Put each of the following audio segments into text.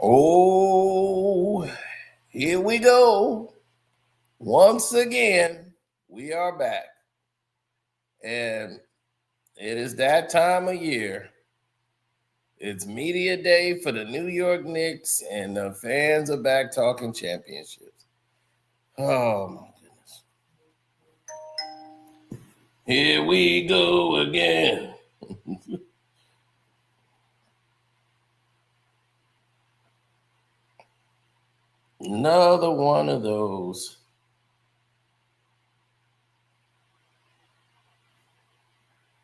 Oh, here we go. Once again, we are back. And it is that time of year. It's media day for the New York Knicks, and the fans are back talking championships. Oh, my goodness. Here we go again. Another one of those.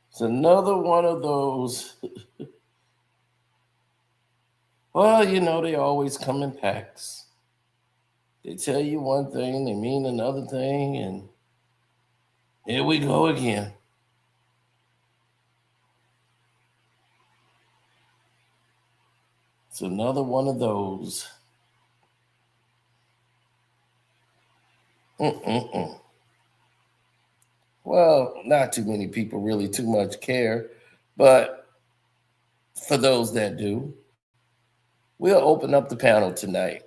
It's another one of those. Well, they always come in packs. They tell you one thing, they mean another thing, and here we go again. It's another one of those. Well, not too many people really too much care, but for those that do, we'll open up the panel tonight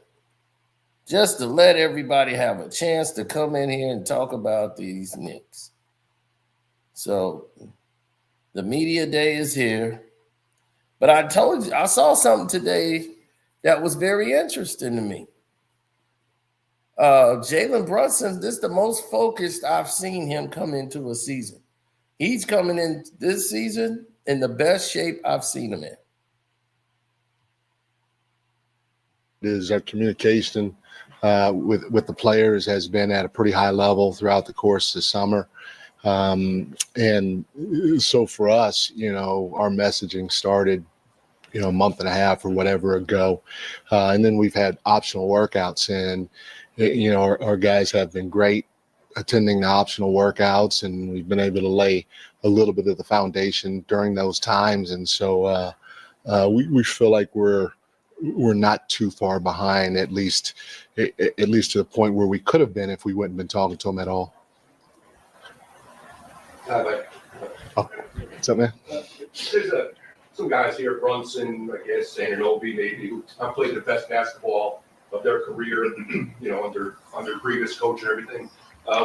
just to let everybody have a chance to come in here and talk about these Knicks. So the media day is here, but I told you, I saw something today that was very interesting to me. Jalen Brunson, this is the most focused I've seen him come into a season. He's coming in this season in the best shape I've seen him in. Is our communication with the players has been at a pretty high level throughout the course of the summer. And so for us, our messaging started, a month and a half or whatever ago. And then we've had optional workouts, and, our guys have been great attending the optional workouts, and we've been able to lay a little bit of the foundation during those times. And so we feel like we're not too far behind, at least to the point where we could have been if we wouldn't have been talking to them at all. What's up, man? There's some guys here, Brunson, I guess, Anunoby maybe, who have played the best basketball of their career, under previous coach and everything.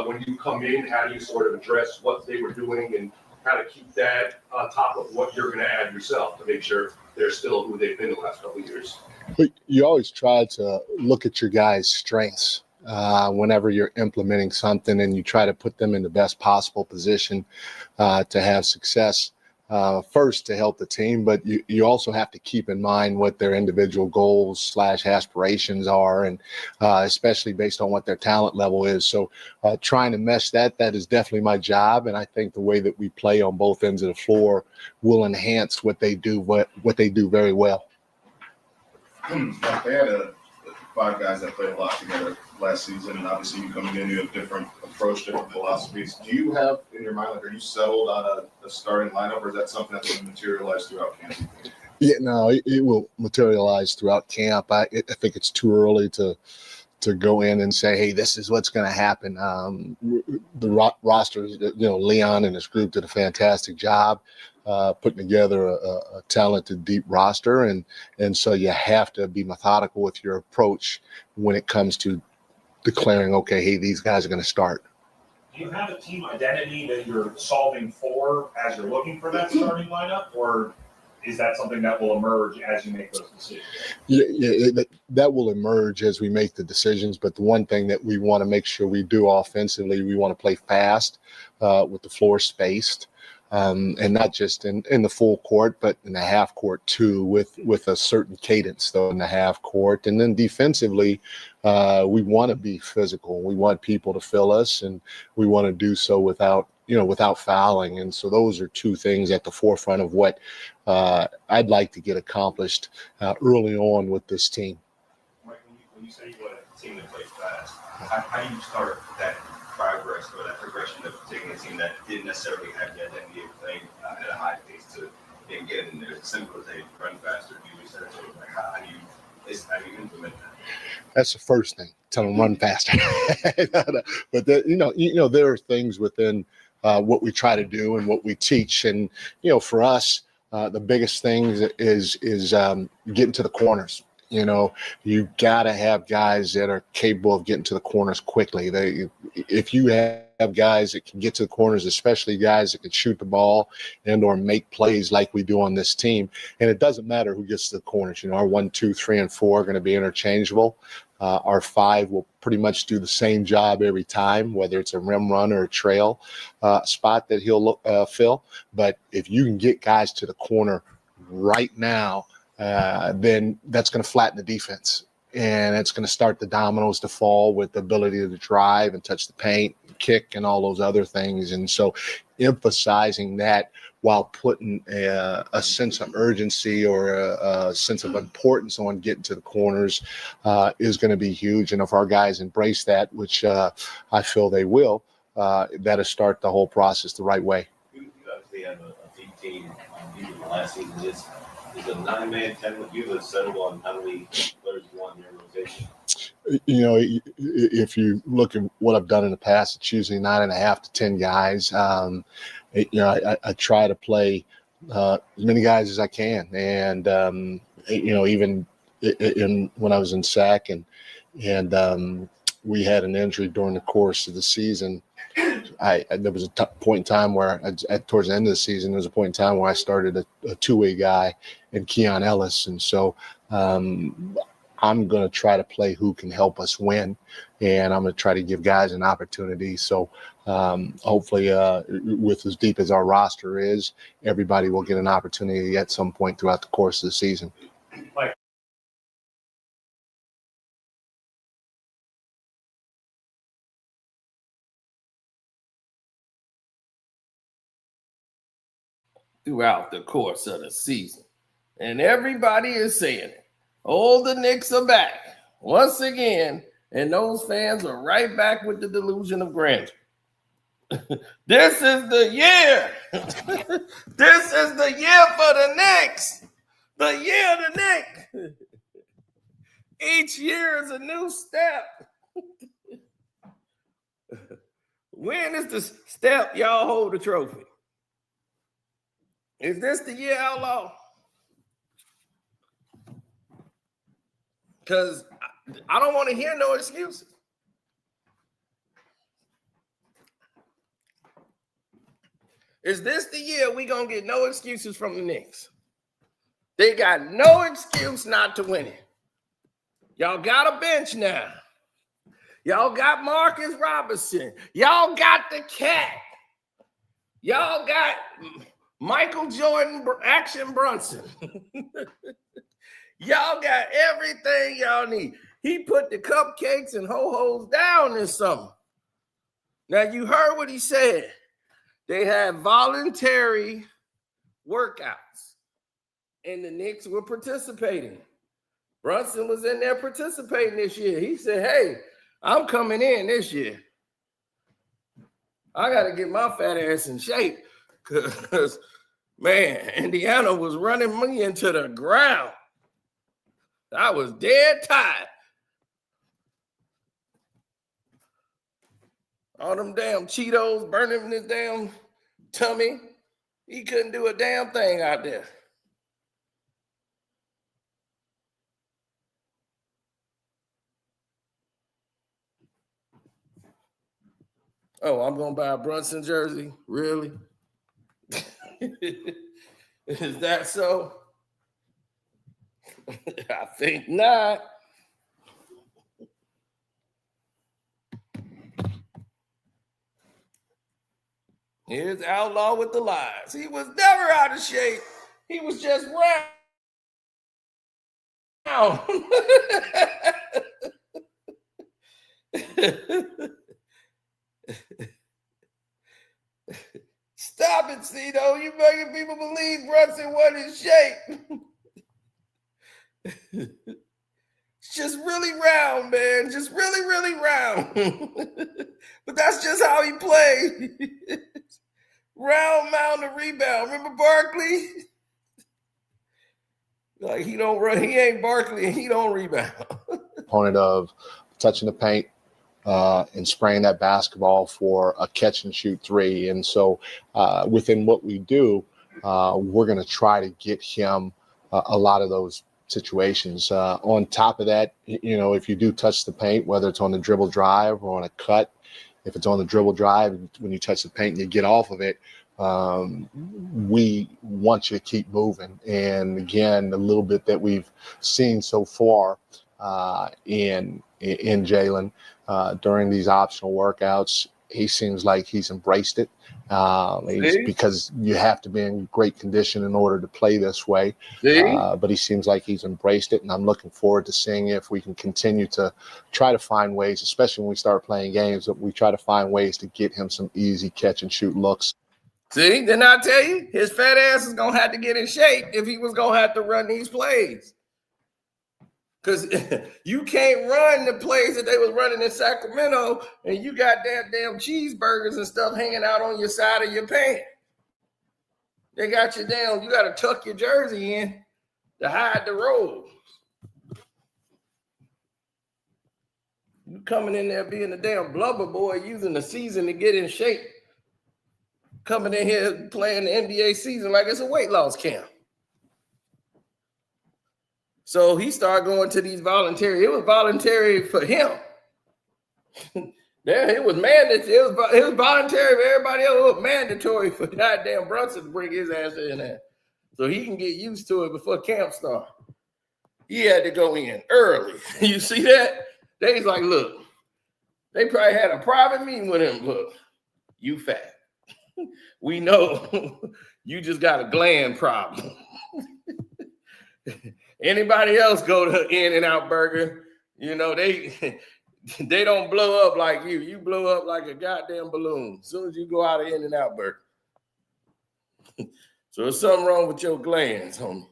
When you come in, how do you sort of address what they were doing and how to keep that on top of what you're going to add yourself to make sure they're still who they've been the last couple of years? But you always try to look at your guys' strengths whenever you're implementing something, and you try to put them in the best possible position to have success. First, to help the team, but you also have to keep in mind what their individual goals / aspirations are, and especially based on what their talent level is. So trying to mesh that is definitely my job, and I think the way that we play on both ends of the floor will enhance what they do very well. They had 5 guys that played a lot together last season, and obviously you coming in, you have different approach, different philosophies. Do you have in your mind, are you settled on a starting lineup, or is that something that's going to materialize throughout camp? Yeah, no, it will materialize throughout camp. I think it's too early to go in and say, hey, this is what's going to happen. The roster, Leon and his group did a fantastic job putting together a talented, deep roster. And so you have to be methodical with your approach when it comes to declaring, okay, hey, these guys are going to start. Do you have a team identity that you're solving for as you're looking for that starting lineup, or is that something that will emerge as you make those decisions? Yeah, that will emerge as we make the decisions. But the one thing that we want to make sure we do offensively, we want to play fast with the floor spaced. And not just in the full court, but in the half court too, with a certain cadence though in the half court. And then defensively, we want to be physical. We want people to fill us, and we want to do so without fouling. And so those are two things at the forefront of what I'd like to get accomplished early on with this team. Mike, when you say you want a team that plays fast, how do you start that progress or that progression of taking a team that didn't necessarily have that NBA playing at a high pace to get in there? It's simple as they run faster, do research. Like how do you implement that? That's the first thing. Tell them run faster. But there are things within what we try to do and what we teach, and for us, the biggest thing is getting to the corners. You know, you got to have guys that are capable of getting to the corners quickly. If you have guys that can get to the corners, especially guys that can shoot the ball and or make plays like we do on this team, and it doesn't matter who gets to the corners. You know, our 1, 2, 3, and 4 are going to be interchangeable. Our 5 will pretty much do the same job every time, whether it's a rim run or a trail spot that he'll fill. But if you can get guys to the corner right now, then that's going to flatten the defense, and it's going to start the dominoes to fall with the ability to drive and touch the paint, kick, and all those other things. And so emphasizing that while putting a sense of urgency or a sense of importance on getting to the corners is going to be huge. And if our guys embrace that, which I feel they will, that'll start the whole process the right way. You obviously have a deep team. Even last season is a 9-man, 10. You have settled on how many players you want in your rotation. You know, if you look at what I've done in the past, it's usually 9.5 to 10 guys. You know, I try to play as many guys as I can, and you know, even when I was in SAC and we had an injury during the course of the season. There was a point in time where towards the end of the season, there was a point in time where I started a two-way guy in Keon Ellis. And so I'm going to try to play who can help us win, and I'm going to try to give guys an opportunity. So hopefully with as deep as our roster is, everybody will get an opportunity at some point throughout the course of the season. Throughout the course of the season. And everybody is saying it. Oh, the Knicks are back once again, and those fans are right back with the delusion of grandeur. This is the year. This is the year for the Knicks. The year of the Knicks. Each year is a new step. When is the step y'all hold the trophy? Is this the year, Outlaw? Because I don't want to hear no excuses. Is this the year we going to get no excuses from the Knicks? They got no excuse not to win it. Y'all got a bench now. Y'all got Marcus Robinson. Y'all got the cat. Y'all got Michael Jordan Action Brunson. Y'all got everything y'all need. He put the cupcakes and ho-hos down this summer. Now, you heard what he said. They had voluntary workouts, and the Knicks were participating. Brunson was in there participating this year. He said, hey, I'm coming in this year. I got to get my fat ass in shape because, man, Indiana was running me into the ground. I was dead tired. All them damn Cheetos burning in his damn tummy. He couldn't do a damn thing out there. Oh, I'm going to buy a Brunson jersey? Really? Is that so? I think not. Here's Outlaw with the lies. He was never out of shape. He was just round. Stop it, Cito. You making people believe Brunson wasn't in shape. It's just really round, man. Just really, really round. But that's just how he played. Round, mound, and rebound. Remember Barkley? Like he don't run. He ain't Barkley, and he don't rebound. Opponent of touching the paint and spraying that basketball for a catch and shoot three. And so within what we do, we're going to try to get him a lot of those situations. On top of that, if you do touch the paint, whether it's on the dribble drive or on a cut, if it's on the dribble drive, when you touch the paint and you get off of it, we want you to keep moving. And again, the little bit that we've seen so far in Jalen during these optional workouts, he seems like he's embraced it. Because you have to be in great condition in order to play this way. But he seems like he's embraced it, and I'm looking forward to seeing if we can continue to try to find ways, especially when we start playing games, that we try to find ways to get him some easy catch and shoot looks. See, didn't I tell you? His fat ass is going to have to get in shape if he was going to have to run these plays. Because you can't run the plays that they was running in Sacramento, and you got that damn cheeseburgers and stuff hanging out on your side of your pants. They got you down. You got to tuck your jersey in to hide the rolls. You coming in there being a damn blubber boy, using the season to get in shape. Coming in here playing the NBA season like it's a weight loss camp. So he started going to these voluntary. It was voluntary for him. It was mandatory. It was voluntary for everybody else. It was mandatory for goddamn Brunson to bring his ass in there, so he can get used to it before camp starts. He had to go in early. You see that? They's like, look, they probably had a private meeting with him. Look, you fat. We know you just got a gland problem. Anybody else go to In-N-Out Burger, they don't blow up like you. You blow up like a goddamn balloon as soon as you go out of In-N-Out Burger. So there's something wrong with your glands, homie.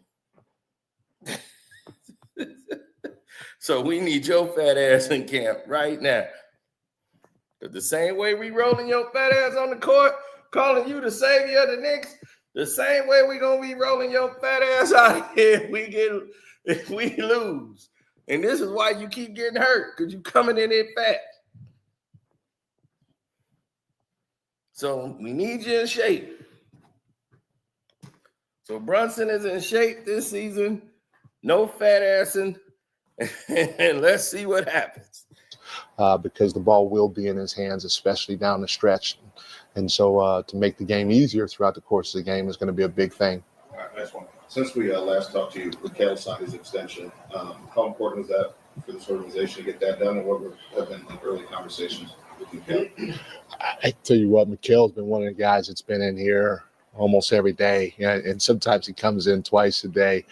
So we need your fat ass in camp right now. Because the same way we rolling your fat ass on the court, calling you the savior of the Knicks, the same way we gonna be rolling your fat ass out of here if we lose. And this is why you keep getting hurt, because you coming in there fat. So we need you in shape. So Brunson is in shape this season. No fat assing. And let's see what happens. Because the ball will be in his hands, especially down the stretch. And so to make the game easier throughout the course of the game is going to be a big thing. All right, next one. Since we last talked to you, Mikal signed his extension. How important is that for this organization to get that done, and what have been like early conversations with Mikal? I tell you what, Mikal's been one of the guys that's been in here almost every day, and sometimes he comes in twice a day.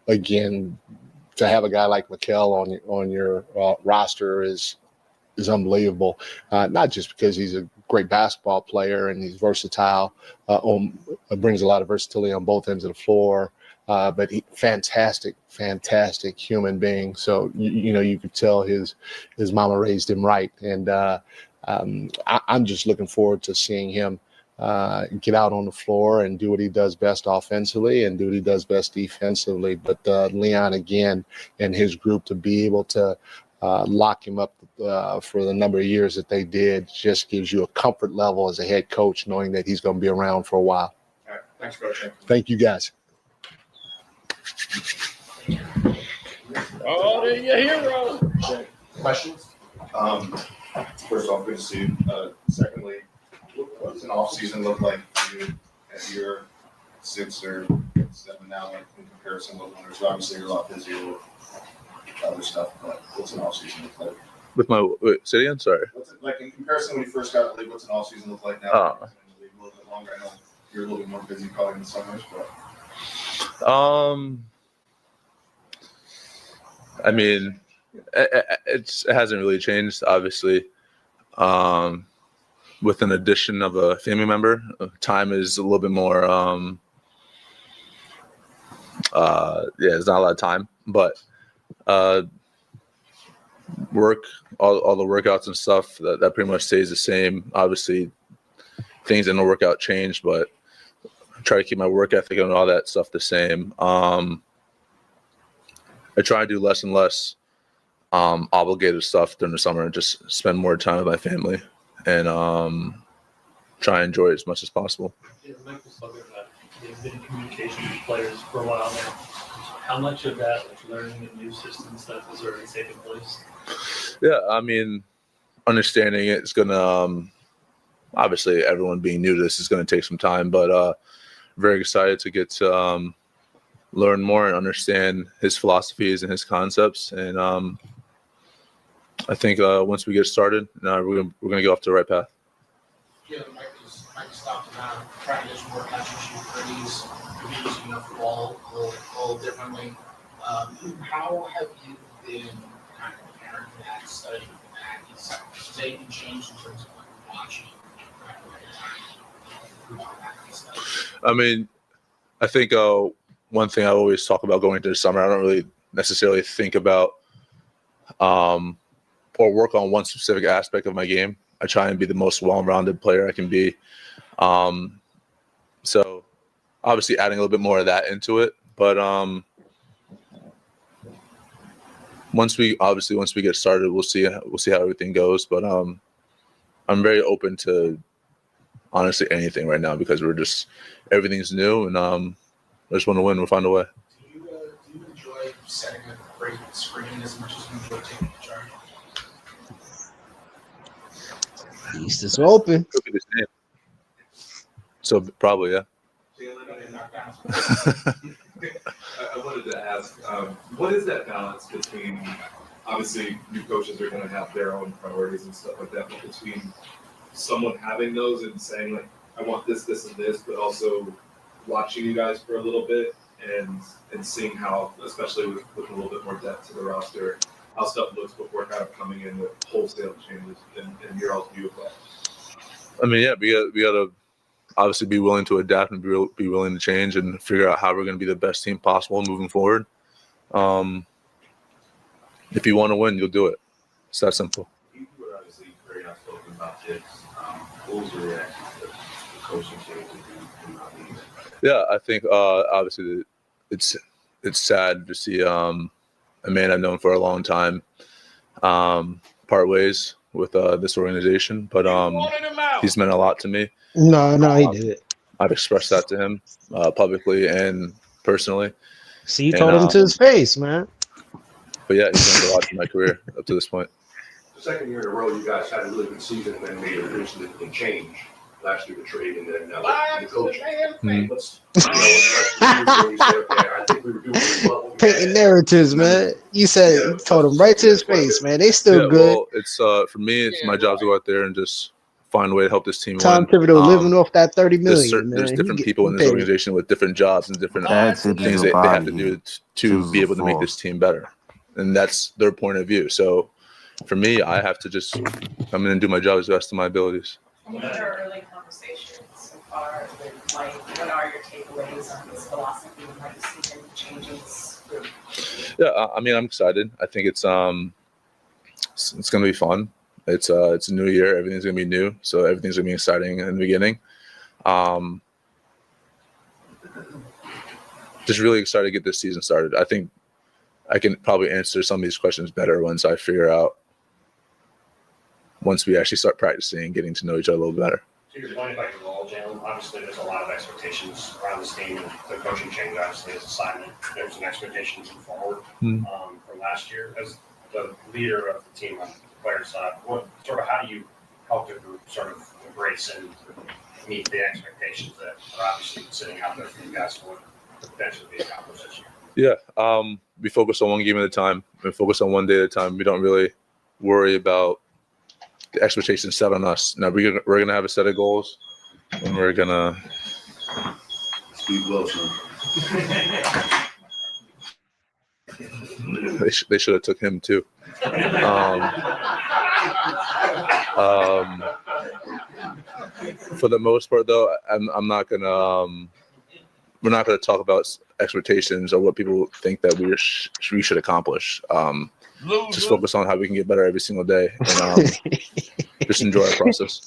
Again, to have a guy like Mikal on your roster is unbelievable. Not just because he's a great basketball player and he's versatile, brings a lot of versatility on both ends of the floor, but fantastic human being. So you could tell his mama raised him right, and I'm just looking forward to seeing him get out on the floor and do what he does best offensively and do what he does best defensively. But Leon, again, and his group, to be able to lock him up for the number of years that they did just gives you a comfort level as a head coach, knowing that he's going to be around for a while. All right, thanks, Coach. Thank you, guys. Oh, there you hero. Questions? First off, good to see you. Secondly, what does an off-season look like for you at your 6 or 7 now, like in comparison with others? Obviously, you're a lot busier with other stuff, but what's an off-season look like? With my say again, sorry. What's it, like in comparison when you first got in the league, what's an off-season look like now? Oh. A little bit longer. I know you're a little bit more busy probably in the summers, but I mean, it hasn't really changed, obviously. With an addition of a family member, time is a little bit more. There's not a lot of time, but work, all the workouts and stuff that pretty much stays the same. Obviously, things in the workout change, but I try to keep my work ethic and all that stuff the same. I try to do less and less obligated stuff during the summer and just spend more time with my family and try and enjoy it as much as possible. They've been in communication with players for a while now. How much of that, like learning a new system stuff, has already taken place? Yeah, I mean, understanding it is going to obviously everyone being new to this is going to take some time, but very excited to get to learn more and understand his philosophies and his concepts. And I think once we get started, we're going to get off to the right path. Yeah, Mike stopped about trying to just work out your shoot threes, maybe using the ball a little differently. How have you been kind of preparing for that, studying for that? Has anything changed in terms of like watching? I mean, I think one thing I always talk about going into the summer, I don't really necessarily think about or work on one specific aspect of my game. I try and be the most well-rounded player I can be. So obviously adding a little bit more of that into it. But once we get started, we'll see how everything goes. But I'm very open to honestly anything right now because everything's new and I just want to win. We'll find a way. Do you enjoy setting a great screen as much as you enjoy taking the charge? East is open. Could be the same. So probably, yeah. I wanted to ask, what is that balance between, obviously, new coaches are going to have their own priorities and stuff like that, but between someone having those and saying, like, I want this, this, and this, but also watching you guys for a little bit and seeing how, especially with a little bit more depth to the roster, how stuff looks before kind of coming in with wholesale changes and your all's view of that? I mean, yeah, we got to obviously be willing to adapt and be willing to change and figure out how we're going to be the best team possible moving forward. If you want to win, you'll do it. It's that simple. You were obviously very outspoken about this. What was your reaction to the coaching changes and not leaving? Yeah, I think obviously it's sad to see a man I've known for a long time part ways with this organization, but he's meant a lot to me. No, he did it. I've expressed that to him publicly and personally. See, you told him to his face, man. But yeah, he's meant a lot to my career up to this point. The second year in a row, you guys had a really good season and then made a pretty significant change. Last year, the trade, and then now the coach. Let's, I think we were doing really well. Painting narratives, man. You told him right to his face, man. They still good. Well, it's for me, it's my job to go out there and just find a way to help this team Tom win. Thibodeau living off that $30 million. There's different people in this organization with different jobs and different things they have to do to be able to make this team better, and that's their point of view. So, for me, I have to just come in and do my job as best of my abilities. What are early conversations so far with Mike? What are your takeaways on his philosophy? Have you seen any changes? Yeah, I mean, I'm excited. I think it's going to be fun. It's a new year. Everything's going to be new, so everything's going to be exciting in the beginning. Just really excited to get this season started. I think I can probably answer some of these questions better once we actually start practicing and getting to know each other a little better. To your point about your role, Jalen, obviously there's a lot of expectations around this team, and the coaching change obviously is assignment. There's an expectation moving forward from last year. As the leader of the team on the player side, how do you help the group sort of embrace and meet the expectations that are obviously sitting out there for you guys to potentially be accomplished this year? Yeah, we focus on one game at a time. We focus on one day at a time. We don't really worry about the expectations set on us. Now we're gonna have a set of goals, and we're gonna Steve Wilson. They should have took him too. For the most part, though, I'm not gonna. We're not gonna talk about expectations or what people think that we should accomplish. Just focus on how we can get better every single day and just enjoy our process.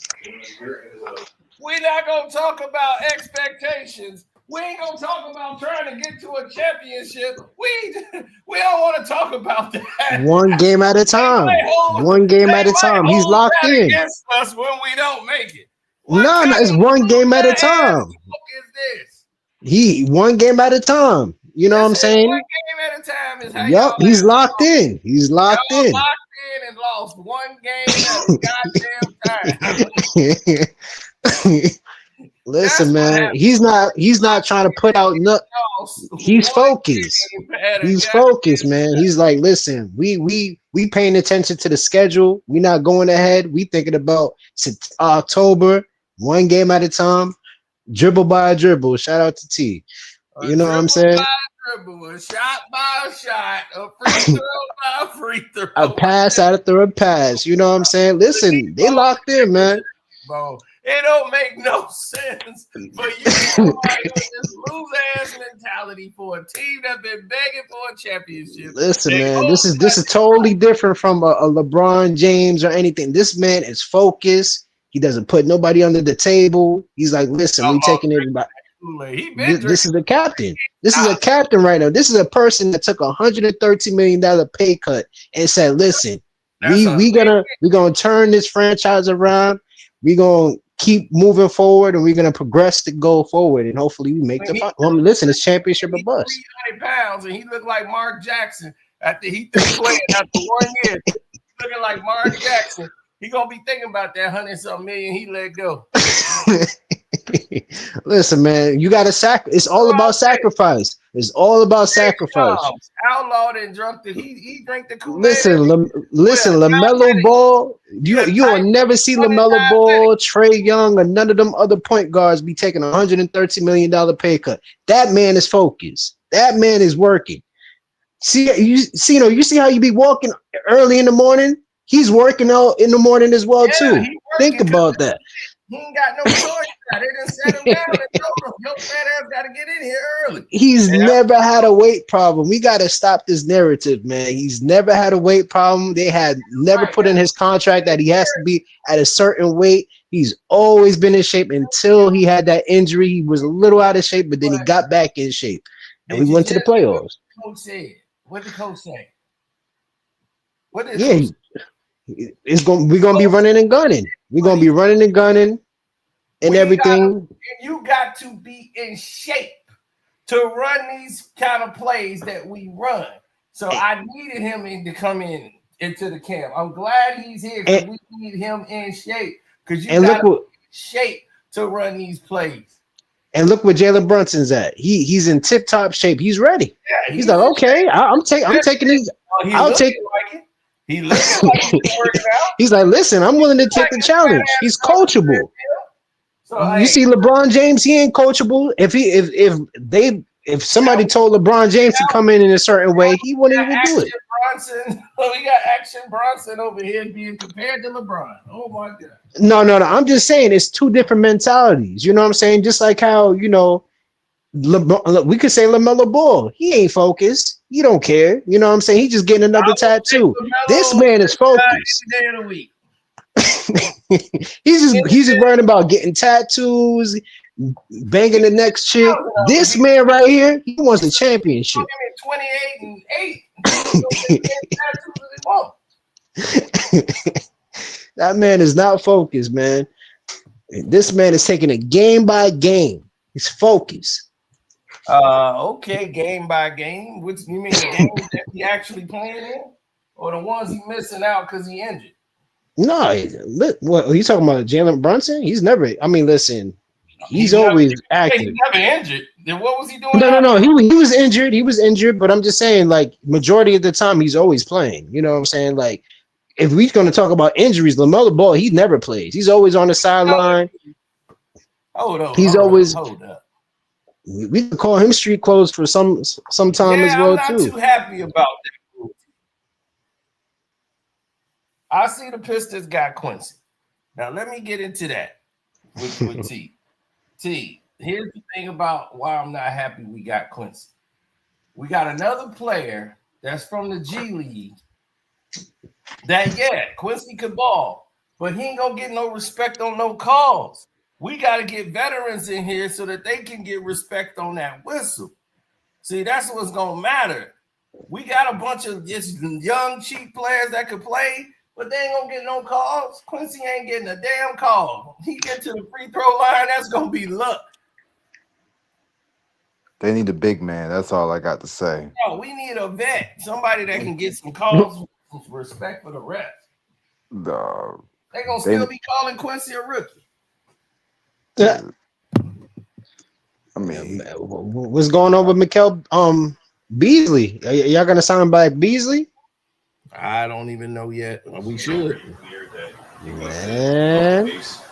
We're not going to talk about expectations. We ain't going to talk about trying to get to a championship. We don't want to talk about that. One game at a time. One game at a time. He's locked in. Against us when we don't make it. No, it's one game at a time. What is this? He one game at a time. You know what I'm That's it. One saying? game at a time is how Yup, y'all he's have it. locked in. He's locked Y'all in. locked in and lost one game at a goddamn time. Listen, That's what man, happened. he's not trying to put out Lost he's one focused. game at a He's goddamn focused, man. He's like, listen, we paying attention to the schedule. We not going ahead. We thinking about October, one game at a time, dribble by dribble. Shout out to T. You know what I'm dribble saying? by dribble, a shot by a shot, a free throw by a free throw. A pass after a pass. You know what I'm saying? Listen, they locked in, man. Bro, it don't make no sense for you to come out here with this lose-ass mentality for a team that's been begging for a championship. Listen, And man, all this of is totally different from a LeBron James or anything. This man is focused. He doesn't put nobody under the table. He's like, listen, we taking it back. He been This is a captain. This is a captain right now. This is a person that took $130 million pay cut and said, listen, we gonna turn this franchise around. We gonna keep moving forward and we're gonna progress to go forward and hopefully we make the listen, it's championship or bust. 300 pounds and he looked like Mark Jackson after he threw playing after 1 year. Looking like Mark Jackson. He gonna be thinking about that 100-something million he let go. Listen, man, you gotta it's all about sacrifice. It's all about sacrifice. Outlaw and drunk he drank the Kool-Aid. Listen, LaMelo Ball. You will never see LaMelo Ball, Trae Young, or none of them other point guards be taking $130 million pay cut. That man is focused. That man is working. You see how you be walking early in the morning? He's working out in the morning as well too. Think about that. He ain't got no choice. They done set him down and told him, your fat ass got to get in here early. He's never had a weight problem. We got to stop this narrative, man. He's never had a weight problem. They had never put in his contract that he has to be at a certain weight. He's always been in shape until he had that injury. He was a little out of shape, but then he got back in shape. And we went to the playoffs. What did the coach say? What did we're gonna be running and gunning. We're gonna be running and gunning and everything. You got to be in shape to run these kind of plays that we run. So I needed him to come into the camp. I'm glad he's here because we need him in shape. Because you got to be in shape to run these plays. And look where Jalen Brunson's at. He's in tip top shape. He's ready. Yeah, he's like, okay, I'm taking these. I'll take. He looks like he's working out. He's like, listen, I'm willing to take the challenge. He's coachable. So, you see LeBron James, he ain't coachable. If somebody told LeBron James to come in a certain way, he wouldn't even do it. We got Action Bronson over here being compared to LeBron. Oh my God. No. I'm just saying it's two different mentalities. You know what I'm saying? Just like how, we could say LaMelo Ball. He ain't focused. He don't care. You know what I'm saying? He's just getting another tattoo. This man is focused. Day of the week. he's just worrying about getting tattoos, banging the next chick. This man right here, he wants a championship. 28 and 8. That man is not focused, man. This man is taking it game by game. He's focused. Okay, game by game. Which you mean the games that he actually playing in, or the ones he missing out because he injured? No, what are you talking about? Jalen Brunson? He's never. I mean, listen, he's always active. He's never injured. Then what was he doing? No. He was injured. He was injured, but I'm just saying, like, majority of the time, he's always playing. You know what I'm saying? Like, if we're going to talk about injuries, LaMelo Ball, he never plays. He's always on the sideline. Hold up. Hold up. We can call him street clothes for some time as well, I'm not too happy about that. I see the Pistons got Quincy. Now let me get into that with T. T, here's the thing about why I'm not happy we got Quincy. We got another player that's from the G League that, Quincy could ball, but he ain't gonna get no respect on no calls. We got to get veterans in here so that they can get respect on that whistle. See, that's what's going to matter. We got a bunch of just young, cheap players that could play, but they ain't going to get no calls. Quincy ain't getting a damn call. He get to the free throw line, that's going to be luck. They need a big man. That's all I got to say. No, we need a vet, somebody that can get some calls with respect for the refs. Dog. They're gonna They- still be calling Quincy a rookie. I mean, What's going on with Mikael Beasley? Y'all gonna sign back Beasley? I don't even know yet. We should. Man,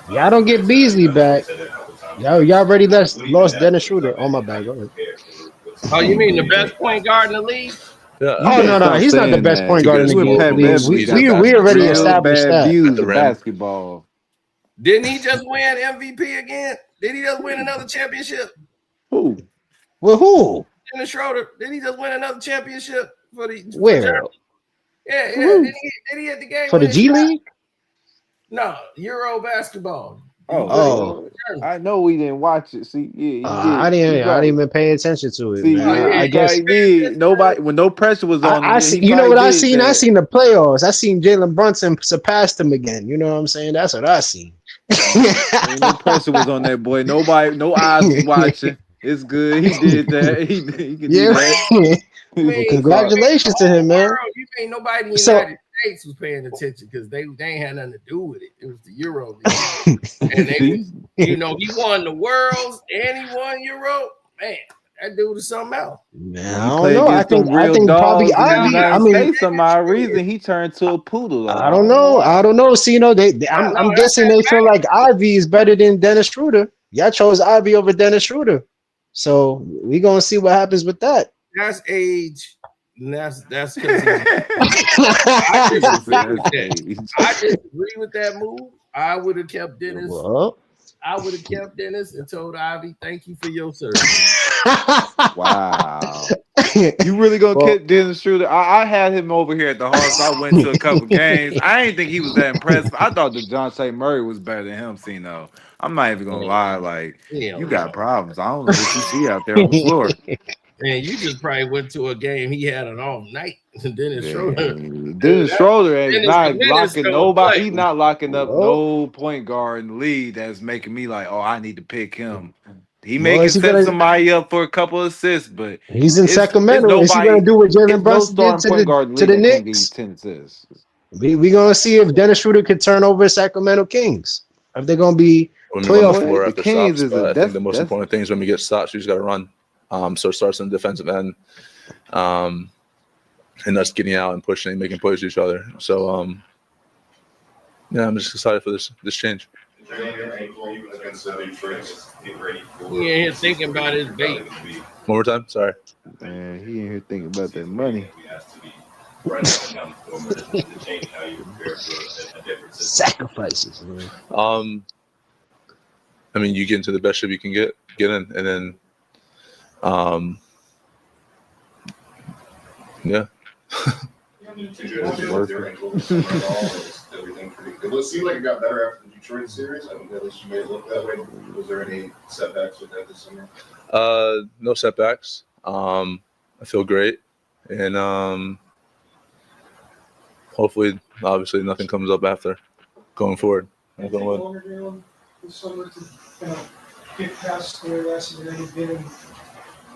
y'all don't get Beasley back. Y'all already lost Dennis Schroeder. Oh my bad. Go ahead. Oh, you mean the best point guard in the league? Yeah. Oh no, he's not the best point guard in the You and Pat Bev, league. got We already real established bad that. views the of rim. basketball. Didn't he just win MVP again? Did he just win another championship? Who? Well, who? Dennis Schroeder. Did he just win another championship for the Where? Germany? Yeah. Who? Did he at the game For the G winning shot? League? No, Euro basketball. Oh, I know we didn't watch it. See, yeah, you I did. didn't even pay attention to it, See, man. yeah, I he guess probably did. Nobody, when no pressure was on him, I he see, you know what probably I did seen? that. I seen the playoffs. I seen Jalen Brunson surpassed him again. You know what I'm saying? That's what I seen. Ain't no pressure was on that boy. Nobody, no eyes was watching. It's good. He did that. He can do that. Well, congratulations to him, man. You mean nobody in the So- United States was paying attention because they ain't had nothing to do with it. It was the Euro League. And they was, he won the Worlds and he won Euro. Man, that dude is something else. Man, When I he don't played know. against them real Probably dogs in the Ivy. United States, some odd reason he turned to a poodle. I don't know. See, I'm guessing they feel like Ivy is better than Dennis Schroeder. Y'all chose Ivy over Dennis Schroeder, so we gonna see what happens with that. That's age. And that's because I disagree with that move. I would have kept Dennis. Well. I would have kept Dennis and told Ivy, "Thank you for your service." Wow. You really gonna keep Dennis Schroeder? I had him over here at the house. I went to a couple games. I didn't think he was that impressive. I thought that John St. Murray was better than him, Cino. I'm not even gonna lie. Like, you got problems. I don't know what you see out there on the floor. And you just probably went to a game. He had an off night. Dennis Schroeder. Dennis Schroeder is not locking don't nobody. play. He's not locking up no point guard in the league that's making me like, oh, I need to pick him. He may can set somebody up for a couple of assists, but he's in Sacramento. Nobody, Is he gonna do what Jalen Brunson did to the Knicks? 10 assists. We gonna see if Dennis Schroeder can turn over Sacramento Kings. If they're gonna be playoff. The Kings is I think the most important thing is when we get stops, you just got to run. So it starts on the defensive end, and us getting out and pushing and making plays to each other. So yeah, I'm just excited for this change. He ain't here thinking about his bait. One more time, sorry. Man, he ain't here thinking about that money. Sacrifices. Man. I mean, you get into the best shape you can get in, and then, yeah. It seemed like it got better after the Detroit series. I mean, at least you made it look that way. Was there any setbacks with that this summer? No setbacks. I feel great, and hopefully, obviously, nothing comes up after going forward. This summer to get past the last season that you've been in,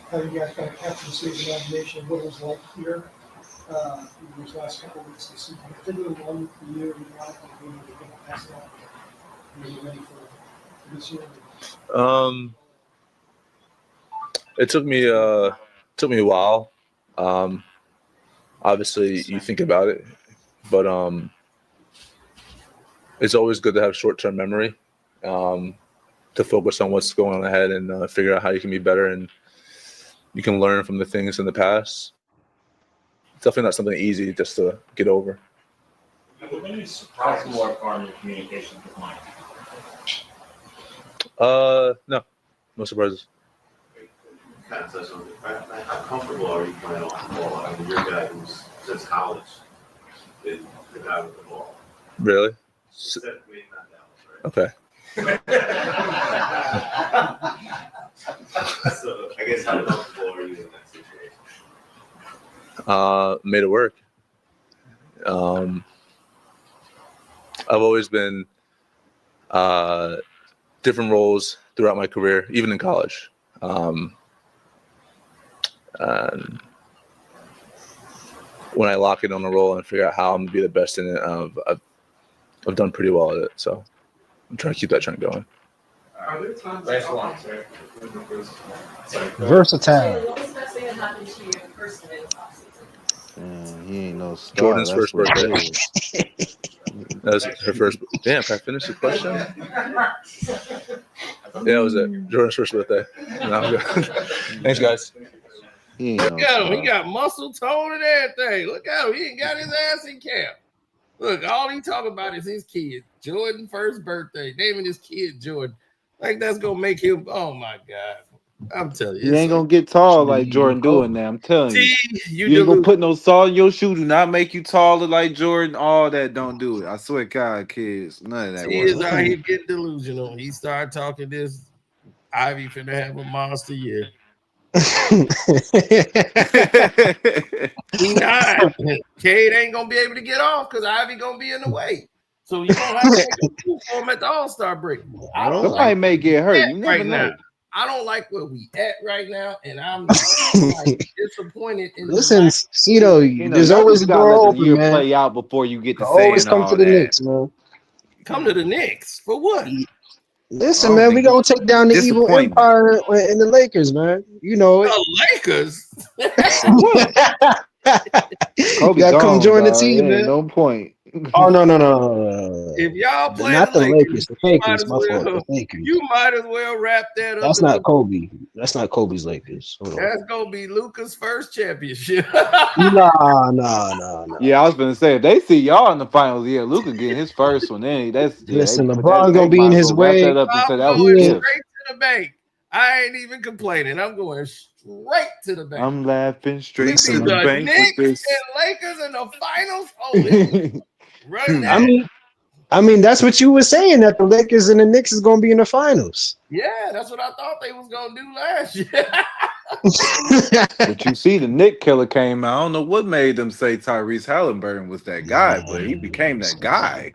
how you guys kind of captured the city's imagination, what it was like here in these last couple of weeks this season, particularly one year you want to be able to get past that. Are you ready for this year? It took me a while. Obviously, you think about it, but it's always good to have short-term memory, to focus on what's going on ahead and figure out how you can be better and you can learn from the things in the past. It's definitely not something easy just to get over. Have there been any surprises so far in your communication with Mike? No surprises. Kind of touch on it. How comfortable are you playing off the ball? I mean, you're a guy who's since college been the guy with the ball. Really? Okay. So I guess how comfortable are you in that situation? Made it work. I've always been different roles throughout my career, even in college. And when I lock in on a role and figure out how I'm gonna be the best in it, I've done pretty well at it. So I'm trying to keep that trend going. Are there times? Last one. Versatile. What was the best thing that happened to you personally this offseason? He ain't no star. Jordan's That's first what it birthday. is. That was her first. Damn, can I finish the question? Yeah, that was it. Jordan's first birthday. No, I'm good. Thanks, guys. He ain't Look no at him. He star. got muscle tone and everything. Look at him. He ain't got his ass in camp. Look, all he talk about is his kid. Jordan first birthday. Naming his kid Jordan. Like that's gonna make him. Oh my God. I'm telling you. You ain't gonna get tall like Jordan doing that. I'm telling you. See, You ain't gonna put no salt in your shoe. Do not make you taller like Jordan. All that don't do it. I swear, God, kids, none of that He is works. out here getting delusional. He started talking this. Ivy finna have a monster year. He not. Cade ain't gonna be able to get off because Ivy gonna be in the way. So you gonna have to make a move for him at the All-Star break. I don't Somebody like may get hurt. You never right know. now. I don't like where we at right now, and I'm like, disappointed in Listen, the Cito, there's y'all always just a gotta door let the open, year man. play out before you get to Always saying come all to the that. Knicks, man. come to the Knicks for what? Listen, man, we gonna take down the evil disappointment. empire in the Lakers, man. You know it. The Lakers. Kobe You gotta come gone, join the dog. team, It ain't man. no point. Oh no. If y'all play Not the the Lakers, Lakers, the you might Fakers. as My fault. well. The Fakers. You might as well wrap that up. That's not Kobe. That's not Kobe's Lakers. Hold on. That's gonna be Luka's first championship. Nah. Yeah, I was gonna say if they see y'all in the finals, yeah, Luka getting his first one. Then that's Listen, but LeBron's they gonna be might in as his well wrap way. that up and say I'm that was going a straight gift. to the bank. I ain't even complaining. I'm going straight to the bank. I'm laughing straight It's to either the bank with Knicks this. and Lakers in the finals. Oh, it's run that. I mean, that's what you were saying, that the Lakers and the Knicks is gonna be in the finals. Yeah, that's what I thought they was gonna do last year. But you see, the Nick killer came out. I don't know what made them say Tyrese Halliburton was that guy, but he became that guy.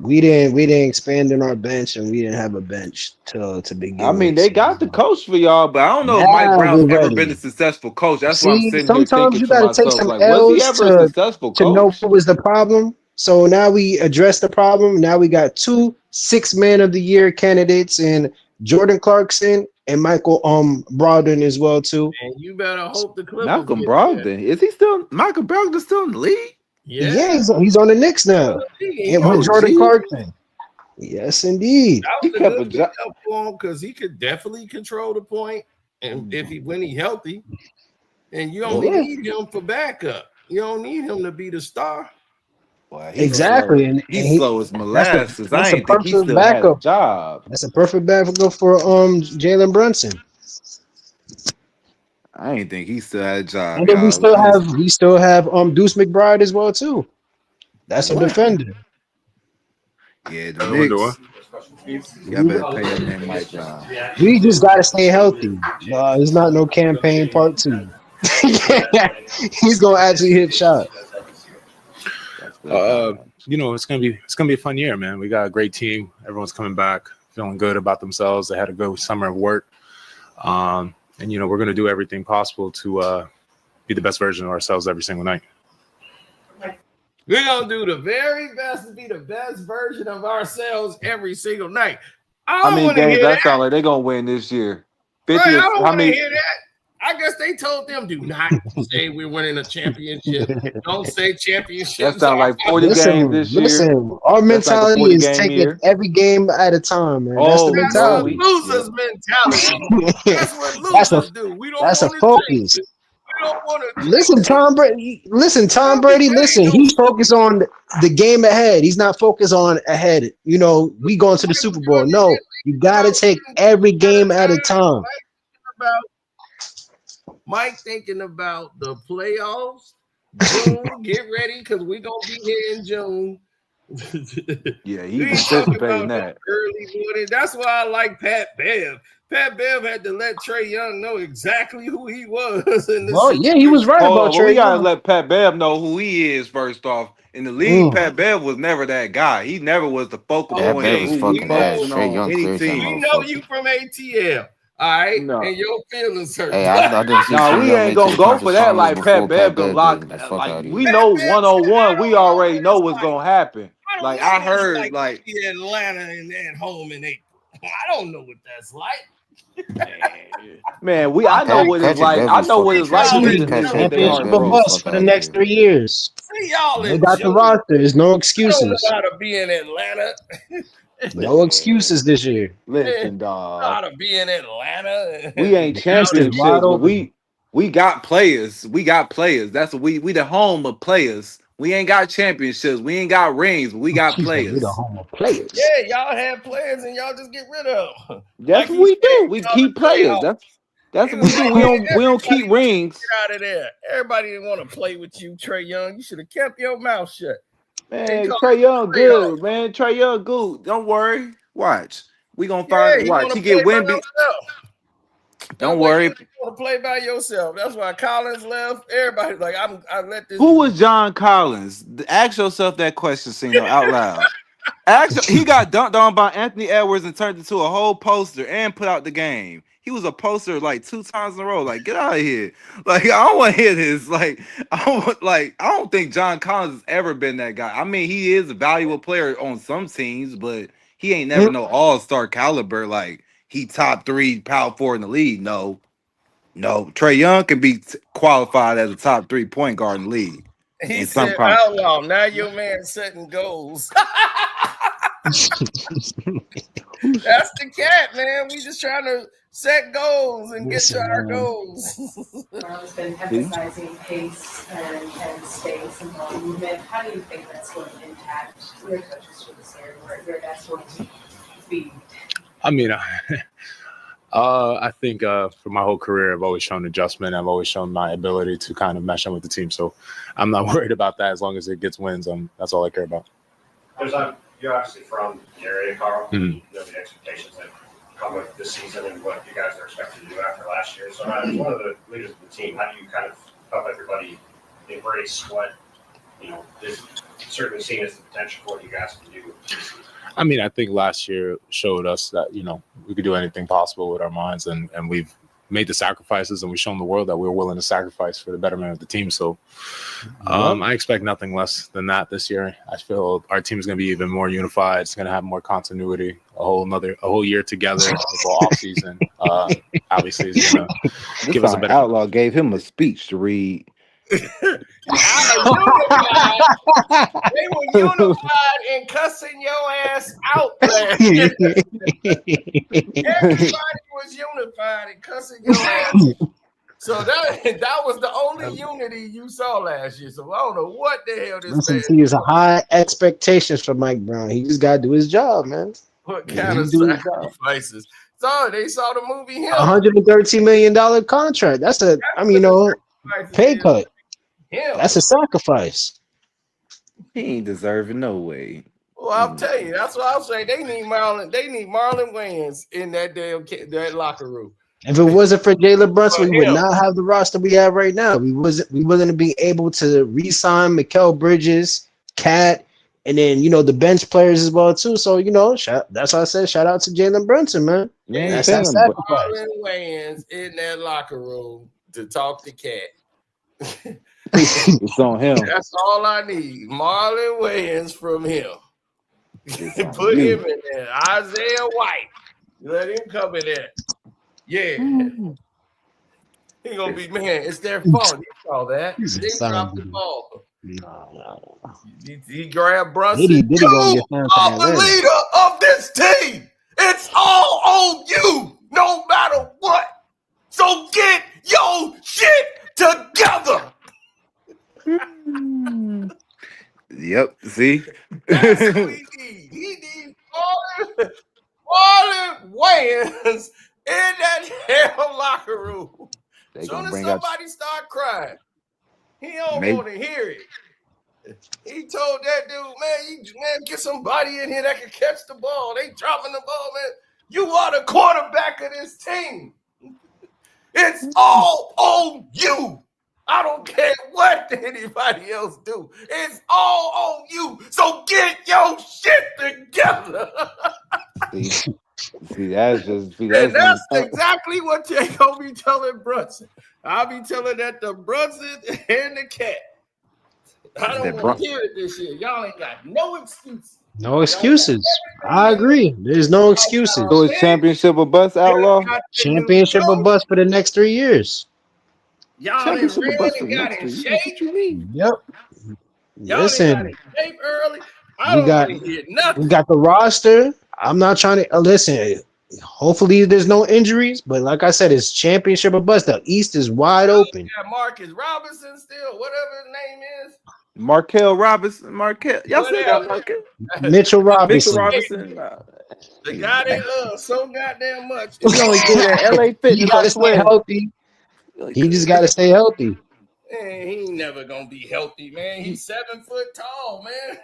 We didn't expand in our bench, and we didn't have a bench to begin I mean, with. they got the coach for y'all, but I don't know if Mike Now Brown's we're ever ready. been a successful coach. That's why I'm See, sitting here sometimes thinking you to got to take myself, some like, was he L's ever a successful to know coach? what was the problem. So now we address the problem. Now we got 2 6-man of the year candidates in Jordan Clarkson and Michael Brogdon as well too. And you better hope the Clippers Malcolm get Brogdon. Is he still Michael Brogdon still in the league? Yeah, he's on the Knicks now. And with Oh, Jordan geez. Clarkson. Yes, indeed. That He was a kept a good job. pickup for him because he could definitely control the point, and when he healthy, and you only Yeah. need him for backup. You don't need him to be the star. Boy, he's Exactly. slow. And He's he, slow as molasses. I that's a ain't think he perfect still had a backup. job. That's a perfect backup for Jalen Brunson. I ain't think he still had a job, And then we y'all. still have Deuce McBride as well too. That's a What? defender. Yeah, the Knicks. Y'all better pay that man Mike Brown. We just gotta stay healthy. It's not no campaign part 2. He's gonna actually hit shots. You know, it's gonna be a fun year, man. We got a great team. Everyone's coming back, feeling good about themselves. They had a good summer of work, and you know, we're gonna do everything possible to be the best version of ourselves every single night. We're gonna do the very best to be the best version of ourselves every single night. I How don't many want to games hear that that. sound like they're gonna win this year? Right, 50 I or don't how want to many? hear that. I guess they told them do not say we're winning a championship. Don't say That championships. sound like 40 games this year. Listen. Our That's like a mentality 40 is game taking year. every game at a time, man. That's the Oh That's no, a mentality. loser's mentality. That's what That's a losers do. We don't want to focus. change it. We don't want to Listen, change it. Tom Brady. Listen, Tom Don't be Brady. saying Listen, no he's focused on the game ahead. He's not focused on ahead. You know, we going to the Super Bowl. No, you got to take every game at a time. Mike thinking about the playoffs. June, get ready because we're gonna be here in June. Yeah, We he's ain't talking anticipating about no that. early morning. That's why I like Pat Bev. Pat Bev had to let Trae Young know exactly who he was in this Well, yeah, he was right Hold about on, but we Trey gotta Young. let Pat Bev know who he is first off. In the league, Pat Bev was never that guy. He never was the focal Okay, point of who we we know focusing on any we team. know you from ATL. All right, No. and your feelings hurt. Hey, I didn't see No, Trae we Young ain't make it gonna to go conference for that finals like Pat before Bev. Pat Cause Bev did. Like fuck like out of we here. know That man said, I 101, we don't know already what know it's what's like. gonna happen. I don't Like know I what it's heard, like to like be in Atlanta and at home in April. I don't know what that's like. man, I know Pat what it's Patrick like. Bev I was know what fucking it's like Y'all to in Patrick visit Pat, niggas Pat, at their Pat home Championship Bev or need to bro. bust fuck for the out of next here. 3 years. See y'all They in got the June. roster. There's no I don't know excuses. how to be in Atlanta. No Man, excuses this year. listen, How dog. to be in Atlanta We ain't The East is championships, wide but open. we got players. We got players. That's what we the home of players. We ain't got championships. We ain't got rings, but we got He said we the players. home of players. Yeah, y'all have players and y'all just get rid of them. That's Like what he we said, do. We y'all to keep trade players. off. That's He what was we do. like, We man, don't keep everybody rings. get out of there. Everybody didn't want to play with you, Trey Young. You should have kept your mouth shut. They Man, call Trey Young trade off. good, man. Trey Young good. Don't worry. Watch. We gonna Yeah, find he watch. want He to play get by Wimby. himself. That's Don't why worry. you want to play by yourself. That's why Collins left. Everybody's like, I let this. Who was John Collins? Ask yourself that question, Cino, out loud. He got dunked on by Anthony Edwards and turned into a whole poster and put out the game. He was a poster like 2 times in a row. Like, get out of here. Like, I don't want to hear this. Like, I don't think John Collins has ever been that guy. I mean, he is a valuable player on some teams, but he ain't never no all-star caliber. Like, he top 3 power forward in the league. No. Trey Young can be qualified as a top 3 point guard in the league. He In some said, con- outlaw. Now your man setting goals. That's the cat, man. We just trying to set goals and get to our goals. Carl's been emphasizing pace and space and ball movement. How do you think that's going to impact your coaches for this year, where that's going to be? I mean, I think for my whole career, I've always shown adjustment. I've always shown my ability to kind of mesh in with the team. So I'm not worried about that as long as it gets wins. That's all I care about. You're obviously from the area, Carl. Mhm. You know the expectations that come with this season and what you guys are expected to do after last year. So as one of the leaders of the team, how do you kind of help everybody embrace what, is certainly seen as the potential for what you guys can do this season? I mean, I think last year showed us that, we could do anything possible with our minds, and we've made the sacrifices, and we've shown the world that we're willing to sacrifice for the betterment of the team. So I expect nothing less than that this year. I feel our team is going to be even more unified. It's going to have more continuity, a whole year together, the whole off season. Obviously, is going to give us a better. Outlaw gave him a speech to read. They were unified in cussing your ass out last year. Everybody was unified in cussing your ass. So that was the only unity you saw last year. So I don't know what the hell this Listen, man see, it's high expectations for Mike Brown. He just got to do his job, man. what kind of do his job. sacrifices. So they saw the movie Him. $113 million contract. That's pay cut. Him. That's a sacrifice. He ain't deserving no way. Well, I'll tell you, that's what I'll say. They need Marlon Wayans in that locker room. If it wasn't for Jalen Brunson, we would not have the roster we have right now. We wouldn't be able to re-sign Mikal Bridges, Cat, and then the bench players as well too. So that's why I said shout out to Jalen Brunson, man. That's that sacrifice. Marlon Wayans in that locker room to talk to Cat. It's on him. That's all I need. Marlon Wayans from him. Put him in there. Isaiah White. Let him come in there. Yeah. He gonna be, man, it's their fault. You saw that. They dropped the ball. No. He grabbed Brunson. You are the leader of this team. It's all on you, no matter what. So get your shit together. Yep. See? That's who he needs. He needs Marlon Wayans in that damn locker room. As soon as somebody start crying, he don't want to hear it. He told that dude, man, get somebody in here that can catch the ball. They dropping the ball, man. You are the quarterback of this team. It's all on you. I don't care what anybody else do. It's all on you. So get your shit together. See, that's And that's exactly what Jay gonna be telling Brunson. I'll be telling that to Brunson and the cat. I don't want to hear it this year. Y'all ain't got no excuses. No excuses. I agree. There's no excuses. So it's championship or bust, Outlaw? Championship or bust for the next 3 years. Y'all done ran and got in shape. What you mean? Yep. Y'all done got in Listen, shape early. I don't want to hear nothing. we got the roster. I'm not trying to listen. Hopefully, there's no injuries. But like I said, it's championship or bust. The East is wide open. Got Marcus Robinson still, whatever his name is. Markel Robinson. Y'all still got Markel? Mitchell Robinson. The guy they love so goddamn much. He only good at LA Fitness. He gotta stay healthy. He just gotta stay healthy. Man, he ain't never gonna be healthy, man. He's 7 foot tall, man.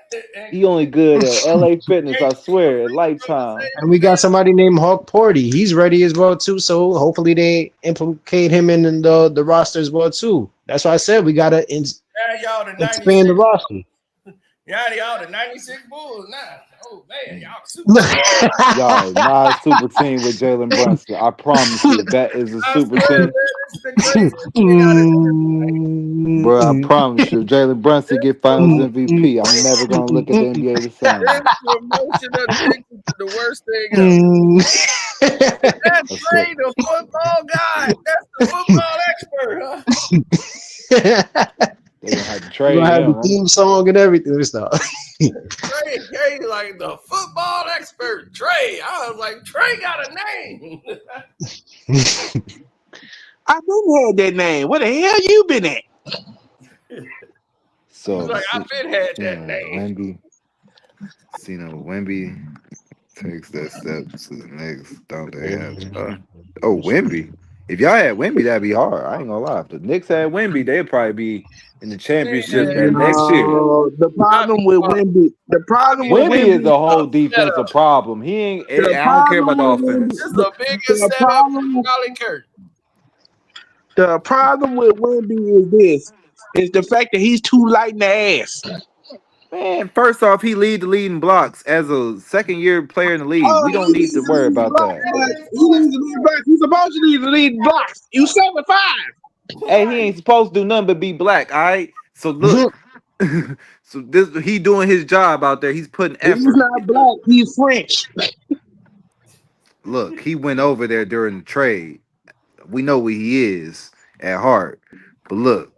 He only good at LA Fitness, I swear, at Lifetime. And we got somebody named Hawk Porty. He's ready as well too. So hopefully they implicate him in the roster as well too. That's why I said we gotta expand the roster. Y'all the 96 Bulls now. Oh man, y'all super. Y'all, not a super team with Jalen Brunson. I promise you, that is a super team. Bro, I promise you, Jalen Brunson get Finals MVP. I'm never gonna look at the NBA the same. Promotion of the worst thing ever. That's Trey, the football guy. That's the football expert, huh? They gonna have to trade We're gonna have him, the theme song and everything. Stuff. Trey, like the football expert. Trey, I was like, Trey got a name. I been had that name. Where the hell you been at? So like, I've been had that name. Wemby takes that step to the next. Don't they have? Wemby. If y'all had Wemby, that'd be hard. I ain't gonna lie. If the Knicks had Wemby, they'd probably be in the championship that next year. The problem with Wemby, Wemby is the whole defensive problem. He ain't. I don't care about the offense. This is the biggest setup for Colin Kirk. The problem with Wemby is the fact that he's too light in the ass. Man, first off, he lead the lead in blocks as a second-year player in the league. We don't need to worry about that. He's supposed to lead blocks. You 7'5". Hey, he ain't supposed to do nothing but be black. All right. So look, so he doing his job out there. He's putting effort. He's not black. He's French. Look, he went over there during the trade. We know what he is at heart. But look,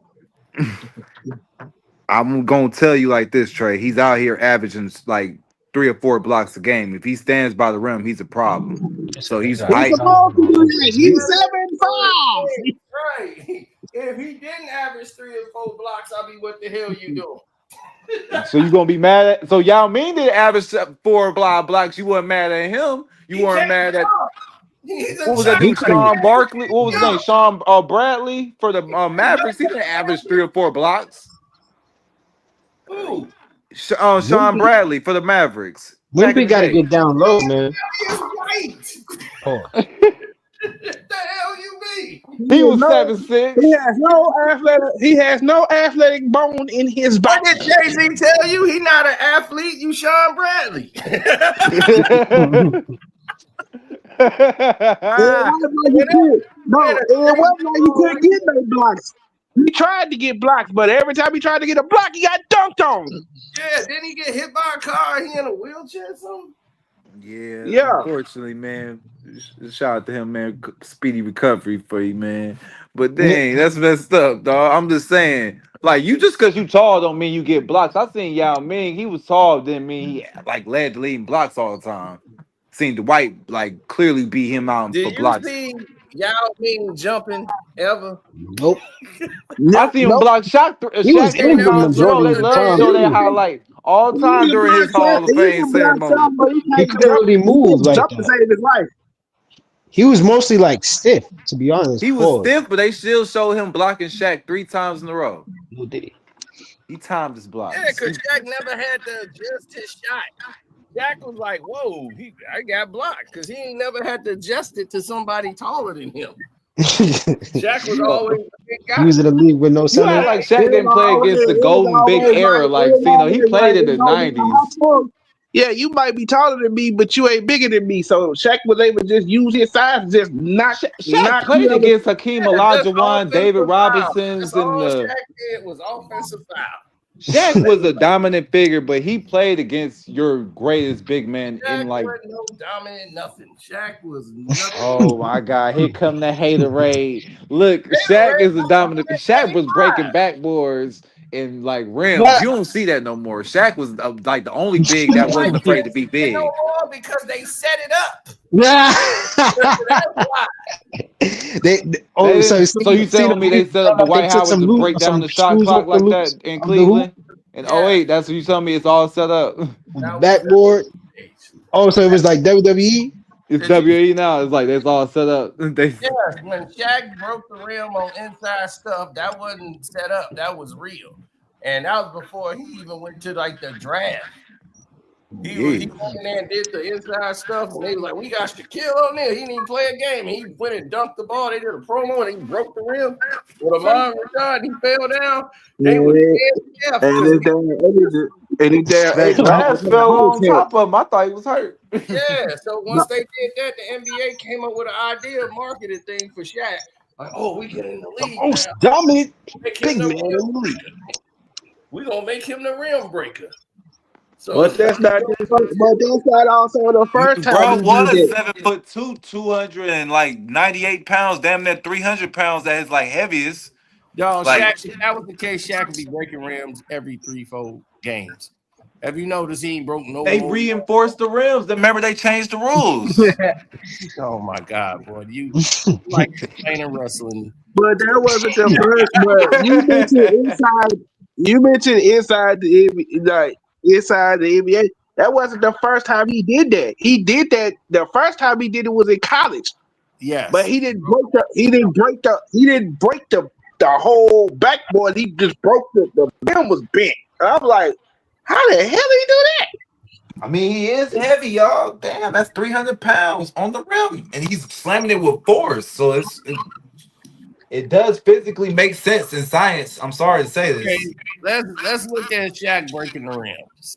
I'm gonna tell you like this, Trey. He's out here averaging like 3 or 4 blocks a game. If he stands by the rim, he's a problem. So he's height. He's 7'5". Right. If he didn't average 3 or 4 blocks, I'll be what the hell you doing? So you gonna be mad at? So Yao Ming did average 4 blocks. You weren't mad at him. You weren't mad at. What was that dude? Sean Barkley. What was his name? Sean Bradley for the Mavericks. He didn't average 3 or 4 blocks. Who? Sean Bradley for the Mavericks. Wemby got to get down low, man. He's white. Oh. What the hell you mean? He was 7'6". He has no athletic bone in his body. What did Jay-Z tell you? He's not an athlete. You Sean Bradley. It wasn't like you couldn't get no blocks. He tried to get blocks, but every time he tried to get a block, he got dunked on. Yeah, didn't he get hit by a car? He in a wheelchair or something? Yeah. Unfortunately, man. Shout out to him, man. Speedy recovery for you, man. But dang, that's messed up, dog. I'm just saying, like, you just because you tall don't mean you get blocks. I seen Yao Ming. He was tall, didn't mean he like led the lead in blocks all the time. Seen Dwight like clearly beat him out for blocks. Did you see Yao Ming jumping ever? Nope. I see him block shot. He was in the majority of the time. Show that highlight all the time during his Hall of Fame ceremony. He could barely move like that. He was mostly like stiff, to be honest. He was stiff, but they still showed him blocking Shaq 3 times in a row. No, did he? He timed his block. Yeah, because Shaq never had to adjust his shot. Shaq was like, whoa, I got blocked because he ain't never had to adjust it to somebody taller than him. Shaq was always a big guy. He was in the league with no center. Like Shaq didn't play against the golden big era. Like, he played in the 90s. Yeah, you might be taller than me, but you ain't bigger than me. So Shaq was able to just use his size, to just Shaq knock played whoever. against Hakeem Yeah, just Olajuwon, David offensive foul. That's Robinsons, and all Shaq did was offensive foul. Shaq was a dominant figure, but he played against your greatest big man in Shaq like. wasn't no dominant nothing. Shaq was nothing. Oh my God! Here come the haterade. Look, Shaq Ray is a dominant. Shaq was breaking 175. backboards and like rims. But You don't see that no more. Shaq was like the only big that Why wasn't you afraid to can't be see it no big. more? Because they set it up. yeah, That's why. They so didn't. So you see the telling me they set up like they Dwight took Howard to break down some the shot screws off clock the like loops that in of the hoop Cleveland in Yeah, '08? That's what you telling me. It's all set up. with the that was backboard. stage. Oh, so it was like WWE. It's Did you? WE now. It's like it's all set up. They Yes, when Shaq broke the rim on inside stuff, that wasn't set up. That was real, and that was before he even went to like the draft. He went yeah. in there and did the inside stuff, and they was like, "We got Shaquille O'Neal. He didn't even play a game." And he went and dunked the ball. They did a promo, and he broke the rim with Amon Rashad. He fell down. They was Yeah, dead and because his damn That glass fell on top of him. I thought he was hurt. yeah. So once they did that, the NBA came up with an idea, marketing thing for Shaq. Like, oh, we get in the the league most now. dominant Make him big the man in rim the league. breaker. We gonna make him the rim breaker. So But that's not the first, but that's not also the first time Bro he did was that. 7'2", 200 and like 98 pounds, damn near 300 pounds at his like heaviest. y'all, Like Shaq, if that was the case, Shaq would be breaking rims every 3-4 games. Have you noticed he ain't broke no they more? reinforced the rims. Remember they changed the rules. Oh my God, boy, you like complaining wrestling. But that wasn't the first. But you mentioned inside. You mentioned inside the like inside the NBA. That wasn't the first time he did that. He did that. The first time he did it was in college. But Yes, he didn't break the. He didn't break the. He didn't break the whole backboard. He just broke the rim was bent. And I'm like, how the hell did he do that? I mean, he is heavy, y'all. Damn, that's 300 pounds on the rim. And he's slamming it with force. So it does physically make sense in science. I'm sorry to say okay. this. Let's look at Shaq breaking the rims.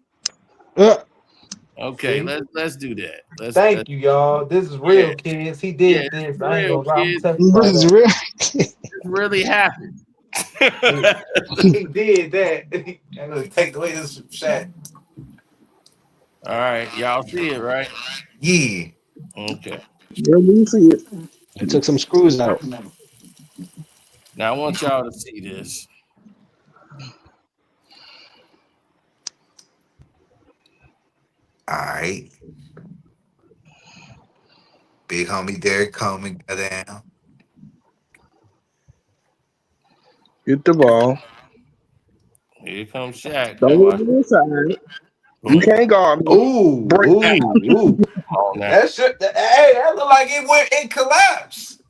Okay, See? let's do that. Let's Thank you, y'all. This is yeah, real, kids. He yeah, did it's this. I ain't real, gonna lie. I'm kid. testify This is that. real. It really happened. He did that. I'm gonna take away this shot. All right, y'all see it, right? Yeah. Okay. Let me see it. He took some screws out. Now I want y'all to see this. All right. Big homie Derek coming down. Get the ball. Here comes Shaq. Don't Now let watch. me inside. You can't guard me. Ooh, Break ooh, ooh. Come on now. That shit, hey, that looked like it collapsed.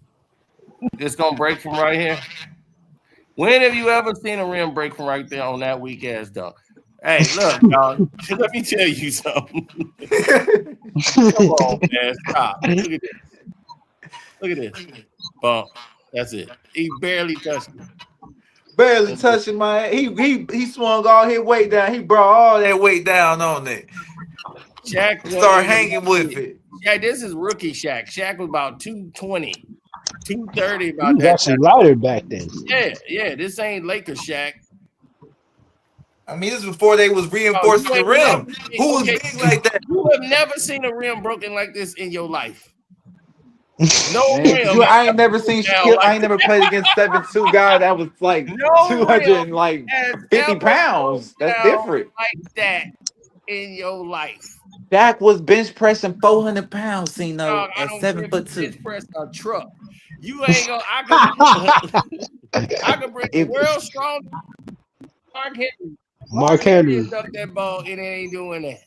It's gonna break from right here. When have you ever seen a rim break from right there on that weak ass dunk? Hey, look, y'all. Let me tell you something. Come on, man. Stop. Look at this. Look at this. Bump. That's it. He barely touched it. Barely touching my. He swung all his weight down. He brought all that weight down on it. Shaq Start hanging with it. Yeah, this is rookie Shaq. Shaq was about 220, 230 He about was that actually time. lighter back then. Yeah. This ain't Lakers Shaq. I mean, this is before they was reinforcing the rim. Who was big like that? You have never seen a rim broken like this in your life. No Man, rim. I ain't never seen Shaquille. I ain't never played against 7'2" guy that was like No 250 pounds. That's different. like that in your life. Shaq was bench pressing 400 pounds, Cino, Dog, I at don't 7'2". bench press a truck. You ain't gonna. I can bring the world's strongest Mark Henry. Mark Henry. Duck that ball and it ain't doing that.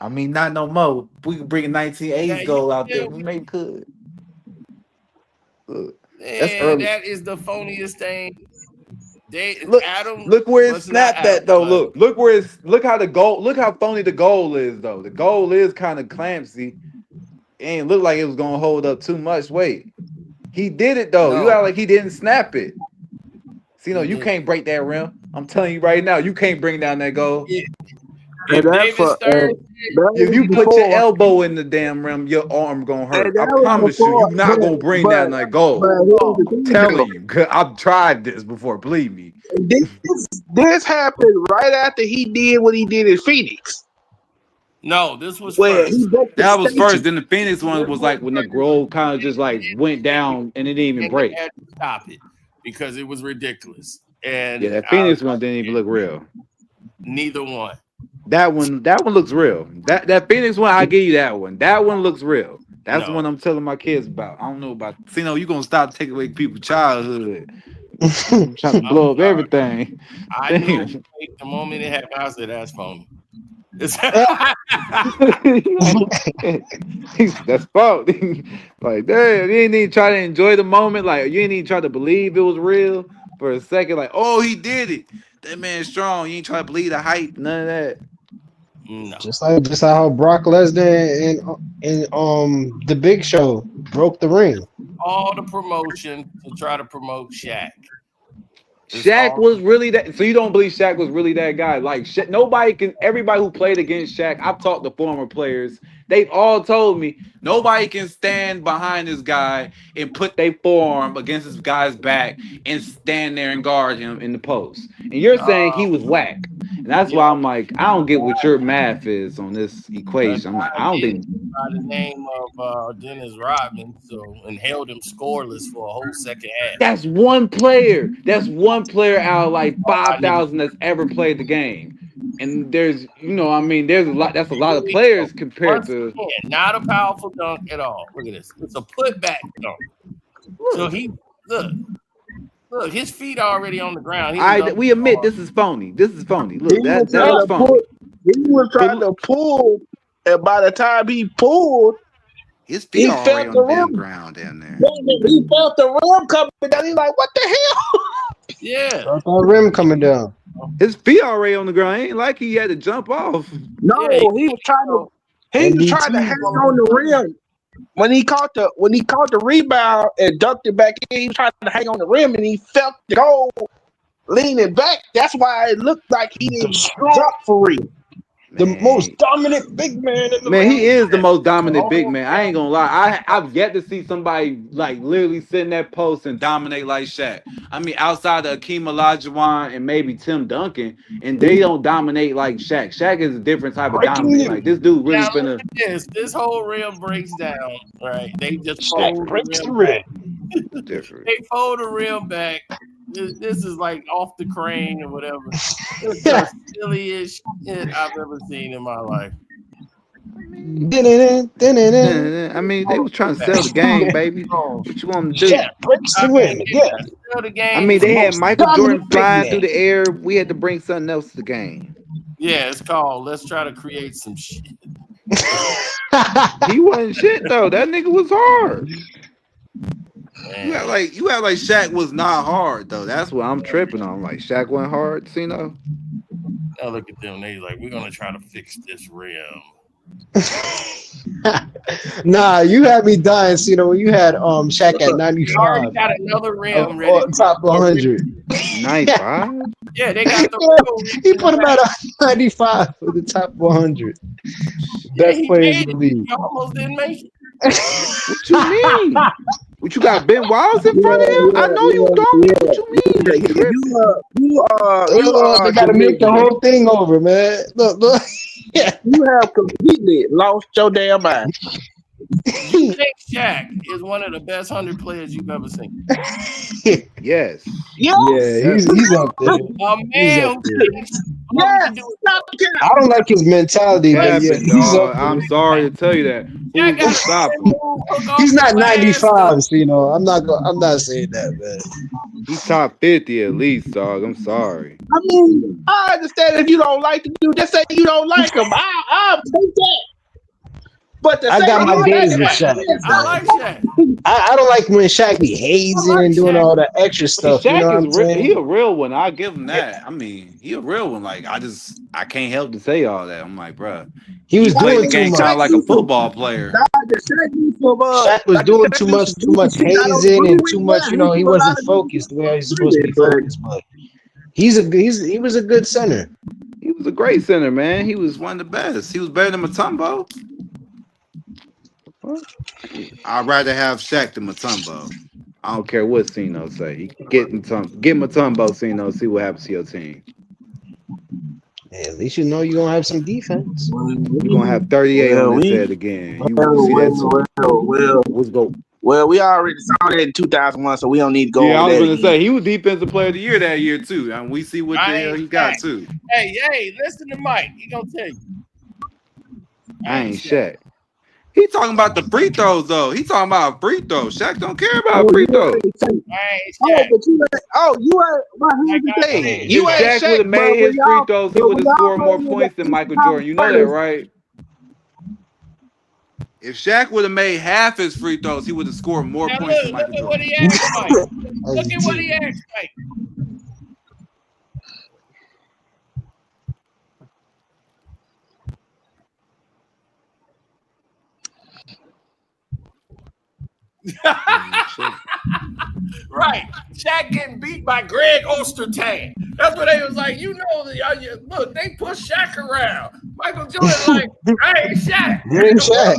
I mean, not no more. We could bring a 1980s goal out there. We maybe could. That's early. That is the phoniest thing. Look where it snapped at though. Look how the goal. Look how phony the goal is though. The goal is kind of clamsy. It ain't look like it was gonna hold up too much weight. He did it though. You act like he didn't snap it. See, no, you can't break that rim. I'm telling you right now, you can't bring down that goal. Yeah. And If that's David for Stern, that If was you put your before. elbow in the damn rim, your arm gonna And hurt. I that was promise you, before. you not gonna bring But down that goal. here's the I'm thing though. telling you, 'cause I've tried this before. Believe me. This happened right after he did what he did in Phoenix, no, this was where he first. broke the That was first. stanchion. Then the Phoenix one This was was like when the first. grove kind of just like went down and it didn't even And they break. had to stop it because it was ridiculous. Yeah, And that Phoenix one didn't even look real. neither one. That one looks real. That Phoenix one, I give you that one. That one looks real. That's the No. one I'm telling my kids about. I don't know about. See, no, you gonna stop taking away people's childhood. I'm trying to blow up everything. I knew it was fake the moment it happened. I said, that's phony. That's fault. Like, damn, you didn't even try to enjoy the moment. Like, you didn't even try to believe it was real for a second. Like, oh, he did it. That man's strong. You ain't try to believe the hype. None of that. No. Just like how Brock Lesnar and the Big Show broke the ring. All the promotion to try to promote Shaq. Shaq was really that. So you don't believe Shaq was really that guy? Like nobody can. Everybody who played against Shaq, I've talked to former players. They've all told me nobody can stand behind this guy and put their forearm against this guy's back and stand there and guard him in the post. And you're saying he was whack, and that's why I'm like, I don't get what your math is on this equation. I'm like, I don't think. By the name of Dennis Rodman, and held him scoreless for a whole second half. That's one player. That's one player out of like 5,000 that's ever played the game. And there's, there's a lot. That's a lot of players compared to. Not a powerful dunk at all. Look at this. It's a putback dunk. So look, his feet are already on the ground. We admit this is phony. This is phony. Look, that looks phony. He was trying to pull, and by the time he pulled, his feet are already on the damn ground down there. He felt the rim coming down. He's like, what the hell? Yeah. Felt that rim coming down. His feet already on the ground. It ain't like he had to jump off. No, he was trying to hang on the rim. When he caught the rebound and dunked it back in, he was trying to hang on the rim and he felt the goal leaning back. That's why it looked like he didn't drop for real. The most dominant big man in the Man, he league. is the most dominant big man. I ain't gonna lie. I've yet to see somebody like literally sit in that post and dominate like Shaq. I mean, outside of Akeem Olajuwon and maybe Tim Duncan, and they don't dominate like Shaq. Shaq is a different type of dominant. Like this dude really finna. This whole rim breaks down, right? They just Shaq fold breaks the the rim rim. back. Different. They fold the rim back. This is like off the crane or whatever. It's the silliest shit I've ever seen in my life. I mean, they was trying to sell the game, baby. What you want to do? Shaq breaks the rim. Yeah. I mean, they had Michael Jordan big flying man. through the air. We had to bring something else to the game. Yeah, it's called Let's Try to Create Some Shit. He wasn't shit though. That nigga was hard. You act like Shaq was not hard though. That's what I'm tripping on. Like Shaq wasn't hard, Now look at them. They like, we're gonna try to fix this rim. Nah, you had me dying. When you had Shaq at 95. You already got another rim ready. Top 100. 95. Yeah, they got the He put him at 95 for the top 100. Best players in the league. He almost didn't make it. What you mean? What you got? Ben Wiles in front of him? I know you don't. What you mean? They gotta make the whole thing over, man. Look. Yeah, you have completely lost your damn mind. You think Shaq is one of the best 100 players you've ever seen? Yes. Yeah, he's up there. Man, I don't like his mentality, but yeah, he's up there. I'm sorry to tell you that. Who's gonna stop him? He's not 95, so I'm not saying that, man. He's top 50 at least, dog. I'm sorry. I mean, I understand if you don't like the dude, just say you don't like him. I'll take that. But I got my days with Shaq. I like Shaq. I don't like when Shaq be hazing and doing all that extra stuff. Shaq you know what I'm saying? He a real one. I'll give him that. I mean, he a real one. Like I can't help to say all that. I'm like, bro. He was played doing the game too kind of much. like a football player. Shaq was doing too much hazing and too much. He wasn't focused the way he was supposed to be focused. But he was a good center. He was was a great center, man. He was one of the best. He was better than Mutombo. I'd rather have Shaq than Mutombo. I don't care what Sino say. Get Mutombo, Sino, see what happens to your team. Yeah, at least you know you're gonna have some defense. We're gonna have 38 on his head again. You see that? Let's go. Well, we already saw that in 2001, so we don't need to go Yeah, I over was that gonna again. say he was defensive player of the year that year too, and we see what the hell he got too. Hey, listen to Mike. He gonna tell you. I ain't Shaq. He talking about the free throws though. He talking about free throws. Shaq don't care about free throws. You ain't. Well, here's the thing. You If ain't Shaq would have made his free throws, he would have scored more points than Michael Jordan. You know that, right? If Shaq would have made half his free throws, he would have scored more points than Michael Jordan. What he asked Mike. Look at what he asked Mike. Right. Shaq getting beat by Greg Ostertag. That's what they was like. You know, look, they push Shaq around. Michael Jordan like, I ain't Shaq. You ain't Shaq.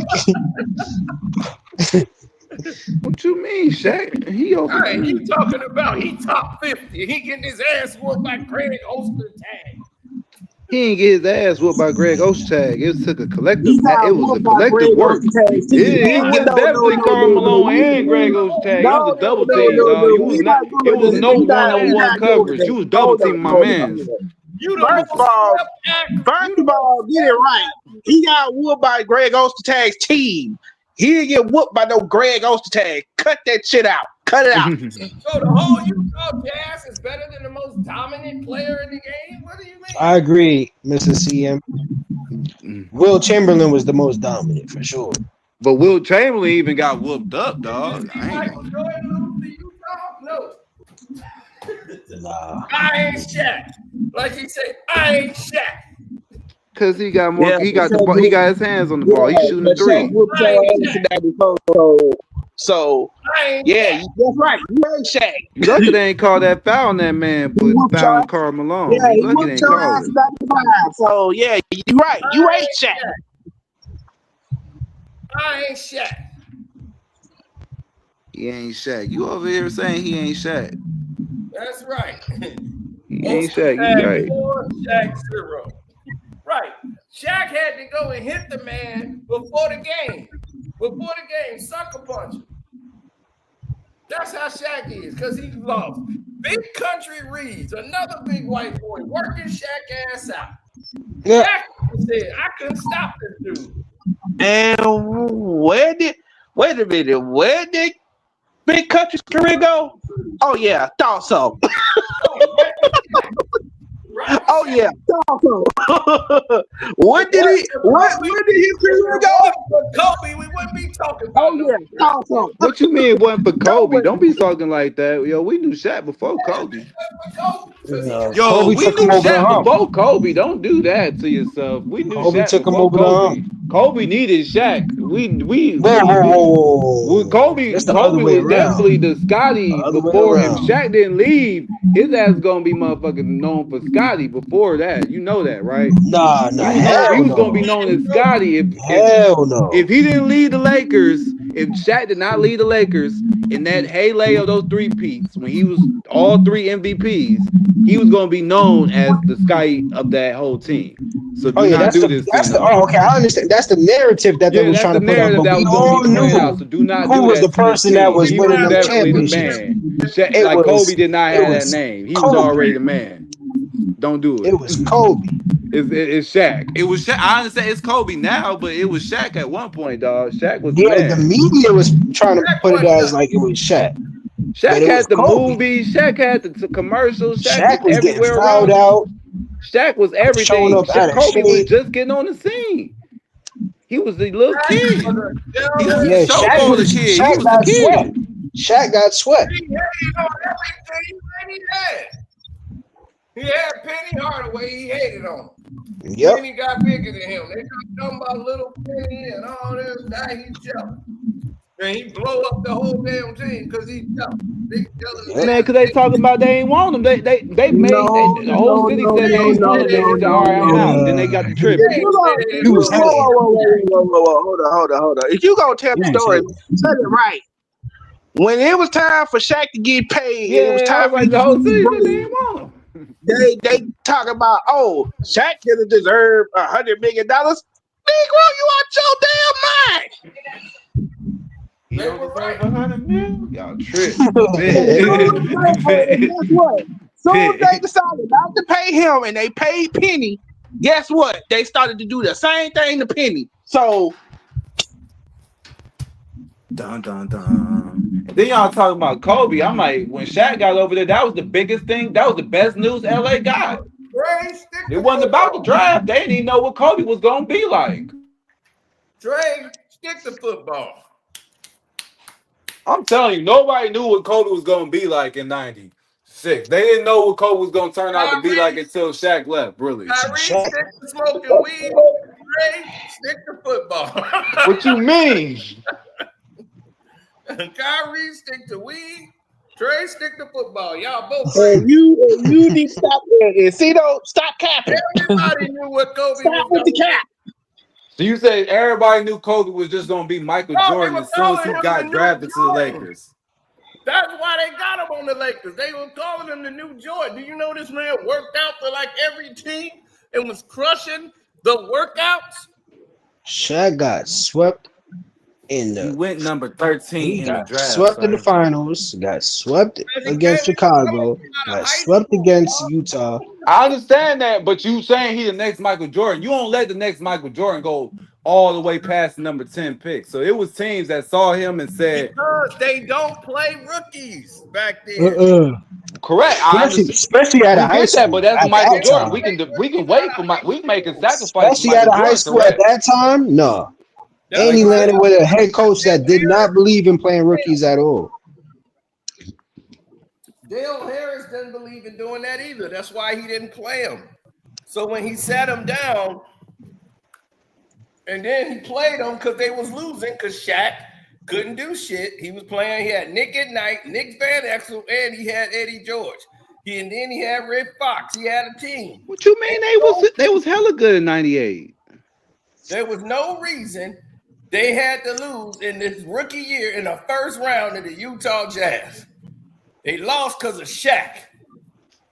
What you mean, Shaq? He over Right, you talking about he top 50. He getting his ass whooped by Greg Ostertag. He didn't get his ass whooped by Greg Ostertag. It took a collective. It was a collective work. It was definitely Karl Malone and Greg Ostertag. It was a double team, dog. You was not. It was no one-on-one coverage. You was double teaming my man. First of all, get it right. He got whooped by Greg Ostertag's team. He didn't get whooped by no Greg Ostertag. Cut that shit out. Cut it out. So the whole Utah Jazz is better than the most dominant player in the game? What do you mean? I agree, Mrs. CM. Will Chamberlain was the most dominant for sure. But Will Chamberlain even got whooped up, dog. Michael Jordan lose to Utah? No. Nah. I ain't Shaq. Like he said, I ain't Shaq. Cause he got more. He got the ball. He got his hands on the ball. He's shooting the three. So yeah, that's right. You ain't Shaq. You lucky they ain't call that foul on that man, but foul Karl Malone. Yeah, You lucky they ain't call it. So yeah, you right. You ain't Shaq. I ain't Shaq. He ain't Shaq. You over here saying he ain't Shaq. That's right. He ain't Shaq. You right. 4, Shaq 0. Right. Shaq had to go and hit the man before the game. Sucker punch him. That's how Shaq is, because he lost. Big Country Reeves, another big white boy, working Shaq ass out. Yeah. Shaq said, I couldn't stop this dude. And wait a minute, where did Big Country's career go? Oh yeah, thought so. Oh yeah, thought so. Where did his career go? For Kobe, we wouldn't be talking about. Oh yeah, thought so. What you mean it wasn't for Kobe? Don't be talking like that. Yo, we knew Shaq before Kobe. Yo, Kobe we took knew him over the Shaq hump. before Kobe. Don't do that to yourself. We knew Kobe Shaq took him before over the Kobe. hump. Kobe needed Shaq. Kobe That's the other way was around. definitely the Scotty The other way before. If around. Shaq didn't leave, his ass gonna be motherfucking known for Scotty before that. You know that, right? Nah, He was gonna be known as Scotty Hell no. if he didn't lead the Lakers. If Shaq did not lead the Lakers in that heyday of those three-peats, when he was all 3 MVPs, he was going to be known as the Scotty of that whole team. So do not do this. Okay, I understand. That's the narrative that they was trying to put out. But we all knew so do not who do was that the person that was he winning was them definitely the championships. man. Like Kobe did not have that name. He was already the man. Don't do it. It was Kobe. It's Shaq. It was Shaq. I understand it's Kobe now, but it was Shaq at one point, dog. Shaq was the man. The media was trying to put it as like it was Shaq. Shaq had the movies. Shaq had the commercials. Shaq was everywhere fouled around. out. Shaq was everything. Showing up out of Kobe was shape. just getting on the scene. He was the little kid. He was Yeah, the showboater kid. He was the kid. Shaq got swept. He hated on everything he had. He had Penny Hardaway. He hated on him. Yep. Penny got bigger than him. They talking about little Penny and all this. Now he jumped. And he blow up the whole damn team because he jumped. Man, because they talking about they ain't want him. They made the whole city said they ain't want him. Then he said, all right, I'm out. Then they got the trip. If you go, He was happy. hold on. If you gonna tell the Yeah, story, tell it right. When it was time for Shaq to get paid, and it was Yeah, I time was for like, him the to whole get his city said they break, ain't want him. they talk about, oh, Shaq doesn't deserve $100 million. Negro, you out your damn mind. He don't deserve 100 mil. Y'all trip. And guess what? Soon as they decided not to pay him and they paid Penny, guess what? They started to do the same thing to Penny. So Dun dun dun. And then y'all talking about Kobe. I'm like, when Shaq got over there, that was the biggest thing. That was the best news LA got. Dre, stick It to wasn't about the football. draft. They didn't even know what Kobe was gonna be like. Dre, stick to football. I'm telling you, nobody knew what Kobe was gonna be like in '96. They didn't know what Kobe was gonna turn out to be like until Shaq left. Really. Kyrie, stick to smoking weed. Dre, stick to football. What you mean? Kyrie, stick to weed. Dre, stick to football. Y'all both and crazy. you need to stop there. And see, though, stop capping. Everybody knew what Kobe Stop was with the going to cap. So you say everybody knew Kobe was just gonna be Michael No, they Jordan were as soon as calling he him the got new drafted to the Jordan. Lakers? That's why they got him on the Lakers. They were calling him the new Jordan. Do you know this man worked out for like every team and was crushing the workouts? Shaq got swept in He the. went number 13 He in the got draft, swept in the sir. finals. Got swept As he against came Chicago. out of Got high swept school, against Utah. I understand that, but you saying he the next Michael Jordan. You don't let the next Michael Jordan go all the way past the number 10 pick. So it was teams that saw him and said, because they don't play rookies back then. correct. I understand. Especially out We of high get that, but school that's at Michael that Jordan. time. We can wait for we making sacrifice for Especially out Michael of high Jordan, school at correct? that time. No. That's And he why landed with a head coach that did not believe in playing rookies at all. Dale Harris didn't believe in doing that either. That's why he didn't play him. So when he sat him down, and then he played them because they was losing because Shaq couldn't do shit. He was playing. He had Nick at Night, Nick Van Exel, and he had Eddie George. And then he had Red Fox. He had a team. What you mean they was hella good in '98? There was no reason they had to lose in this rookie year in the first round of the Utah Jazz. They lost because of Shaq.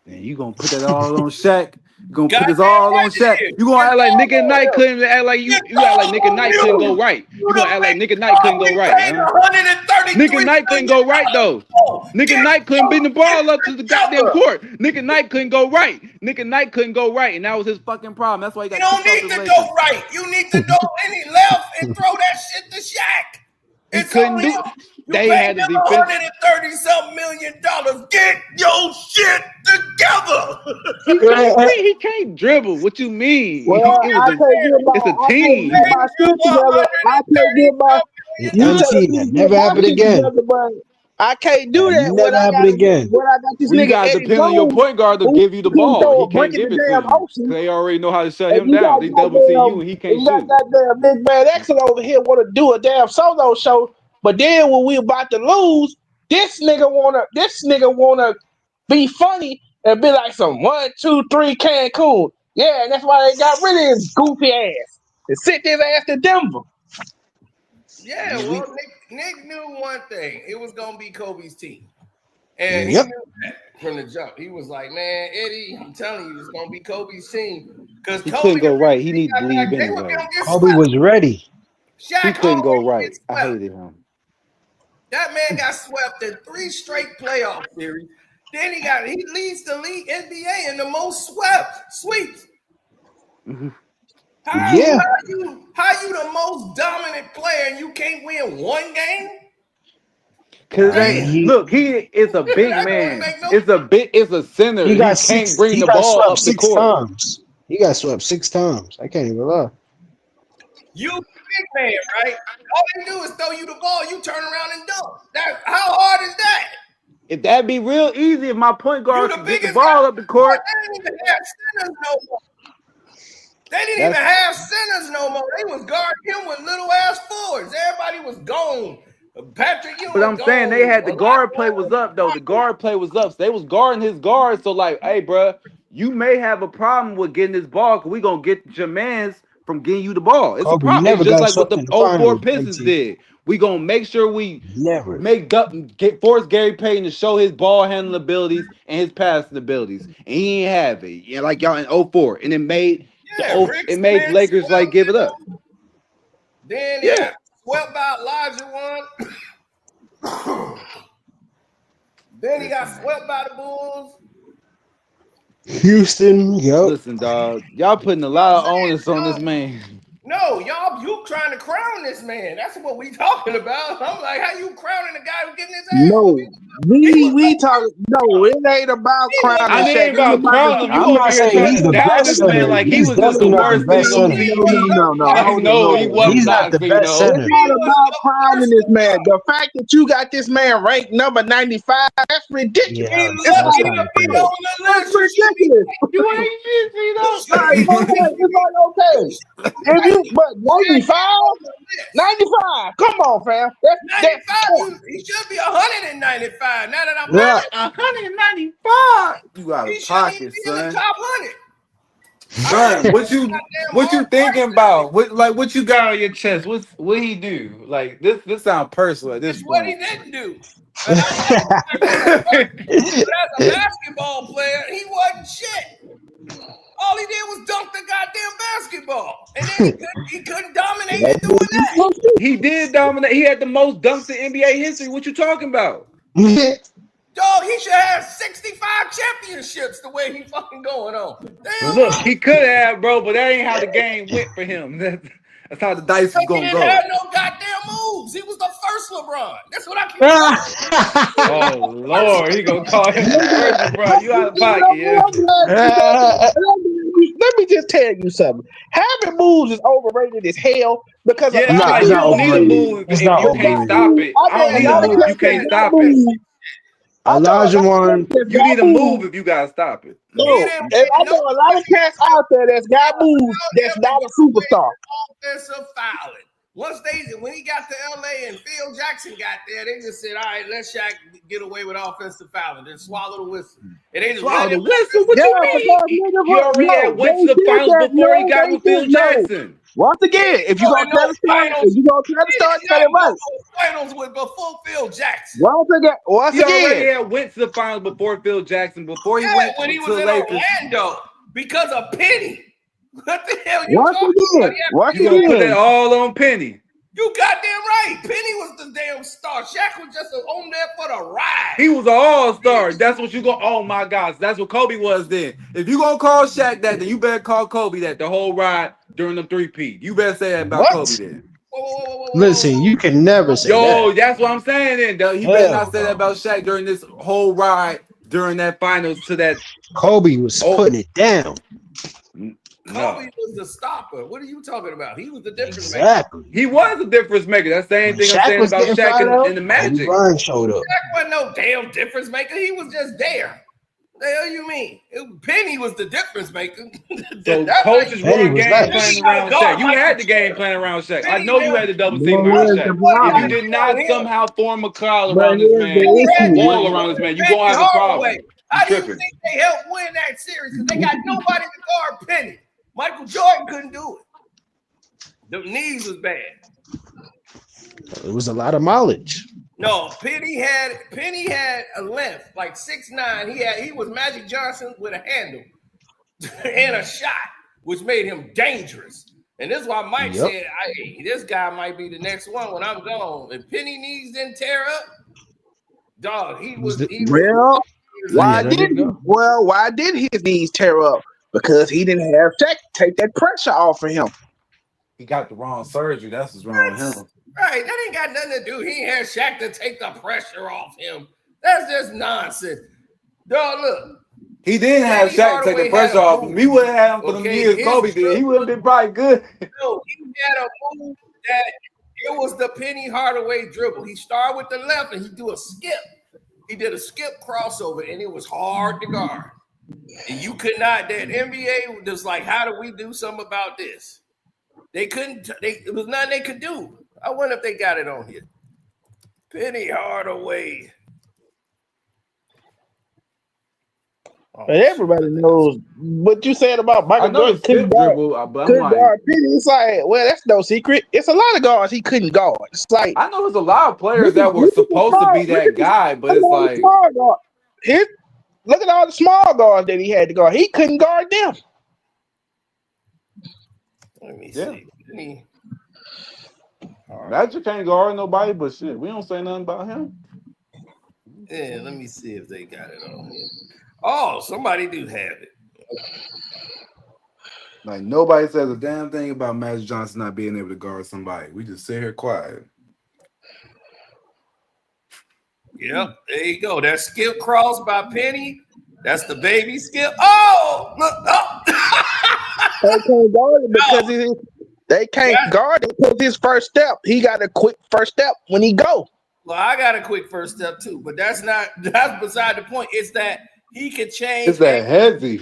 Man, you gonna put that all on Shaq? You gonna put this Goddamn all on right Shaq? it is. You gonna act like Nick and Knight It's couldn't act like you act like Nick and Knight couldn't go right? You gonna act like Nick and Knight couldn't go right, paid huh? 133 Nick and Knight couldn't go right though. Nick and Knight couldn't bring the ball up to the goddamn court. Nick and Knight couldn't go right. Nick and Knight couldn't go right, and that was his fucking problem. That's why he got You don't kicked off need the to Lakers. go right. You need to go any left and throw that shit to Shaq. He It's couldn't only do. you They paid had the him defense. $130-something million. Get your shit together. He can't dribble. What you mean? Well, It's a team. get my shit together. I can't get my. You telling MC, me that to get never my happened shit again. together, but I can't do That that never happened again. when I got this Well, you nigga gotta Eddie depend on your Jones, point guard to who give you the can ball. throw He a brick can't in the give it to damn you. ocean. They already know how to shut And him down. They double team you and he can't you got shoot. goddamn Big Man Excel over here want to do a damn solo show, but then when we about to lose, this nigga wanna be funny and be like some 1, 2, 3 Cancun. Yeah, and that's why they got rid of his goofy ass and sent his ass to Denver. Yeah, Yeah, well, Nick knew one thing. It was going to be Kobe's team. And he Yep. knew that from the jump. He was like, man, Eddie, I'm telling you, it's going to be Kobe's team. Because He Kobe, couldn't go right. He they needed to leave were anyway. going to get Kobe swept. was ready. He Shaq couldn't go always right. gets I swept. hated him. That man got swept in 3 straight playoff series. Then he leads the league NBA in the most sweeps. How Yeah. you the most dominant player and you can't win one game? Cause He look, he is a big man. It's a center. he He got can't bring he the got ball swept up the 6 court. times. He got swept 6 times. I can't even lie. You the big man, right? All they do is throw you the ball. You turn around and dunk. How hard is that? If that'd be real easy, if my point guard You the could get the biggest ball up the court. They didn't even have centers no more. They didn't even have centers no more. They was guarding him with little ass forwards. Everybody was gone. Patrick Ewing. But I'm saying they had the a lot guard play was up though. The guard play was up. So they was guarding his guard. So like, hey, bro, you may have a problem with getting this ball because we gonna get your mans from getting you the ball. It's a Kobe problem. It's never just got like what swept the in the '04 finals, Pistons JT. did. We gonna make sure we Never. force Gary Payton to show his ball handling abilities and his passing abilities, and he ain't have it. Yeah, like y'all in '04, and it made Rick it made Smith Lakers like give it up. Then he got swept by Elijah one. Then he got swept by the Bulls. Houston, yo. Listen, dog, y'all putting a lot of onus on this man. No, y'all, you trying to crown this man. That's what we talking about. I'm like, how you crowning the guy who getting his ass? No, we talk. No, it ain't about crowning I mean, Shaq. ain't about crowning him. You I'm over not here saying trying he's to the down best this man center. like he He's was just the definitely not the worst best thing on center. TV. No. Like, no, he was He's not. not the So, you best know. It's center. not about crowning this man. The fact that you got this man ranked number 95, that's ridiculous. Yeah, It's that's like kind of He crazy. on the list. it's ridiculous. You ain't shit, you know. Like, it's like okay. If you but 95? 95. Come on, fam. That's 95, he should be 195. Now that I'm Yeah. 195. You out he of shouldn't even pocket, be in the son. top 100. Son, what you thinking about? What you got on your chest? What he do? Like this sound personal at this It's what he point. didn't do. And but as a basketball player, he wasn't shit. All he did was dunk the goddamn basketball. And then he couldn't dominate in doing that. He did dominate. He had the most dunks in NBA history. What you talking about? Dog, he should have 65 championships the way he fucking going on. Damn, Look, he could have, bro, but that ain't how the game went for him. That's how the dice was he gonna didn't go. have no goddamn moves. He was the first LeBron. That's what I keep Oh Lord, he gonna call him the first LeBron. You out of pocket, yeah. Let me just tell you something. Having moves is overrated as hell because a Yeah, lot Nah, of it's you not don't need a overrated. move It's if not you can't overrated. stop it. I don't need a move if you can't stop it. I know a Elijah lot of one. cats You got need a moves. move if you gotta stop it. No, and I know a lot of cats out there that's got moves that's not a superstar. offensive fouling. When he got to LA and Phil Jackson got there, they just said, all right, let Shaq get away with offensive fouling. Then swallow the whistle. And they just Swallow let the him. whistle. What Yeah, you mean? because niggas He already had went to the finals before he got with Phil Jackson. Once again, if you're gonna tell the story, if you're gonna tell the story, tell it right. Finals with before Phil Jackson. Once He already again. had went to the finals before Phil Jackson, before he Yeah, went when he to was the in Lakers. Orlando because of Penny. What the hell you Once talking again, about? once You gonna put again. that all on Penny. You goddamn right. Penny was the damn star. Shaq was just on there for the ride. He was an all-star. That's what you go. Oh my gosh, that's what Kobe was then. If you gonna call Shaq that, then you better call Kobe that the whole ride during the three-peat. You better say that about Kobe then. Listen, you can never say Yo, that. that's what I'm saying then. Though. You better not say that about Shaq during this whole ride during that finals to that. Kobe was putting it down. Kobe was the stopper. What are you talking about? He was the difference Exactly. He was a difference maker. That's the same thing I'm Shaq saying was about getting Shaq fired up, and the Magic. Brian showed up. Shaq wasn't no damn difference maker. He was just there. The hell you mean? Penny was the difference maker. So coaches run game planning around Shaq. You had the game plan around Shaq. I know you had the double team around Shaq. If you did not somehow form a crowd around this man, a wall around this man, you gonna have a problem. How do you think they helped win that series? Because they got nobody to guard Penny. Michael Jordan couldn't do it. The knees was bad. It was a lot of mileage. No, Penny had a length like 6'9". He was Magic Johnson with a handle and a shot, which made him dangerous. And this is why Mike said, hey, this guy might be the next one when I'm gone. If Penny knees didn't tear up, dog, why did his knees tear up? Because he didn't have Shaq take that pressure off of him. He got the wrong surgery. That's what's wrong with him. Right, that ain't got nothing to do. He ain't had Shaq to take the pressure off him. That's just nonsense. Dog, look. He didn't have Shaq take the pressure off him. He would have had him for the years Kobe did. He would have been probably good. No, he had a move that it was the Penny Hardaway dribble. He started with the left and he do a skip. He did a skip crossover and it was hard to guard. And you could not, that NBA was like, how do we do something about this? They couldn't, it was nothing they could do. I wonder if they got it on here. Penny Hardaway. But everybody knows what you said about I Michael know the Jordan couldn't skip guard, dribble, but I'm couldn't like, guard Penny. It's like, well, that's no secret. It's a lot of guards he couldn't guard. It's like I know there's a lot of players look at that were supposed to be look that at guy, but it's all the like, small guards. Look at all the small guards that he had to guard. He couldn't guard them. Let me yeah, see. Penny. Magic can't guard nobody, but shit, we don't say nothing about him. Yeah, let me see if they got it on here. Oh, somebody do have it. Like nobody says a damn thing about Magic Johnson not being able to guard somebody. We just sit here quiet. Yep, there you go. That skip cross by Penny. That's the baby skip. Oh, look. Oh. They can't guard it because they can't guard it because his first step. He got a quick first step when he go. Well, I got a quick first step too, but that's beside the point. It's that he could change. It's that heavy.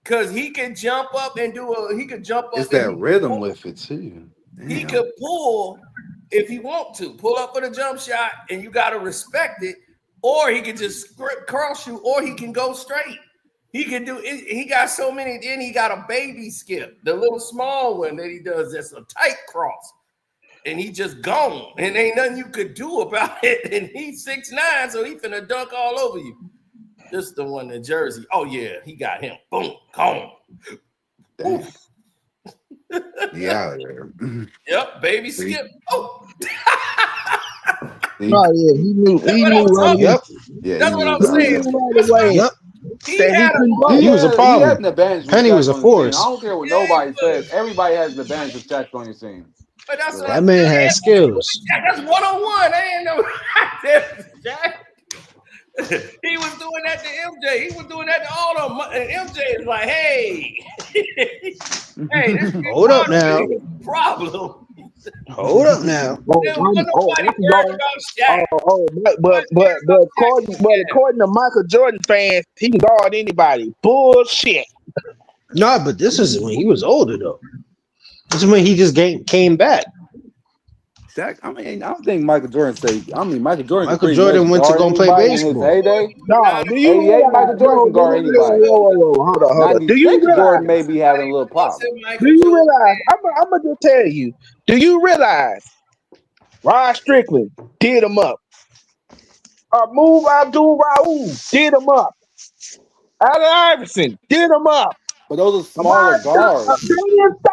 Because he can jump up and It's that rhythm with it too. Damn. He could pull if he want to. Pull up for the jump shot, and you got to respect it. Or he can just cross you, or he can go straight. He can do it. He got so many. Then he got a baby skip, the little small one that he does. That's a tight cross, and he just gone. And ain't nothing you could do about it. And he's 6'9", so he finna dunk all over you. This is the one in Jersey. Oh yeah, he got him. Boom, gone. Yeah. Yep, baby skip. Oh. Oh yeah, he knew right. Yep. Yeah, that's what I'm saying. Right away. Yep. He was a problem. He had an advantage. Penny was a force. I don't care what nobody says. Everybody has an advantage with Shaq on your team. But that's what That man has skills. That's 1-on-1. I ain't no Jack. He was doing that to MJ. He was doing that to all of them. And MJ is like, hey, hey, this Hold up now. Problem. Hold up now. But according to Michael Jordan fans, he can guard anybody. Bullshit. No, but this is when he was older though. This is when he just came back. Shaq, I mean, I don't think Michael Jordan say. I mean, Michael Jordan. Michael Jordan went to go play baseball. In his heyday. No, do you realize, Michael Jordan can guard anybody. Hold on. Do you realize Jordan may be having a little problem? Do you realize? I'm gonna just tell you. Do you realize? Rod Strickland did him up. Move Abdul Raul did him up. Allen Iverson did him up. But those are smaller guards.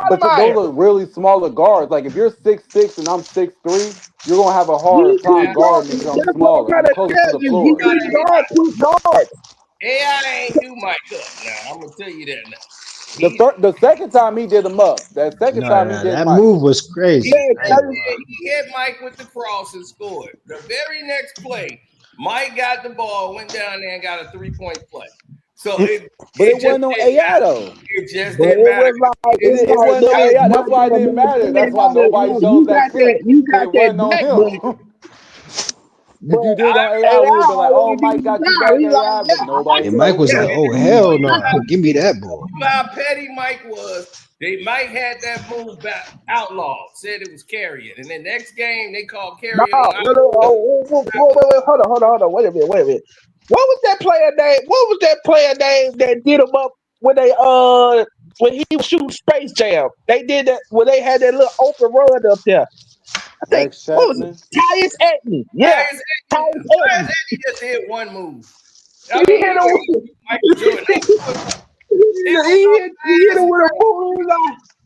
But those are really smaller guards. Like if you're 6'6" and I'm 6'3", you're gonna have a harder time guarding because I'm smaller. I'm closer to the floor. AI ain't do Mike up now. I'm gonna tell you that now. The second time he did him up. That second time he did that Mike. move was crazy. He hit Mike with the cross and scored. The very next play, Mike got the ball, went down there and got a 3-point play. So it wasn't no AI though. It just didn't matter. It wasn't no AI. That's why it didn't matter. That's why nobody shows that clip. You got It wasn't on him. If you did on AI, we would be like, "Oh, Mike got you back AI," but nobody. And Mike was like, "Oh hell no, give me that ball." You know how petty Mike was. Mike had that move back outlawed, said it was carrying, and then next game they called carrying. Wait a minute. What was that player name? What was that player name that did him up when he was shooting Space Jam? They did that when they had that little open run up there. I think what was it? Tyus Etney. Yeah, Tyus Etney just did one move. He hit him with a move.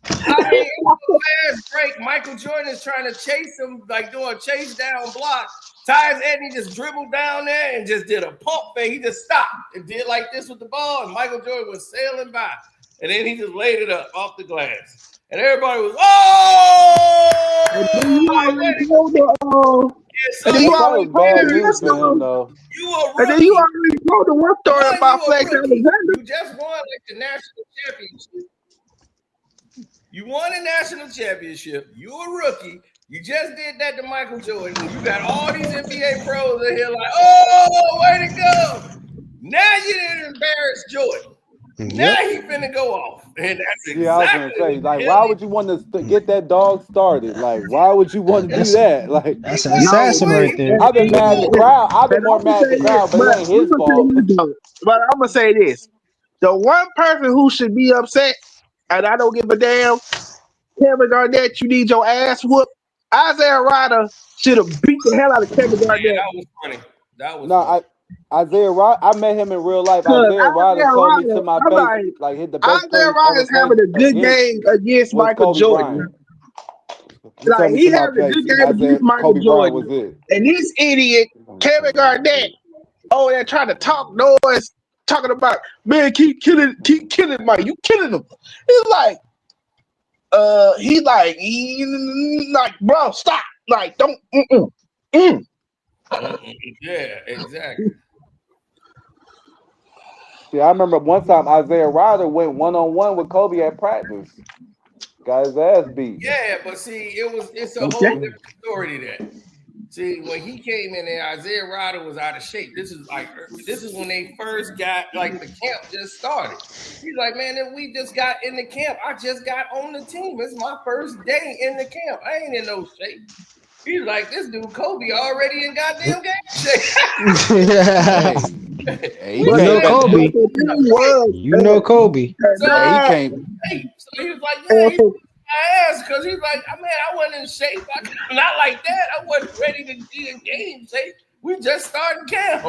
I mean, fast break. Michael Jordan is trying to chase him, like doing a chase down block. Tyus Edney just dribbled down there and just did a pump fake. He just stopped and did like this with the ball, and Michael Jordan was sailing by. And then he just laid it up off the glass. And everybody was, oh! And then you already know the one story about Flex Alexander. You just won like the national championship. You won a national championship. You a rookie. You just did that to Michael Jordan. You got all these NBA pros in here like, oh, way to go. Now you didn't embarrass Jordan. Now he finna go off, and that's exactly Yeah, I was gonna say, what the like, hell why would you want to get that dog started? Like, why would you want to do That's that? Like, that's an No, assassin right there. I've been mad at the crowd. I've been and more I'm gonna mad at say the this, crowd, but but it I'm ain't his gonna say fault. this though. But I'm gonna say this: the one person who should be upset, and I don't give a damn, Kevin Garnett, you need your ass whooped. Isaiah Ryder should have beat the hell out of Kevin Yeah, Garnett. that was funny. That was No, funny. Isaiah Ryder, I met him in real life. Cause Isaiah Ryder Isaiah told me Ryder, to my I'm face, like, like, hit the best Isaiah player he's Ryder ever is having played a good against game against was Michael Kobe Jordan. Bryant. He Like told me he to my having a face, good game Isaiah against Michael Kobe Bryant Jordan, was it. and this idiot Kevin Garnett, oh, they're trying to talk noise, talking about man, keep killing Mike, you killing him. It's like, like, bro, stop, like, don't, Yeah, exactly. See, I remember one time Isaiah Ryder went one-on-one with Kobe at practice. Got his ass beat. Yeah, but see, it's a whole Okay. different story to that. See, when he came in there, Isaiah Ryder was out of shape. This is when they first got like the camp just started. He's like, man, if we just got in the camp, I just got on the team. It's my first day in the camp. I ain't in no shape. He's like, this dude Kobe already in goddamn game shape. Hey, he You know came back. Kobe. the thing was, You know Kobe. So, Hey, he came. so he was like, yeah, he beat my ass because he's like, man, I wasn't in shape. Not like that. I wasn't ready to be in game shape. We just started camp.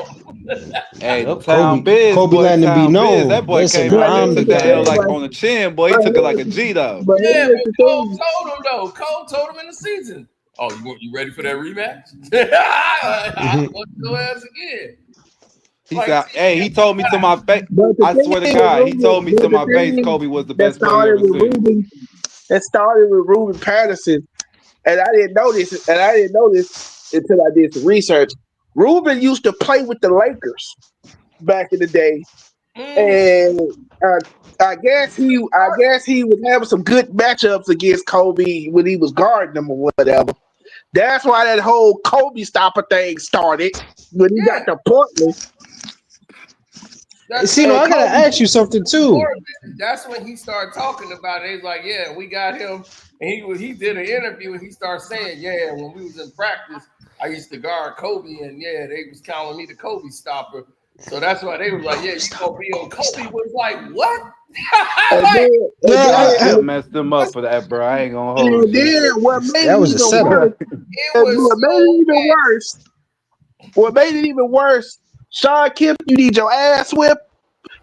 Hey, Yep, Town Biz, Kobe boy, letting it be Town Biz. That known. boy Listen, came out there, I'm the took that L guy. like on the chin, boy. He took it like a G though. But Yeah, here's but the Cole thing. told him though. Cole told him in the season. Oh, you ready for that rematch? I want your ass again. He said, "Hey, he told me to my face. But the I thing swear to is, God, he told me but to the my face, thing Kobe was the that best player you ever seen." started with Ruben Patterson, and I didn't know this until I did some research. Ruben used to play with the Lakers back in the day, and I guess he was having some good matchups against Kobe when he was guarding him or whatever. That's why that whole Kobe stopper thing started when he got to Portland. See, no, I gotta ask you something too. That's when he started talking about it. He's like, yeah, we got him. And he did an interview and he started saying, yeah, when we was in practice, I used to guard Kobe, and yeah, they was calling me the Kobe stopper. So that's why they was like, yeah, you gonna be on. Kobe was like, what? I messed him up for that, bro. I ain't gonna hold And you. then what made That it was a even setup. worse? It was What made it even worse? What made it even worse? Sean Kemp, you need your ass whipped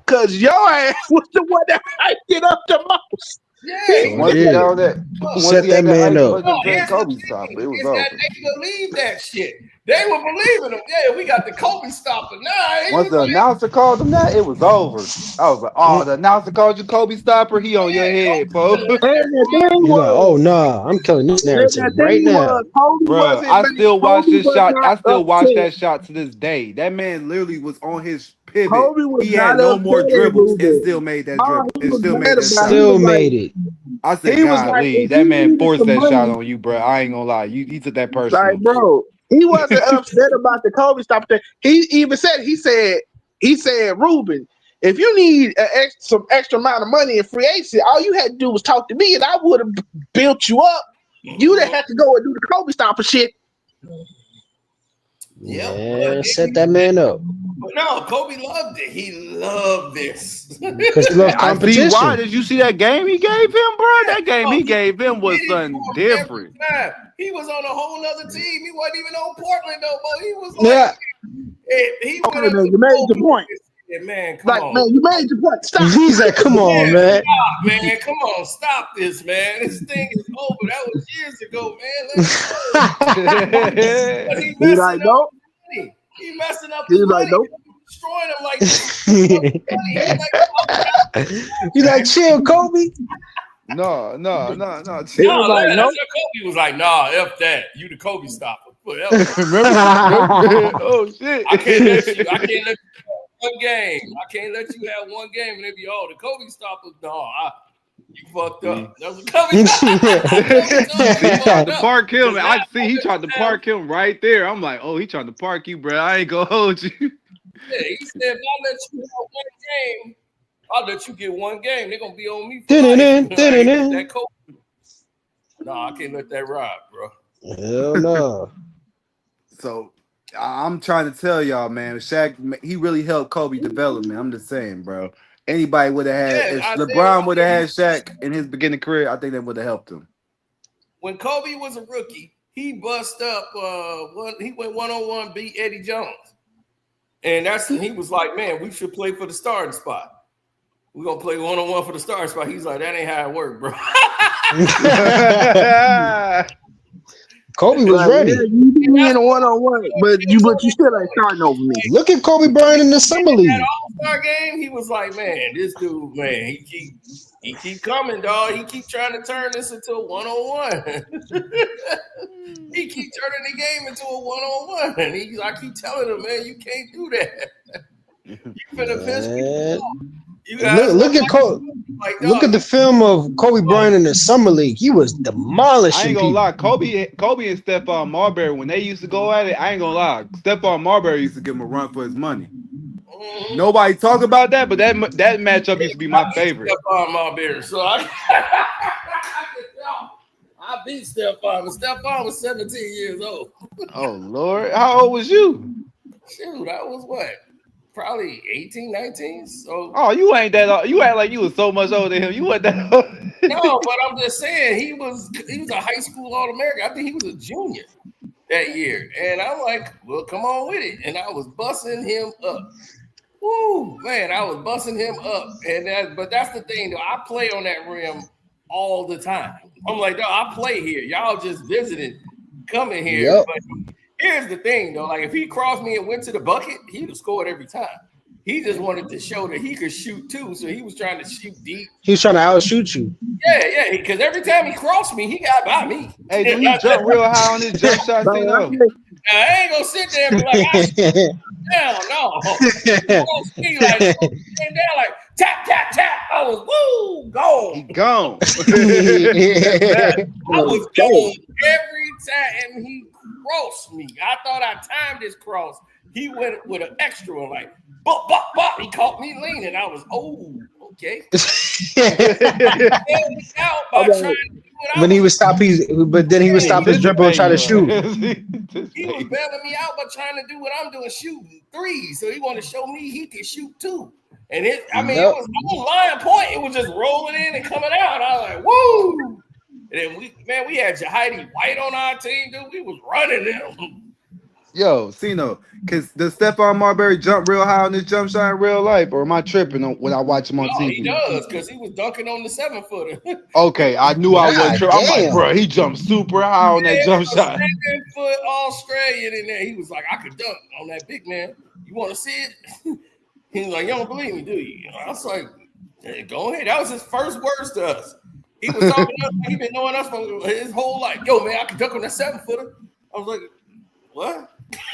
because your ass was the one that hyped it up the most. Yeah, Once he got on that, once Set he that had that man ice up. bucket drink Kobe stopper, it was it's that over. they believe that shit. They were believing him. Yeah, we got the Kobe stopper. Nah, Once the announcer called him that, it was over. I was like, oh, the announcer called you Kobe stopper. He on your head, folks. And the thing You like, oh was, nah, I'm killing this narrative right now. Kobe Bro, wasn't I mad. still watch Kobe this was shot. not I still watch upset. that shot to this day. That man literally was on his pivot. Kobe was He not had no upset more at dribbles and Ruben. still made that All dribble he and was still mad made that about, shot. he Still was like, made it. I said, he was like, golly, if that you man needed forced some that shot money, on you, bro. I ain't gonna lie. He took that like, personal. bro, he wasn't upset about the Kobe stop thing. He even said, he said, Ruben, if you need some extra amount of money in free agency, all you had to do was talk to me, and I would have built you up. You didn't have to go and do the Kobe stopper shit. Yeah, set that man up. But no, Kobe loved it. He loved this. Because he loves I see why. competition. Did you see that game he gave him, bro? That game he gave him was something different. Man, he was on a whole nother team. He wasn't even on Portland no more. He was Yeah. like, he went up Man, to you made your point. Yeah, man, come Like, on. man, you made your point. Stop. He's like, come on, man. Stop, man. Come on, stop this, man. This thing is over. That was years ago, man. Let it go. He He messing like, up nope. his money. He messing up He his like, money. nope. Destroying him like this. You like, chill, Kobe? No. No, like, that's nope. what Kobe was like. Nah, F that. You the Kobe stopper. Remember? Oh shit! I can't let you have one game. I can't let you have one game and they be the Kobe stoppers. No, you fucked up. That was a Kobe. He tried to park him. I see he tried to park him right there. I'm like, oh, he tried to park you, bro. I ain't gonna hold you. Yeah, he said, if I let you have one game, I'll let you get one game. They're gonna be on me for life. That Kobe. No, I can't let that ride, bro. Hell no. So I'm trying to tell y'all, man, Shaq, he really helped Kobe development. I'm just saying, bro. Anybody would have had, if LeBron would have had Shaq in his beginning career, I think that would have helped him. When Kobe was a rookie, he bust up. He went 1-on-1, beat Eddie Jones, and he was like, "Man, we should play for the starting spot. We're gonna play 1-on-1 for the starting spot." He's like, "That ain't how it worked, bro." Kobe was ready. Yeah, you be in a 1-on-1, but you still ain't starting over me. Look at Kobe Bryant in the summer league. That All-Star game, he was like, "Man, this dude, man, he keep coming, dog. He keep trying to turn this into a 1-on-1. He keep turning the game into a 1-on-1, and I keep telling him, man, you can't do that. You finna piss me off. Look at Kobe. Look at the film of Kobe Bryant in the summer league. He was demolishing. I ain't gonna lie, Kobe and Stephon Marbury, when they used to go at it, I ain't gonna lie. Stephon Marbury used to give him a run for his money. Nobody talk about that, but that matchup used to be my favorite. Stephon Marbury, so I beat Stephon. Stephon was 17 years old. Oh Lord, how old was you? Shoot, I was what? Probably 18, 19. So you ain't that old. You act like you was so much older than him. You weren't that old. No, but I'm just saying he was a high school All-American. I think he was a junior that year. And I'm like, well, come on with it. And I was busting him up. Woo, man, I was busting him up. But that's the thing, though. I play on that rim all the time. I'm like, no, I play here. Y'all just visiting, coming here. Yep. But here's the thing, though. Like, if he crossed me and went to the bucket, he would have scored every time. He just wanted to show that he could shoot, too. So he was trying to shoot deep. He was trying to outshoot you. Yeah, because every time he crossed me, he got by me. Hey, do he jump real high on his jump shot? I ain't going to sit there and be like, down, no. He like, came down like, tap, tap, tap. I was, woo, gone. He gone. I was gone every time he crossed me. I thought I timed his cross. He went with an extra one, like, bop, bop, bop. He caught me leaning. I was, okay. When he would stop his dribble and try to shoot. He was bailing me out by trying to do what I'm doing, shooting threes. So he wanted to show me he could shoot too. And it was no line point. It was just rolling in and coming out. I was like, woo! And then we had Jahidi White on our team, dude. We was running them. Yo, Cino, because does Stephon Marbury jump real high on this jump shot in real life, or am I tripping when I watch him on TV? He does, because he was dunking on the 7-footer. Okay, I knew I wasn't tripping. I'm like, bro, he jumped super high on that jump shot. 7-foot Australian in there. He was like, I could dunk on that big man. You want to see it? He was like, you don't believe me, do you? I was like, hey, go ahead. That was his first words to us. He was talking to us. He been knowing us for his whole life. Yo, man, I could dunk on that 7-footer. I was like, what?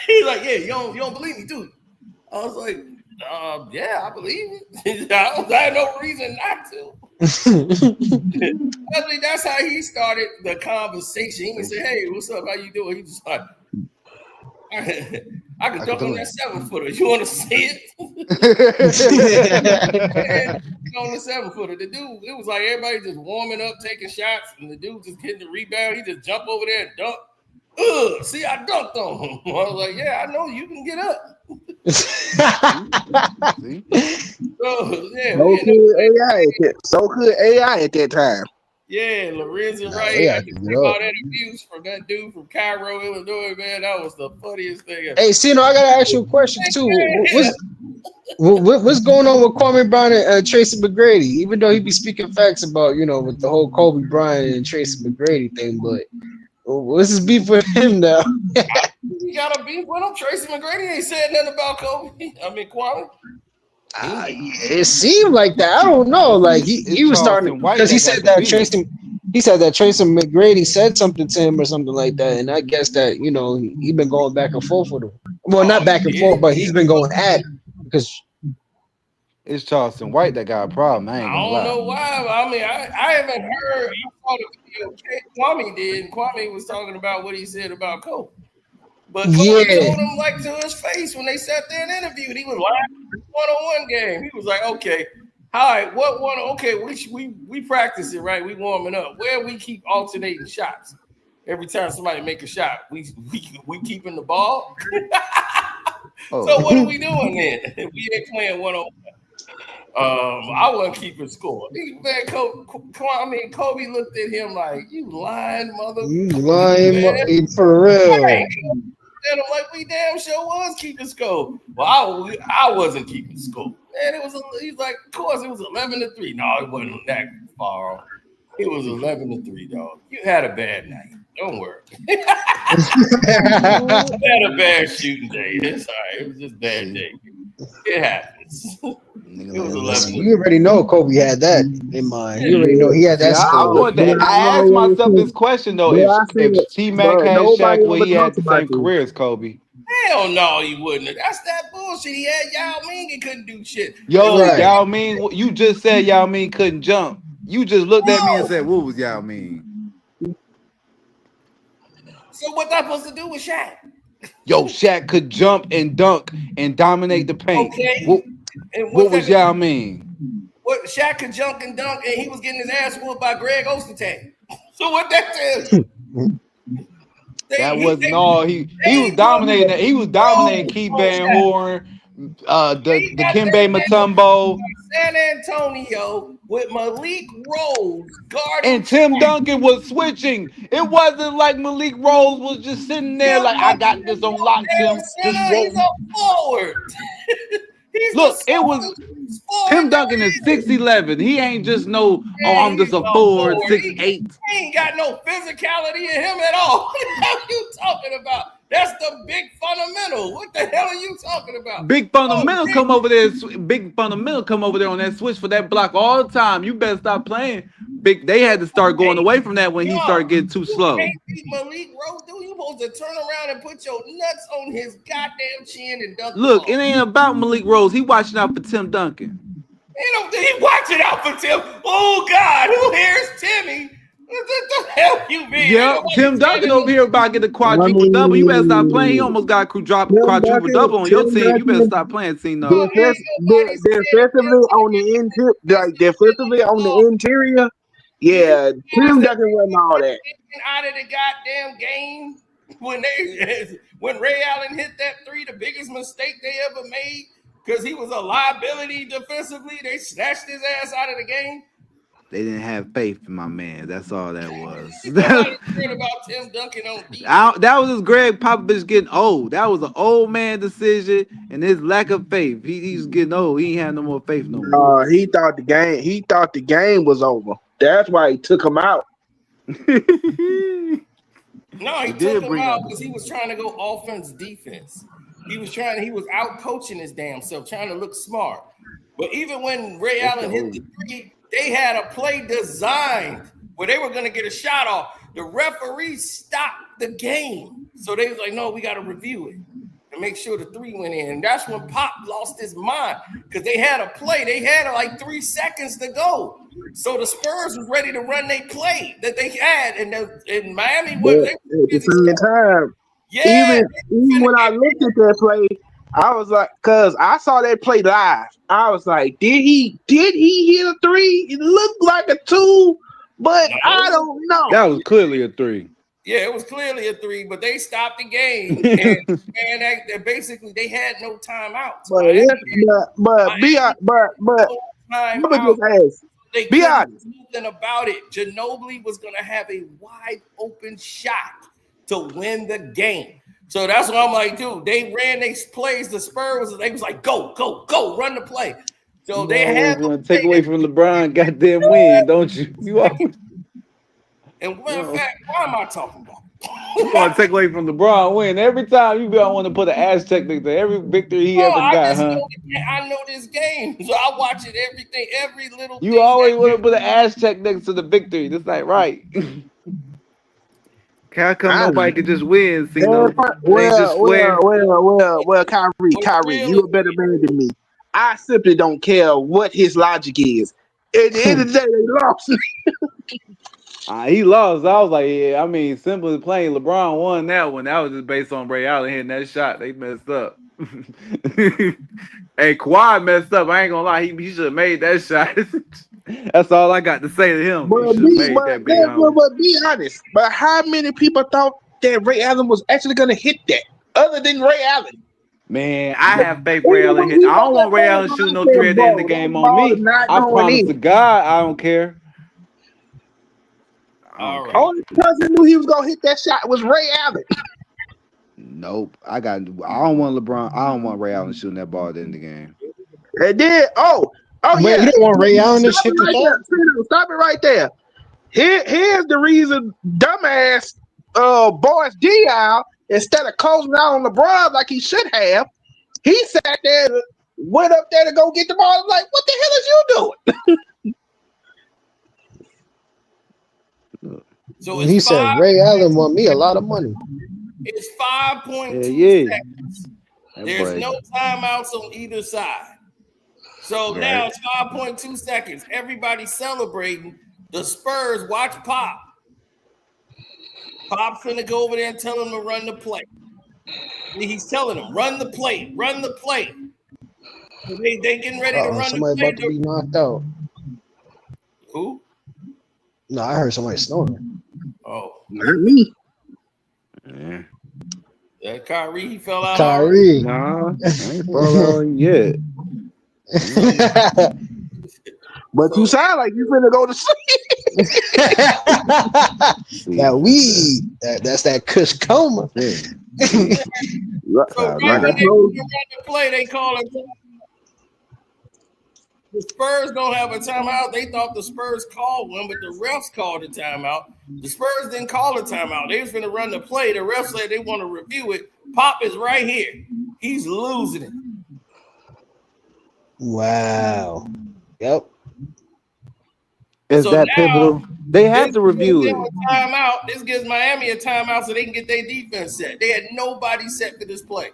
He's like, yeah, you don't believe me, do you? I was like, yeah, I believe it. I had no reason not to. I think that's how he started the conversation. He would say, hey, what's up? How you doing? He was like, I could dunk on that 7-footer. You want to see it? On the 7-footer. The dude, it was like everybody just warming up, taking shots, and the dude just getting the rebound. He just jumped over there and dunked. See, I dunked on him. I was like, yeah, I know you can get up. So good AI at that time. Yeah, Lorenzen Wright. I can think about interviews from that dude from Cairo, Illinois, man. That was the funniest thing ever. Hey, Cino, I gotta ask you a question too. What's going on with Kwame Brown and Tracy McGrady? Even though he be speaking facts about, with the whole Kobe Bryant and Tracy McGrady thing, but what's his beef with him now? You got a beef with him? Tracy McGrady ain't said nothing about Kobe. I mean, Kwame. It seemed like that. I don't know. Like he was starting because he said that Tracy McGrady said something to him or something like that, and I guess that he been going back and forth with him. Well, not back and forth, but he's been going at him because it's Charleston White that got a problem. I don't know why. I mean, I haven't heard. I saw the video Kwame did, and Kwame was talking about what he said about Kobe. But Kobe told him like to his face when they sat there and interviewed. He was laughing at the 1-on-1 game. He was like, okay, All right, what one? Okay, we practice it, right? We warming up. Where we keep alternating shots. Every time somebody make a shot, we keeping the ball. So what are we doing then? We ain't playing 1-on-1. I wasn't keeping score. Man, Kobe looked at him like, "You lying, You motherfucker, lying man." for Right. real. And I'm like, we damn sure was keeping score. Well, I wasn't keeping score. Man, he's like, of course, it was 11-3. No, it wasn't that far off. It was 11-3, dog. You had a bad night. Don't worry. You had a bad shooting day. It's all right. It was just a bad day. It happens. It was 11. You already know Kobe had that in mind. You already know he had See, that I score. wanted to. I asked myself this question though: if T Mac but had nobody Shaq, would ever he had talks the about same this. career as Kobe? Hell no, he wouldn't. That's that bullshit. He had Yao Ming and couldn't do shit. Yo, Right. Yao Ming, you just said Yao Ming couldn't jump. You just looked at me and said, "What was Yao Ming?" So what that supposed to do with Shaq? Yo, Shaq could jump and dunk and dominate the paint. Okay. And What was Yao Ming? What Shaq could junk and dunk, and he was getting his ass whooped by Greg Ostertag. So what that tell you? That wasn't all. He was dominating. He was dominating Keith Van Horn, the Kimbe Mutombo, San Antonio with Malik Rose guarding. and Tim Duncan was switching. It wasn't like Malik Rose was just sitting there like, I got this on lock, Tim. Just He's a forward. Look, it was Tim Duncan is 6'11". He ain't just no, I'm just a forward, 6'8". He ain't got no physicality in him at all. What the hell are you talking about? That's the big fundamental. What the hell are you talking about? Big fundamental come over there. Big fundamental come over there on that switch for that block all the time. You better stop playing. They had to start going away from that when he started getting too slow. Can't beat Malik Rose, dude. You supposed to turn around and put your nuts on his goddamn chin and dunk. Look, it ain't about Malik Rose. He watching out for Tim Duncan. He watching out for Tim. Oh God, who here's Timmy? What the hell you mean? Yeah, Tim Duncan over here about to get a quadruple double. You better stop playing. He almost got a quadruple double on your team. You better stop playing, C-No. Defensively on the interior, yeah, Tim Duncan wasn't all that. Out of the goddamn game when Ray Allen hit that three, the biggest mistake they ever made because he was a liability defensively. They snatched his ass out of the game. They didn't have faith in my man. That's all that was. Nobody cared about Tim Duncan on defense. That was just Greg Popovich getting old. That was an old man decision and his lack of faith. He's getting old. He ain't had no more faith no more. He thought the game was over. That's why he took him out. No, he took him out because he was trying to go offense defense. He was out coaching his damn self, trying to look smart. But even when Ray Allen hit the three, they had a play designed where they were going to get a shot off. The referee stopped the game. So they was like, no, we got to review it and make sure the three went in. And that's when Pop lost his mind because they had a play. They had like 3 seconds to go. So the Spurs was ready to run their play that they had. And in Miami, at the same time, yeah, even when I looked at that play, I was like, cause I saw that play live. I was like, did he hit a three? It looked like a two, but I don't know. That was clearly a three. Yeah, it was clearly a three, but they stopped the game. And basically they had no timeouts. But be honest. They Be honest. do nothing about it. Ginobili was gonna have a wide open shot to win the game. So that's why I'm like, dude, they ran these plays. The Spurs, they was like, go, run the play. So they had to take away from LeBron goddamn win, don't you? You always. And matter of fact, why am I talking about? You want to take away from LeBron win every time you want to put an asterisk next to every victory he ever got, huh? I know this game, so I watch it every little. You always want to put an asterisk next to the victory. That's not right. How come nobody can just win? Well, Kyrie, you a better man than me. I simply don't care what his logic is. At the end of the day, they lost. He lost. I was like, yeah. I mean, simply playing, LeBron won that one. That was just based on Ray Allen hitting that shot. They messed up. Hey, Kawhi messed up. I ain't gonna lie. He should have made that shot. That's all I got to say to him. He should have made that big house. But be honest. But how many people thought that Ray Allen was actually gonna hit that? Other than Ray Allen. Man, I have faith Ray Allen hit. I don't want Ray Allen shooting no three at the end of the game on me. I promise to God, I don't care. All right. Only person knew he was gonna hit that shot was Ray Allen. Nope. I don't want LeBron. I don't want Ray Allen shooting that ball at the end of the game. And then, But yeah. you don't want Ray Allen to Stop shoot it right the there. Stop it right there. Here's the reason dumbass Boris Diaw, instead of closing out on LeBron like he should have, he sat there, went up there to go get the ball. Like, what the hell is you doing? So he said Ray Allen want me a lot of money. It's 5.2 seconds. That There's boy- no timeouts on either side. So Right. now it's 5.2 seconds. Everybody's celebrating. The Spurs watch Pop. Pop's finna go over there and tell him to run the play. He's telling him, run the play, run the play. So they getting ready to run Somebody the play. about to be knocked out. Who? No, I heard somebody snoring. Oh. Not me. Yeah. That Kyrie, he fell out. Kyrie. Nah, I ain't fall out yet. But you sound like you finna go to sleep. That weed. That's that Kush coma. So right when they run the play, they call it. The Spurs don't have a timeout. They thought the Spurs called one, but the refs called a timeout. The Spurs didn't call a timeout. They was going to run the play. The refs said they want to review it. Pop is right here. He's losing it. Wow. Yep. Is So that now, pivotal? They have to review gives it. them a timeout. This gives Miami a timeout so they can get their defense set. They had nobody set for this play.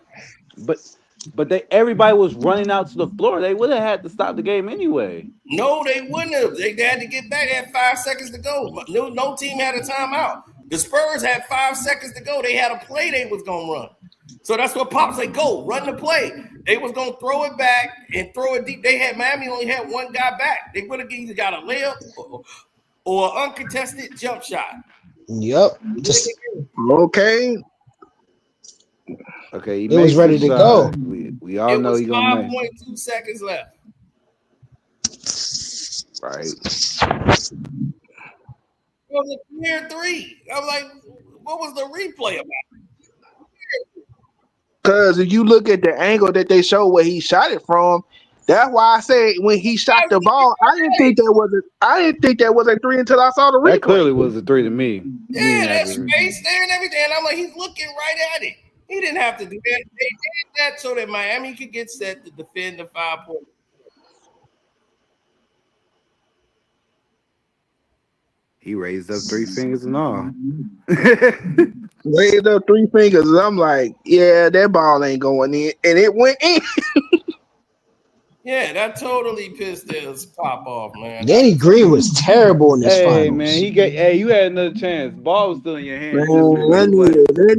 But everybody was running out to the floor. They would have had to stop the game anyway. No, they wouldn't have. They had to get back. They had 5 seconds to go. No team had a timeout. The Spurs had 5 seconds to go. They had a play they was going to run. So that's what Pop said, go, run the play. They was going to throw it back and throw it deep. Miami only had one guy back. They would have either got a layup or uncontested jump shot. Yep. Just okay. Okay, it was ready to go. We all know he's gonna make 5.2 seconds left. right. It was a clear three. I was like, what was the replay about? Because if you look at the angle that they show where he shot it from, that's why I say when he shot the ball, I didn't think that was a three until I saw the replay. That clearly was a three to me. Yeah, that space there and everything. And I'm like, he's looking right at it. He didn't have to do that. They did that so that Miami could get set to defend the 5 point. He raised up 3 fingers and all. Raised up 3 fingers, and I'm like, yeah, that ball ain't going in, and it went in. Yeah, that totally pissed his Pop off, man. Danny Green was terrible in this finals. Man, you had another chance. Ball was still in your hand.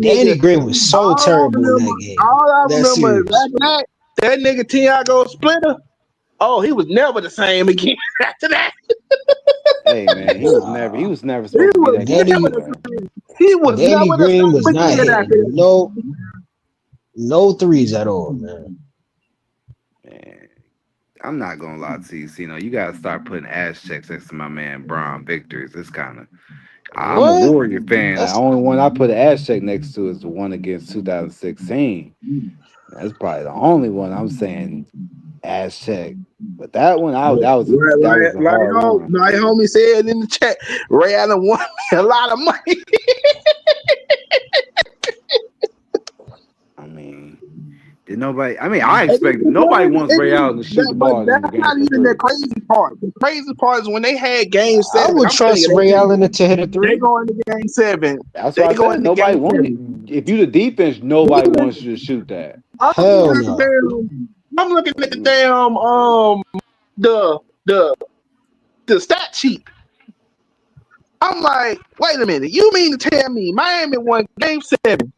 Danny Green was so terrible in that game. All I That remember series. is that nigga Tiago Splitter. Oh, he was never the same again after that. Hey man, he was never supposed to be that Danny, He was Danny never Green the was same not again after hitting that. no threes at all, man. I'm not gonna lie to you, Cino. You gotta start putting ass checks next to my man Bron Victors. It's kind of. I'm a Warrior fan. The only one I put an ass check next to is the one against 2016. That's probably the only one I'm saying ass check. But that one, that was a hard one. My homie said in the chat, Ray Allen won me a lot of money. I mean, did nobody? I mean, I expected nobody wants Ray Allen to shoot the ball. That's not even the crazy part. The crazy part is when they had game 7. I would trust Ray Allen to hit a 3. They go into game 7. That's what I said. Nobody wanted. If you the defense, nobody wants you to shoot that. Hell no. I'm looking at the damn the stat sheet. I'm like, wait a minute. You mean to tell me Miami won game 7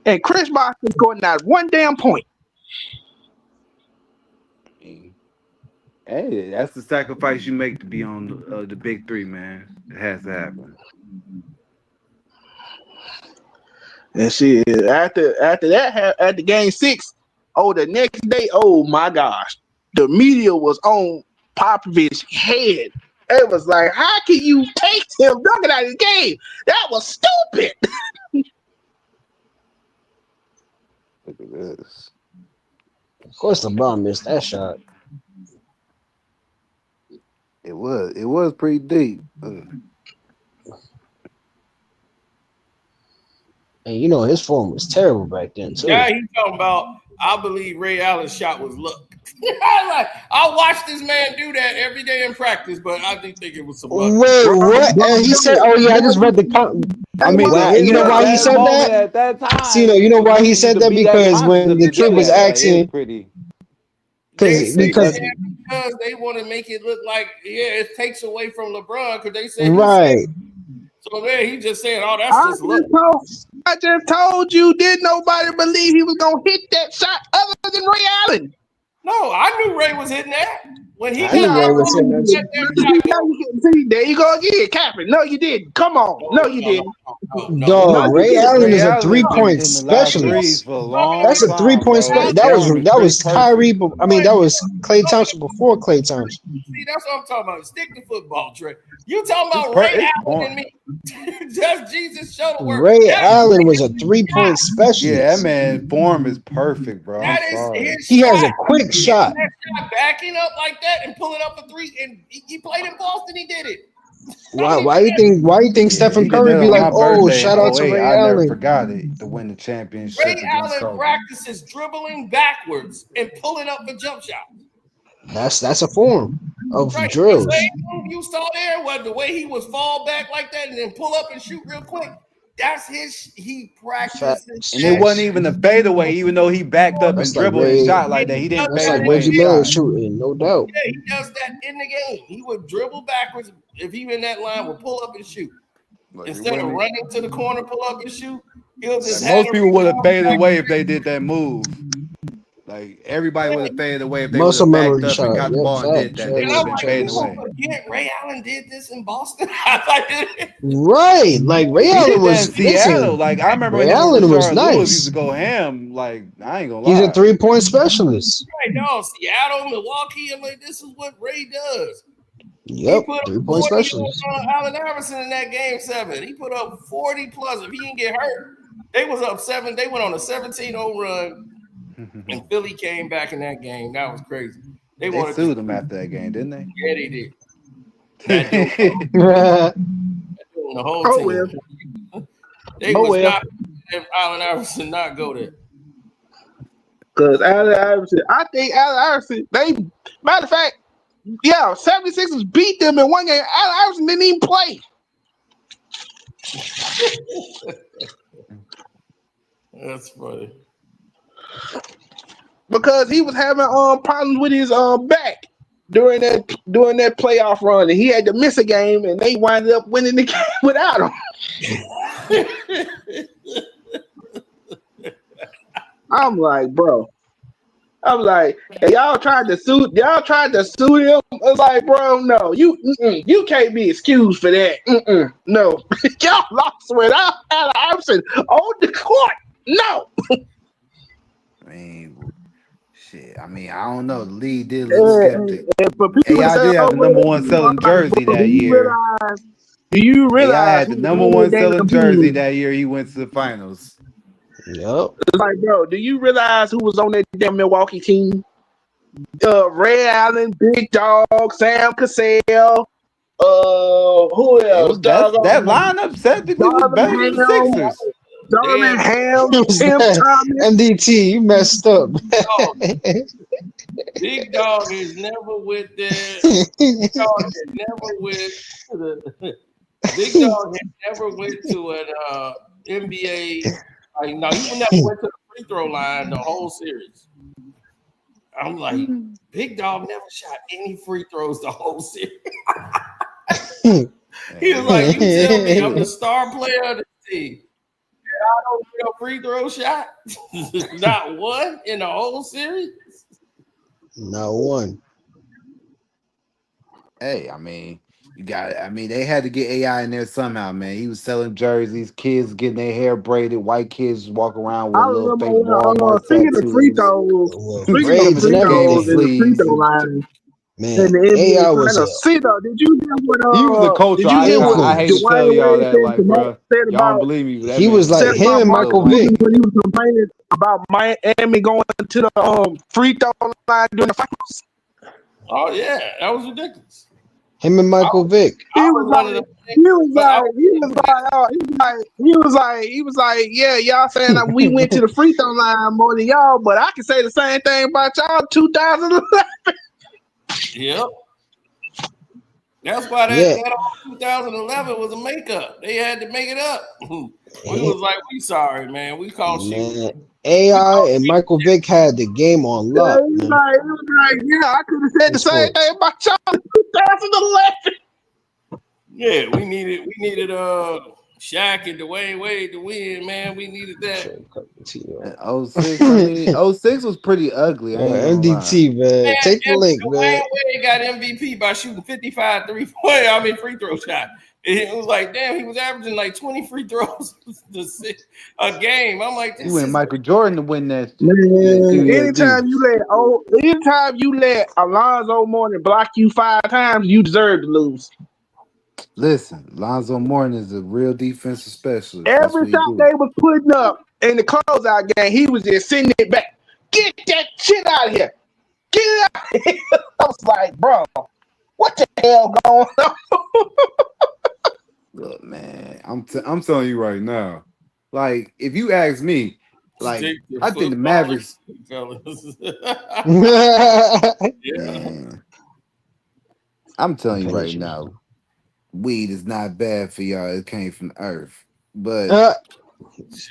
and Chris Bosh is scoring not one damn point? Hey, that's the sacrifice you make to be on the big three, man. It has to happen. And shit, after that, after game 6, the next day, oh my gosh, the media was on Popovich's head. It was like, how can you take him dunking out of the game? That was stupid. Look at this. Of course, LeBron missed that shot. It was pretty deep. And you know his form was terrible back then too. Yeah, he talking about. I believe Ray Allen's shot was luck. I watch this man do that every day in practice, but I didn't think it was some luck. Wait, what? And he said, "Oh yeah, I just read the." I mean, you know why he said that? At that time, You know why he said that? Because when the kid was asking, because they want to make it look like it takes away from LeBron because they said right. So then he just saying, "Oh, that's just luck." I just told you, did nobody believe he was gonna hit that shot other than Ray Allen? No, I knew Ray was hitting that when he I knew Ray was hitting that. See, there you go again, Captain. No, you didn't. Come on, no, you didn't. Dog, Ray Allen is a 3-point specialist. That's a 3-point specialist. That was Kyrie. I mean, that was Klay Thompson before Klay Thompson. See, that's what I'm talking about. Stick to football, Trey. You talking about Ray Allen and me? Just Jesus show the work. Ray Allen was a 3-point specialist. Yeah, that man form is perfect, bro. That is his he has a quick shot. That shot backing up like that and pulling up a 3, and he played in Boston. He did it. Why you think Stephen Curry be like, oh, shout out to Ray Allen? I never forgot it to win the championship. Ray Allen practices dribbling backwards and pulling up a jump shot. That's a form of drills. The same move you saw there, was the way he was fall back like that and then pull up and shoot real quick. That's he practices. And it wasn't even a fadeaway, even though he backed up and dribbled and shot like that. He didn't fade away. Reggie Miller shooting, no doubt. Yeah, he does that in the game. He would dribble backwards if he in that line, would pull up and shoot. Instead of running to the corner, pull up and shoot. He'll just most people would have faded away if they did that move. Like everybody would have faded away if they would have backed up and got the ball and did that. They would have been fading away. Ray Allen did this in Boston. Right, like Ray Allen was in Seattle. Like I remember Ray Allen was nice. Lewis used to go ham. Like I ain't gonna lie. He's a 3-point specialist. Right, no, Seattle, Milwaukee. I mean, this is what Ray does. Yep, 3-point specialist. Allen Iverson in that game 7. He put up 40 plus. If he didn't get hurt, they was up 7. They went on a 17-0 run. And Philly came back in that game. That was crazy. They sued him after that game, didn't they? Yeah, they did. The whole team. They was not if Allen Iverson not go there. Because Allen Iverson, I think Allen Iverson, matter of fact, 76ers beat them in one game. Allen Iverson didn't even play. That's funny. Because he was having problems with his back during that playoff run, and he had to miss a game, and they wound up winning the game without him. I'm like, bro. I'm like, hey, y'all tried to sue him. It's like, bro, no, you can't be excused for that. No, y'all lost without Allen Iverson on the court. No. I mean, shit. I mean, I don't know. The league did look skeptic. AI did have the number 1 selling jersey that year. Do you realize AI had the number 1 selling jersey that year? He went to the finals. Yep. It's like, bro, do you realize who was on that damn Milwaukee team? Ray Allen, Big Dog, Sam Cassell. Who else? That lineup set to be better than the Sixers. Darvin Ham, Tim Thomas. MDT, you messed up. Big Dog is never with that. Big Dog is never with Big Dog has never went to an NBA. Like, no, he never went to the free throw line the whole series. I'm like, Big Dog never shot any free throws the whole series. He was like, you tell me I'm the star player of the team. I don't get a free throw shot. Not one in the whole series. Not one. Hey, I mean, they had to get AI in there somehow, man. He was selling jerseys, kids getting their hair braided, white kids walking around I with little remember fake when, Walmart speaking of free tattoos, throws, Well, speaking of braids free and throws camisole in everything. the free sleeves, throw and line Man, in the NBA AI was Finals. See though, did you hear he was a what? cultural Did you hear what icon. I hate to influence. tell Dwayne y'all Wade that, like, bro, said y'all don't about believe me, but that He man was was a like said legend. him about and I love Michael Michael Wayne. Vick. Jordan when he was complaining about Miami going to the free throw line during the finals? Oh yeah, that was ridiculous. Him and Michael Vick. He I was was one of like, the he was like, yeah, y'all saying that we went to the free throw line more than y'all, but I can say the same thing about y'all. 2011. Yep. That's why Yeah. that 2011 was a makeup. They had to make it up. We was like, we sorry, man. We cost you. Man, AI and Michael Vick had the game on Yeah, lock, he was man. like, yeah, I could have said In the same sports. thing about y'all in 2011. Yeah, we needed Shaq and Dwayne Wade to win, man. We needed that. And 06, I mean, 06 was pretty ugly. I ain't gonna lie. MDT, man. Man, Take the link, man. Dwayne Wade got MVP by shooting 55 free throw shot. It was like, damn, he was averaging like 20 free throws a game. I'm like, You this went is Michael Jordan to win that Man, QMB. anytime you let Alonzo Mourning block you 5 times, you deserve to lose. Listen, Lonzo Mourning is a real defensive specialist. That's Every what he shot do. they was putting up in the closeout game, he was just sending it back. Get that shit out of here. Get it out of here. I was like, bro, what the hell going on? Look, man, I'm telling you right now. Like, if you ask me, like, stick to I think the football, Mavericks, fellas. man, I'm telling you right now, weed is not bad for y'all. It came from the earth. But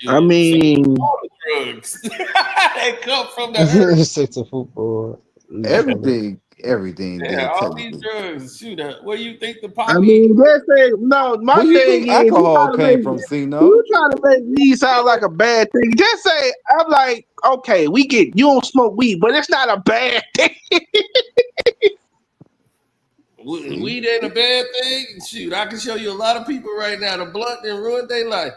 I mean, all the drugs they come from the earth. Stick to football. everything Yeah, did all these technically. drugs. Shoot, what do you think the I poppy? mean, that's it. No, my Where you thing think is, alcohol came from, Cino? you trying to make weed sound like a bad thing. Just say, I'm like, okay, we get you don't smoke weed, but it's not a bad thing. Weed ain't a bad thing. Shoot, I can show you a lot of people right now. The blunt and ruined their life.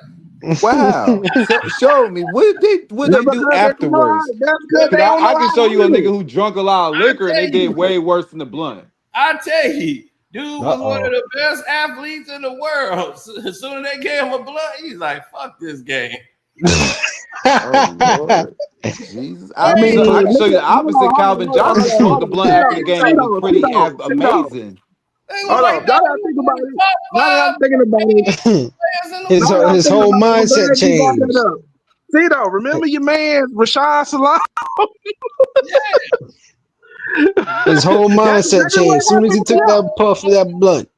Wow. Show me what they do afterwards. That's because Cause they don't I know can how show to you a nigga live. who drunk a lot of liquor and they did way worse than the blunt. I tell you, dude was one of Uh-oh. the best athletes in the world. As soon as they gave him a blunt, he's like, "Fuck this game." Oh Lord, Jesus! I I can mean, show you the opposite. Calvin Johnson smoked hold the on. blunt after the game and was pretty amazing. They was Hold like, on. Now that I think about it, now that I'm thinking about it, players in the his now that I'm his thinking whole about it, I'm mindset glad you brought changed. that up. See though, remember your man Rashawn Salam? His whole That's mindset exactly what changed. As soon as he happened to took him. that puff of that blunt.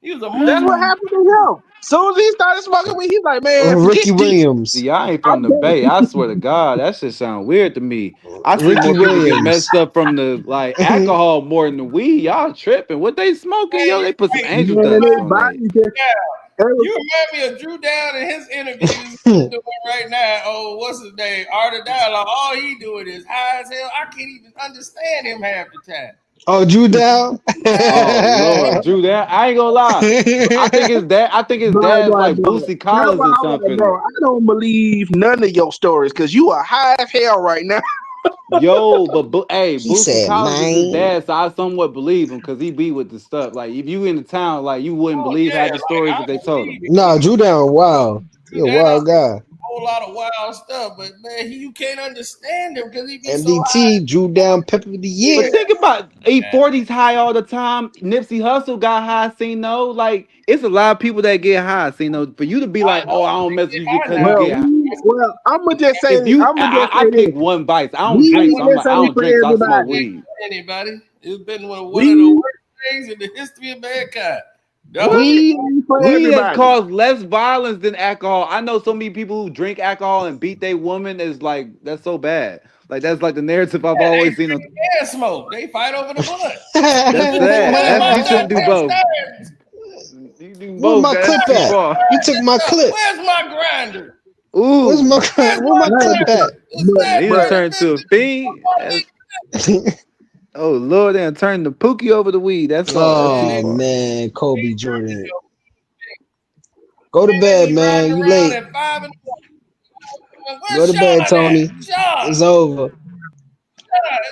He was a That's what monster. happened to him. Soon as he started smoking weed, he's like, man, forget Ricky this. Williams. See, I ain't I'm from the done. Bay. I swear to God, that shit sound weird to me. I see Ricky more people get Williams. messed up from the like alcohol more than the weed. Y'all tripping? What they smoking? Yo, they put some angel Man, dust they on that. body just You remind me of Drew Down in his interviews doing right now. Oh, what's his name? Art of Dialogue. All he doing is high as hell. I can't even understand him half the time. Oh, Drew Down. Oh Lord, Drew, that I ain't gonna lie. I think his dad. I think his dad's like Boosie That's Collins why or I'm like, something. bro, I don't believe none of your stories because you are high as hell right now. Yo, but hey, He Boosie said, Collins is his man. dad, so I somewhat believe him because he be with the stuff. Like if you in the town, like you wouldn't believe half the stories that they told him. Nah, Drew Down, wow. He a Drew Down wild guy. a whole lot of wild stuff, but man, you can't understand him because he be so high. MDT, Drew Down, Pepper of the But Year. think about E40's high all the time. Nipsey Hussle got high, no. Like it's a lot of people that get high, no. For you to be like, oh, I don't mess with you because you get high. I'm gonna just say, If you, I'm gonna just I say pick this: one vice. I don't drink, weed so I'm is like, I ain't don't for drink, so I smoke everybody. weed. Anybody? It's been one of the Weed, worst things in the history of mankind. Dog. weed ain't for Weed has everybody. caused less violence than alcohol. I know so many people who drink alcohol and beat their woman is like that's so bad. Like that's like the narrative I've Yeah, they always seen. drink and smoke. They fight over the blunt. That's sad. What am That's I you shouldn't do goddamn both. standing? You do Where both. my That's clip too at? far. You took my clip. Where's my grinder? Where's Ooh, my where my clip at? man, he done turned to a fiend. Oh Lord, they done turned the Pookie over the weed. That's all. That's too Oh far. man, Kobe Jordan. Go to bed, He man. riding You around late. at 5 in the morning. Go Where's to bed, Sean at? Tony. Sean, It's over.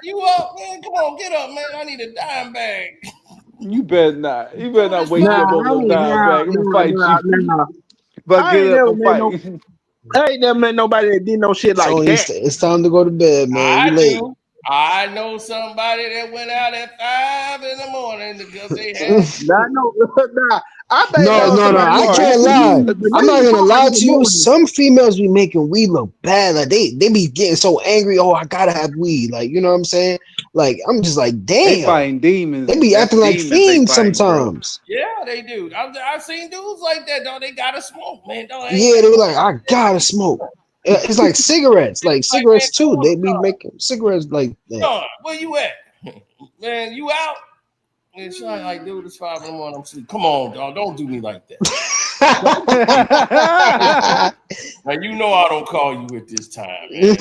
you up, man? Come on, get up, man. I need a dime bag. You better not. You better Do not this wake me Nah, up five. over I no ain't, dime nah, bag. I'm gonna nah, fight nah, you. nah. If I I get ain't up, never I'm met no. fighting. I ain't never met nobody that did no shit like Tony, that. it's time to go to bed, man. You I late. do. I know somebody that went out at 5 in the morning because they had. Nah, no, nah. I may No, know no, no. somebody I that Smart. can't got lie. weed, but I'm they not ain't gonna 5 lie in the to you. morning. Some females be making weed look bad. Like they be getting so angry. Oh, I gotta have weed. Like, you know what I'm saying? Like, I'm just like, They damn. fighting demons. They be That's acting like demons they fiends fighting, bro. sometimes. Yeah, they do. I've seen dudes like that, though. They gotta smoke, man. Don't ain't Yeah, nothing they were wrong like, I gotta smoke. It's like cigarettes, like like, man, cigarettes come too. on, They be making cigarettes like that. Sean, where you at? Man, you out? And Sean, like, dude, it's 5 in the morning. I'm sleep. Come on, dog. Don't do me like that. Now, you know I don't call you at this time, man.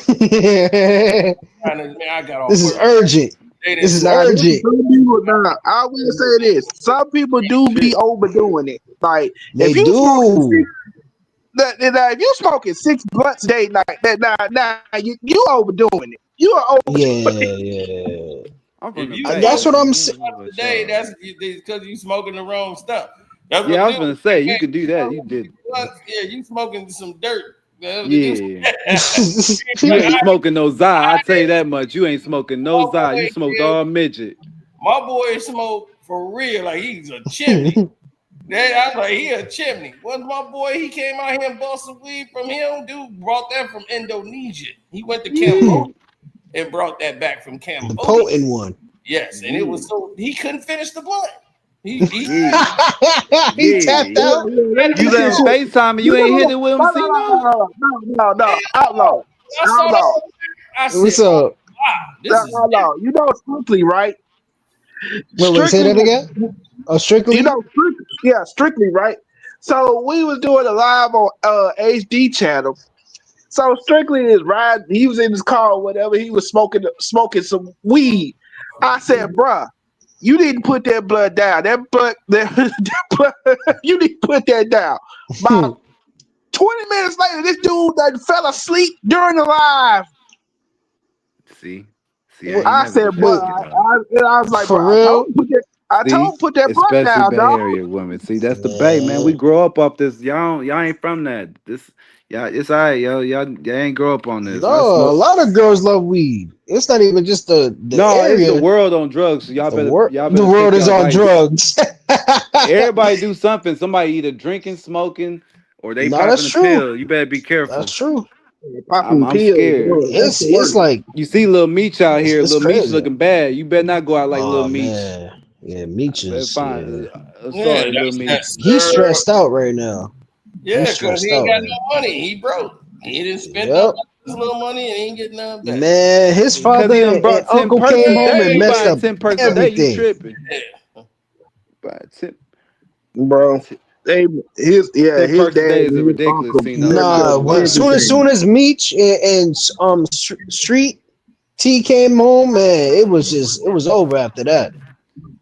Man, I got off This is work. urgent. They This didn't is Nah, there's urgent. some people. Nah, I will say this: some people do be overdoing it. Like They if you smoking do. if you smoking 6 blunts a day, like that, you overdoing it. You are overdoing it. Yeah. I'm from If the you Bay, That's smoke what man. I'm I saying. don't know about today, y'all. that's because you smoking the wrong stuff. That's what Yeah, I it was is. gonna say you Man, can do that. You did. yeah, you smoking some dirt. Yeah. You ain't smoking no Za. I tell you that much. You ain't smoking no Za. You smoked all midget. My boy smoke for real, like he's a chimney. I was like, he a chimney. Was my boy? He came out here and bought some weed from him. Dude brought that from Indonesia. He went to Cambodia and brought that back from The Cambodia. potent one. Yes, and it was so he couldn't finish the blunt. He Yeah. He tapped Yeah. out. That's You some let good him shit. FaceTime and you You ain't hit know, it with him, no, see no? no. Outlaw, I saw outlaw, that. I What's said, "Oh up? wow, this is outlaw. You know Strictly, right? Wait, say Strictly, that again? Oh, you Strictly? know, yeah, Strictly, right? So we was doing a live on HD channel. So Strictly is riding. He was in his car, or whatever. He was smoking some weed. I said, bruh, you didn't put that blood down. That blood, you need to put that down. About 20 minutes later, this dude that fell asleep during the live. See? See, I What? ain't I never said, do bro, that shit, dog. I was like, bro, For real? I told See? him put that blood Especially down, Bay dog. Area women. See, that's the Bay, man. We Man. grow up off this. Y'all ain't from that. This y'all, it's all right, yo. Y'all ain't grow up on this. No, I a smoke. lot of girls love weed. It's not even just the No, it's the area. world on drugs. So y'all The better world take is y'all on vice. drugs. Everybody do something. Somebody either drinking, smoking, or they No, that's popping a true. pill. You better be That's careful. true. Popping I'm pills, scared. bro, that's the It's worst. like You see Lil Meech out here. it's Lil Meech crazy. looking bad. You better not go out like Lil Oh Meech. man. Yeah, I better Meeches. Yeah. find. yeah, Sorry, Lil that's that Meech. He's sir. stressed out right now. He's Yeah, because stressed he ain't out, got man. no money. He broke. He didn't spend up Yep. his little money and he ain't getting none back. Man, his Cause father he done and brought 10 uncle perks came a home day. and You messed buying up 10 perks a day, you everything. tripping. Yeah. Buy 10, bro. 10 His 10 his perks a dad day is a and his ridiculous. uncle See, no, messed I up Nah, ain't gonna when lie. everything. soon as Meech and Street T came home, man, it was over after that.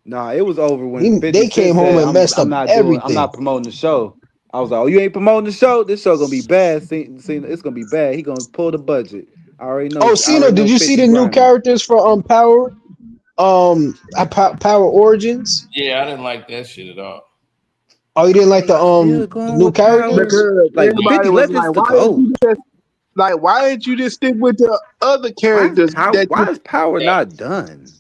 Nah, it was over when 50 They Cent came home said, and messed I'm up not doing, I'm everything. not promoting the show. I was like, oh, you ain't promoting the show? This show gonna be bad. See, it's gonna be bad. He gonna pull the budget. Oh, I Cino, already did know you see 50 the new grimy. characters for Power? Power Origins. Yeah, I didn't like that shit at all. Oh, you didn't like They still the going new with power. characters? Because Like Nah, 50 everybody was left is like, the GOAT. why didn't you just stick with the other characters that Why you is power not done?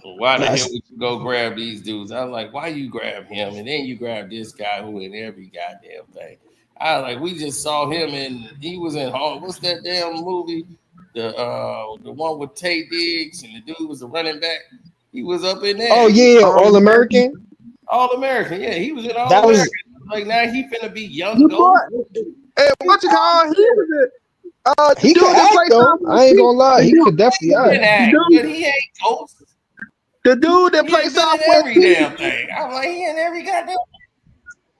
why the hell Nice. would you go grab these dudes? I was like, why you grab him and then you grab this guy who in every goddamn thing? I was like, we just saw him and he was in what's that damn movie? The one with Tay Diggs and the dude was a running back. He was up in Oh there. yeah, all All American? American. All American. Yeah, he was in All That American. was Like now he finna be young You goat. bought and what you call he was the he could dude that act played though. I ain't Southwest gonna lie, the he dude could definitely He act. can act, but he ain't ghost. the dude that He played ain't been in Southwest every damn thing. I'm like, he in every goddamn.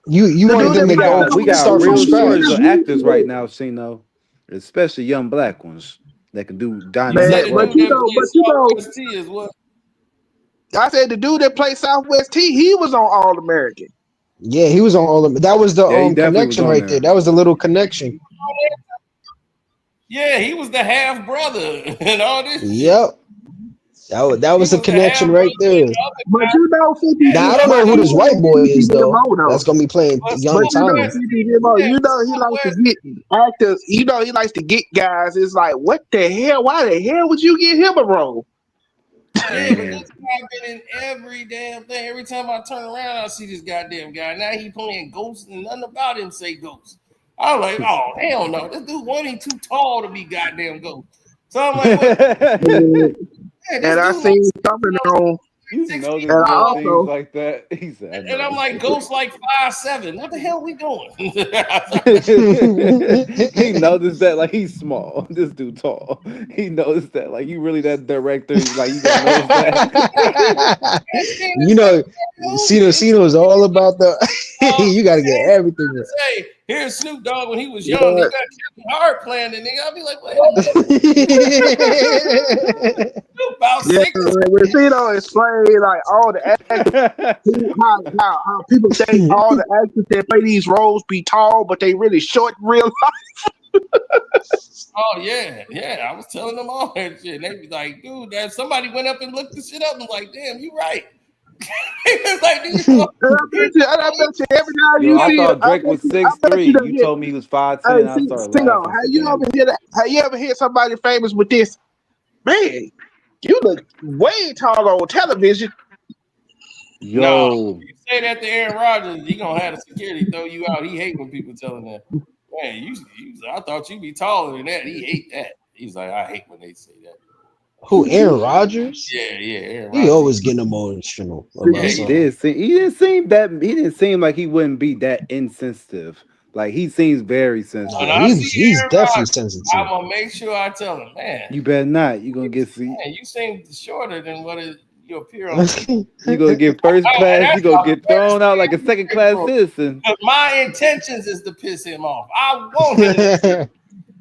You The wanted dude them that to We go got played we Southwest got start from real T, shortage scratch. of actors right now, Sino, especially young black ones that can do You say man, dynamic the but dude work. you that know, played Southwest T is what? I said the dude that played Southwest T, he was on All American. Yeah, he was on all of them. That was the Yeah, he definitely was connection on right there. there. That was the little connection. Yeah, he was the half brother and all this shit. Yep. That He was the was the half connection brother right there. and the other But guy. you know, 50 Yeah, Now I Cent, don't but know who you this somebody. white know boy 50 is though. Cent That's though. gonna be playing But young But you know, Tommy. Southwest 50 T, Cent, yeah, you know, he likes to Southwest. get actors. You know, he likes to get guys. It's like, what the hell? Why the hell would you get him a role? Yeah, but Man, this guy been in every damn thing. Every time I turn around, I see this goddamn guy. Now he playing Ghost and nothing about him say Ghost. I was like, oh hell no, this dude wasn't too tall to be goddamn Ghost. So I'm like, what? And, Man, this and I dude like seen something on, you 6 feet notice and I little tall, things also, like that. He said, "I and I'm noticed." like Ghost like 5'7". What the hell we doing? He noticed that like he's small. This dude tall. He noticed that like you really that director. Like you gonna notice that. I seen You this in know, the movie. Cino is all about the you gotta get Same everything to say, here's Snoop Dogg when he was young. He but, got Kevin Hart playing the nigga. I'll be like, wait a minute. right. Snoop about yeah, 6'. when Cito explained like all the actors, how people think all the actors that play these roles be tall, but they really short in real life. Oh yeah, yeah. I was telling them all that shit. They be like, dude, that somebody went up and looked the shit up and was like, damn, you right. It's like, do you know? And I bet you every time Yo, you I see it, thought Drake was I bet 6'3". you don't You get. told me he was 5'10". Hey, I see, started Cito, laughing. have Said, you ever "Damn, hear that? Have you ever heard somebody famous with this? Man, you look way taller on television. No, yo." you say that to Aaron Rodgers, he gonna have the security throw you out. He hate when people tell him that. Man, I thought you'd be taller than that. He hate that. He's like, I hate when they say that. Who, Aaron Rodgers? Yeah, Aaron He Rodgers. always getting emotional Yeah, about He something. did seem. He didn't seem that. He didn't seem like he wouldn't be that insensitive. Like he seems very when Nah, sensitive. I see he's Aaron definitely Rodgers, I'm sensitive. gonna make sure I tell him, man, You better not. You gonna get see. you seem shorter than you appear on TV. You gonna get first And class. You that's gonna the get first thrown out like a thing second you say class to him. citizen. 'Cause my intentions is to piss him off. I want him to.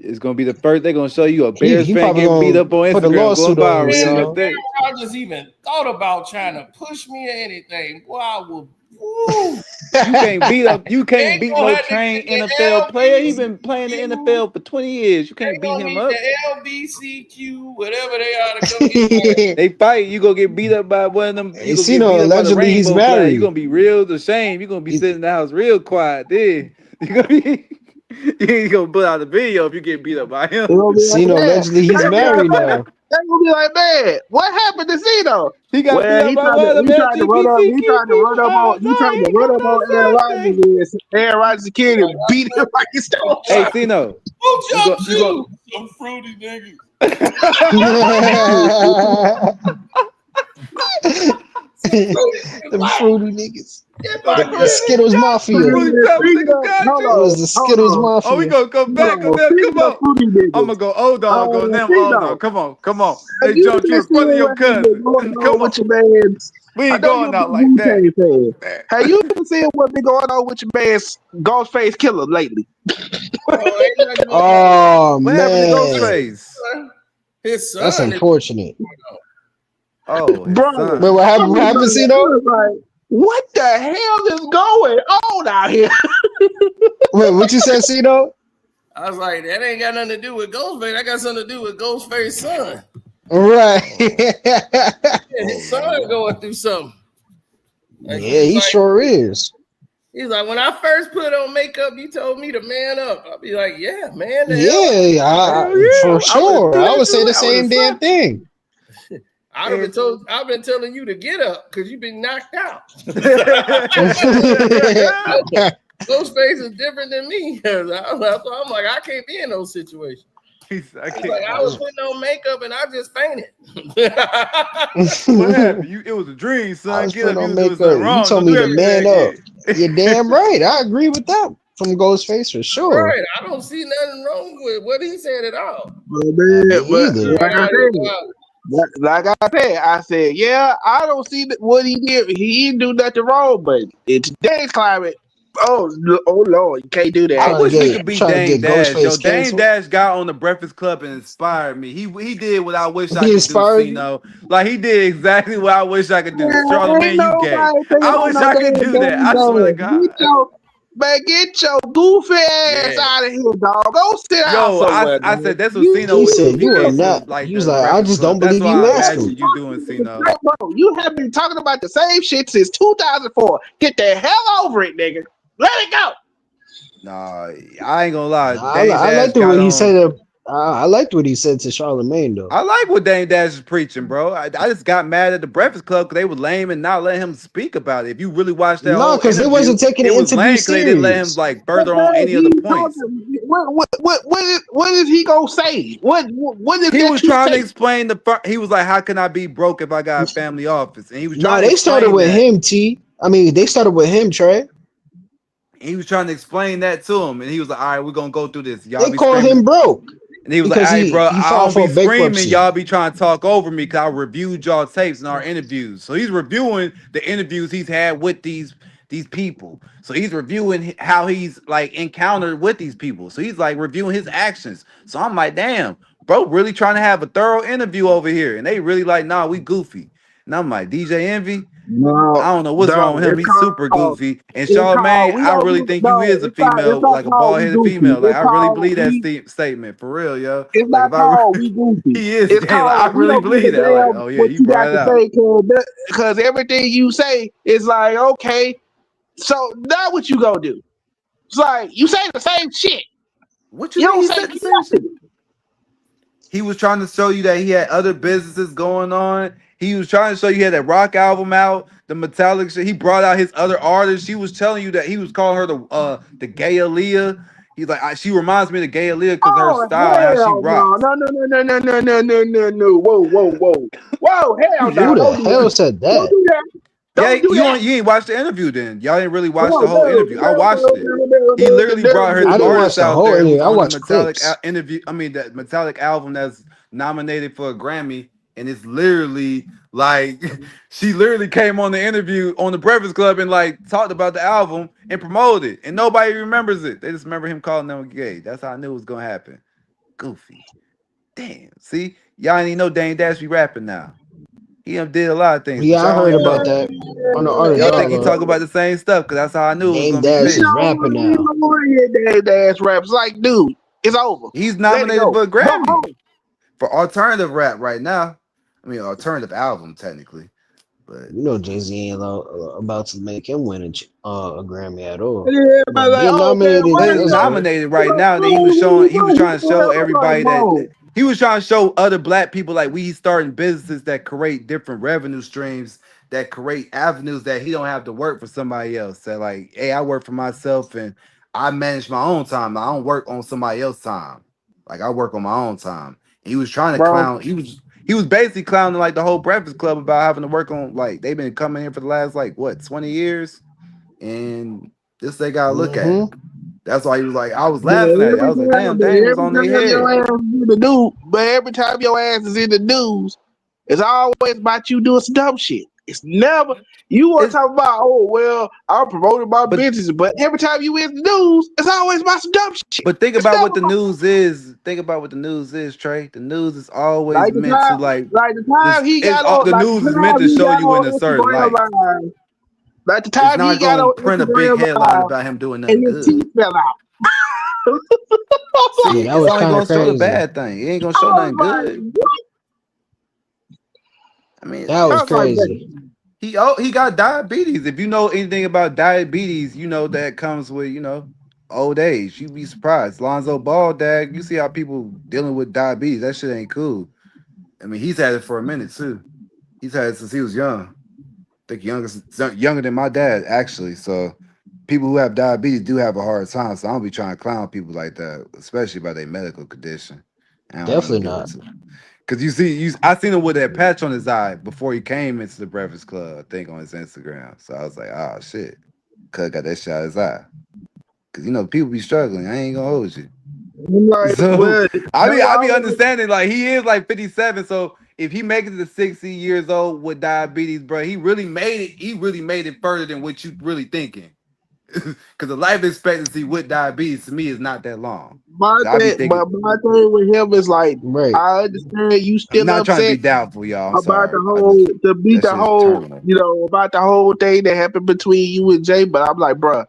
It's gonna be the first. They're gonna show you a he Bears he fan probably getting beat gonna up on put a Instagram, going lawsuit on you, viral, Man, y'all. if Cino. They, Aaron Rodgers even thought about trying to push me or anything, boy, I will. Woo, you can't beat up. You they can't beat gonna no have to trained get NFL the player. He been playing the LBCQ. NFL for 20 years. You They can't beat gonna him need up. the LBCQ, whatever they are, to come get my ass. They fight. You gonna get beat up by one of them. You gonna get beat Cino, up by the allegedly he's rainbow flag. You married. gonna be real ashamed. You gonna be He- sitting in the house real quiet. Then you gonna be. You ain't gonna put out a video if you get beat up by him. They're gonna be like, Cino, man, allegedly they're he's gonna be like, married man, now. they're gonna be like, man, what happened to Cito? He got beat Well, up by one of them he tried to run up, LGBTQ people. Oh he tried to no, he run up coming on Aaron outside today. Rodgers. And Aaron Rodgers' kid and beat him like he stole Hey, something. Cino, Who you go, jumped you go. you? Some fruity niggas. Some fruity niggas. Them What? fruity niggas. Get my The green. Who Skittles jumped Mafia. Fruity Speaking Pebbles niggas of, got It you. was the Skittles Oh, we Mafia. gonna come back on them. speaking Come of on. fruity I'm niggas, gonna go old dog on them. Oh no, Cito, come on, come on. have They you jumped you been in front of seeing your what has been cousin. going on Come on. with your man's? We I ain't know you're a going big out like that. Wu-Tang fan. Have you been seeing what's been going on with your man's Ghostface Killer lately? Oh, ain't nothing going on. Oh What happened to man, Ghostface? His that's son is unfortunate. Oh, his Bro, Wait, son. what I happened? What happened, was Cino? like, what the hell is going on out here? Wait, what you said, Cino? I was like, that ain't got nothing to do with Ghostface. That got something to do with Ghostface's son. Right. Yeah, Oh his son Lord. going through something. Like Yeah, he sure is. he's like, when I first put on makeup, you told me to man up. I'll be like, yeah, man, the hell up. Yeah, Hell yeah. for I would have sure. threw I that would say the dude. I would have same damn slapped him. thing. I've been telling you to get up because you've been knocked out. Ghostface is different than me. I'm like, I can't be in those situations. I was putting on makeup and I just fainted. What happened? It was a dream, I son. was Get up. putting You on was doing something makeup. You wrong. told Don't me do to man up. everything You're damn right. I agree with that from Ghostface for sure. Right. I don't see nothing wrong with what he said at all. Me But either. like I said, yeah, I don't see what he did. He didn't do nothing wrong, but in today's climate, oh Lord, you can't do that. I wish we could be trying to Dame get Dash. Yo, Ghostface Dame canceled. Dash got on the Breakfast Club and inspired me. He did what I wish I He could do, inspired you. Cino. Like he did exactly what I wish I could do. Man, ain't Charlamagne, you gay. nobody thinking I about wish no I could damn do that. I swear to God. get your goofy ass Yeah. out of here, dog. Go sit down Yo, somewhere, I dog. said that's what You, Cino He would do said, if he "You are came not." to like He was the like, "I Breakfast just don't Club. That's believe what you I masculine." imagine you doing, Cino. bro, you have been talking about the same shit since 2004. Get the hell over it, nigga. Let it go. Nah, I ain't gonna lie. Nah, Dame I Dash liked got what he on. said. I liked what he said to Charlamagne though. I like what Dame Dash is preaching, bro. I just got mad at the Breakfast Club because they were lame and not letting him speak about it. If you really watched that No, whole because they interview, wasn't taking it the was interview lame because they didn't let him serious. like further on Because any of the he's points. talking. What is he gonna say? What is He that was you trying to say? explain he was like, "How can I be broke if I got a family office?" And he was Nah, trying to they started explain with that. him. They started with him. Trey. He was trying to explain that to him, and he was like, "All right, we're gonna go through this. Y'all They be called screaming." him broke And he was like, because "Hey, bro, he I filed don't be for screaming. bankruptcy. Y'all be trying to talk over me because I reviewed y'all tapes and our interviews." So he's reviewing the interviews he's had with these people. So he's reviewing how he's like encountered with these people. So he's like reviewing his actions. So I'm like, damn, bro, really trying to have a thorough interview over here. And they really like, nah, we goofy. And I'm like, DJ Envy, No, I don't know what's wrong dog. with him. He's super goofy. And It's called. Charlamagne, We I don't. really We, think you no, is a it's female, not like a called bald we headed goofy. female. Like It's I really called believe that we. statement for real, yo. It's Like not if I called we goofy. he is It's gay, like I called we really don't give a believe that. I'm like, damn oh yeah, what you you brought got it to out. say, cause everything you say is like okay. So now what you gonna do? It's like you say the same shit. What you You mean don't he say said the same shit? nothing. He was trying to show you that he had other businesses going on. He was trying to show you he had that rock album out, the metallic shit. He brought out his other artists. He was telling you that he was calling her the gay Aaliyah. He's like, she reminds me of the gay Aaliyah because her Oh style and how she hell no! rocks. No no no no no no no no no no! Whoa whoa whoa! Whoa hell Who no! the Don't do hell that! said Don't that? do that! Yeah, Don't do you that! ain't you ain't watched the interview then. Y'all didn't really watch No the whole no interview. I no watched no it. no no He no literally no brought his I didn't no! watch artists the out whole there interview. who's I on the watched metallic clips. interview. I mean, that metallic album that's nominated for a Grammy, and it's literally like she literally came on the interview on the Breakfast Club and like talked about the album and promoted it, and nobody remembers it. They just remember him calling them gay. That's how I knew it was gonna happen. Goofy. Damn. See, y'all ain't even know Dane Dash be rapping now. He done did a lot of things, but Yeah, I y'all don't heard even about know. that on the artist Y'all think he talk dialogue. about the same stuff because that's how I knew it was Dame gonna be Dash We is fake. rapping now. don't want to hear that ass raps. Like dude, it's over. He's Let it nominated go. for a Go Grammy home. for alternative rap right now. I mean, alternative album technically, but You know, Jay-Z ain't about to make him win a Grammy at all. Yeah, but But like, being oh man, nominated, where's he's that's the? good. nominated right now. That he was trying to show everybody that he was trying to show other black people like we starting businesses that create different revenue streams that create avenues that he don't have to work for somebody else. That like, hey, I work for myself and I manage my own time. I don't work on somebody else's time. Like I work on my own time. He was trying to Bro, clown. He was basically clowning like the whole Breakfast Club about having to work on like they've been coming here for the last like what 20 years, and this they gotta look at. Mm-hmm. That's why he was like, I was but laughing at it. I was like, damn, Dane was every on their time your head. ass is in the news, but every time your ass is in the news, it's always about you doing some dumb shit. It's never you want to It's talk about. Oh well, I'm promoting my but business, but every time you in the news, it's always about some dumb shit. but think It's about never what the about news is. Think about what the news is, Trey. The news is always like the meant to time, like like the time this. he It's got on, the like news the is meant time to he show got you in on a certain Instagram light. live, like the It's time he not got gonna on print a big Instagram headline live, about him doing nothing and his teeth good. fell out. Yeah, See, that it's was only kind of gonna show the crazy. bad thing. It ain't gonna I show was nothing good. like, what? I mean, That I was was like, crazy. man, he got diabetes. If you know anything about diabetes, you know that comes with old age. You'd be surprised. Lonzo Ball, dad, you see how people dealing with diabetes. That shit ain't cool. I mean, he's had it for a minute too. He's had it since he was young. I think younger than my dad actually. So people who have diabetes do have a hard time. So I don't be trying to clown people like that, especially about their medical condition. I don't want to Definitely give it not. to. Cause I seen him with that patch on his eye before he came into the Breakfast Club, I think on his Instagram. So I was like, oh shit. Cuz got that shot in his eye. Cause people be struggling. I ain't gonna hold you. I'm like, So well, I be always, understanding like he is like 57. So if he makes it to 60 years old with diabetes, bro, he really made it. He really made it further than what you really thinking. Because the life expectancy with diabetes to me is not that long. My So I be thing, thinking, but my thing with him is like, Right. I understand you I'm still not trying to be upset doubtful, y'all. I'm about the sorry. whole, to beat That the shit is whole, terminal. about the whole thing that happened between you and Jay. But I'm like, bruh,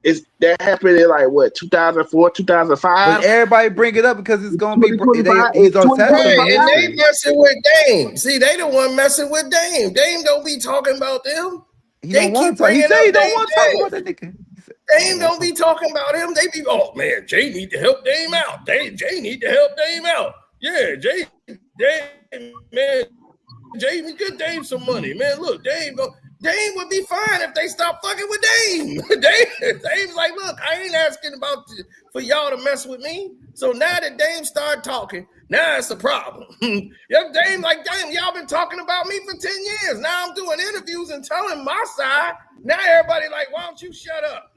it's that happened in like what 2004, But 2005, everybody bring it up because it's gonna be 2025, he's it's always has some 2025. Right, and they history. messing with Dame. See, they the one messing with Dame. Dame don't be talking about them. He They don't want keep to talk. He bringing said up he don't Dame. want to talk about that nigga. He said, Dame don't be talking about him. They be, oh man, Jay need to help Dame out. Jay need to help Dame out. Yeah, man, Jay, get Dame some money, man. Look, Dame would be fine if they stop fucking with Dame. Dame's like, look, I ain't asking for y'all to mess with me. So now that Dame started talking, now it's a problem. If Dame like, damn, y'all been talking about me for 10 years. Now I'm doing interviews and telling my side. Now everybody like, why don't you shut up?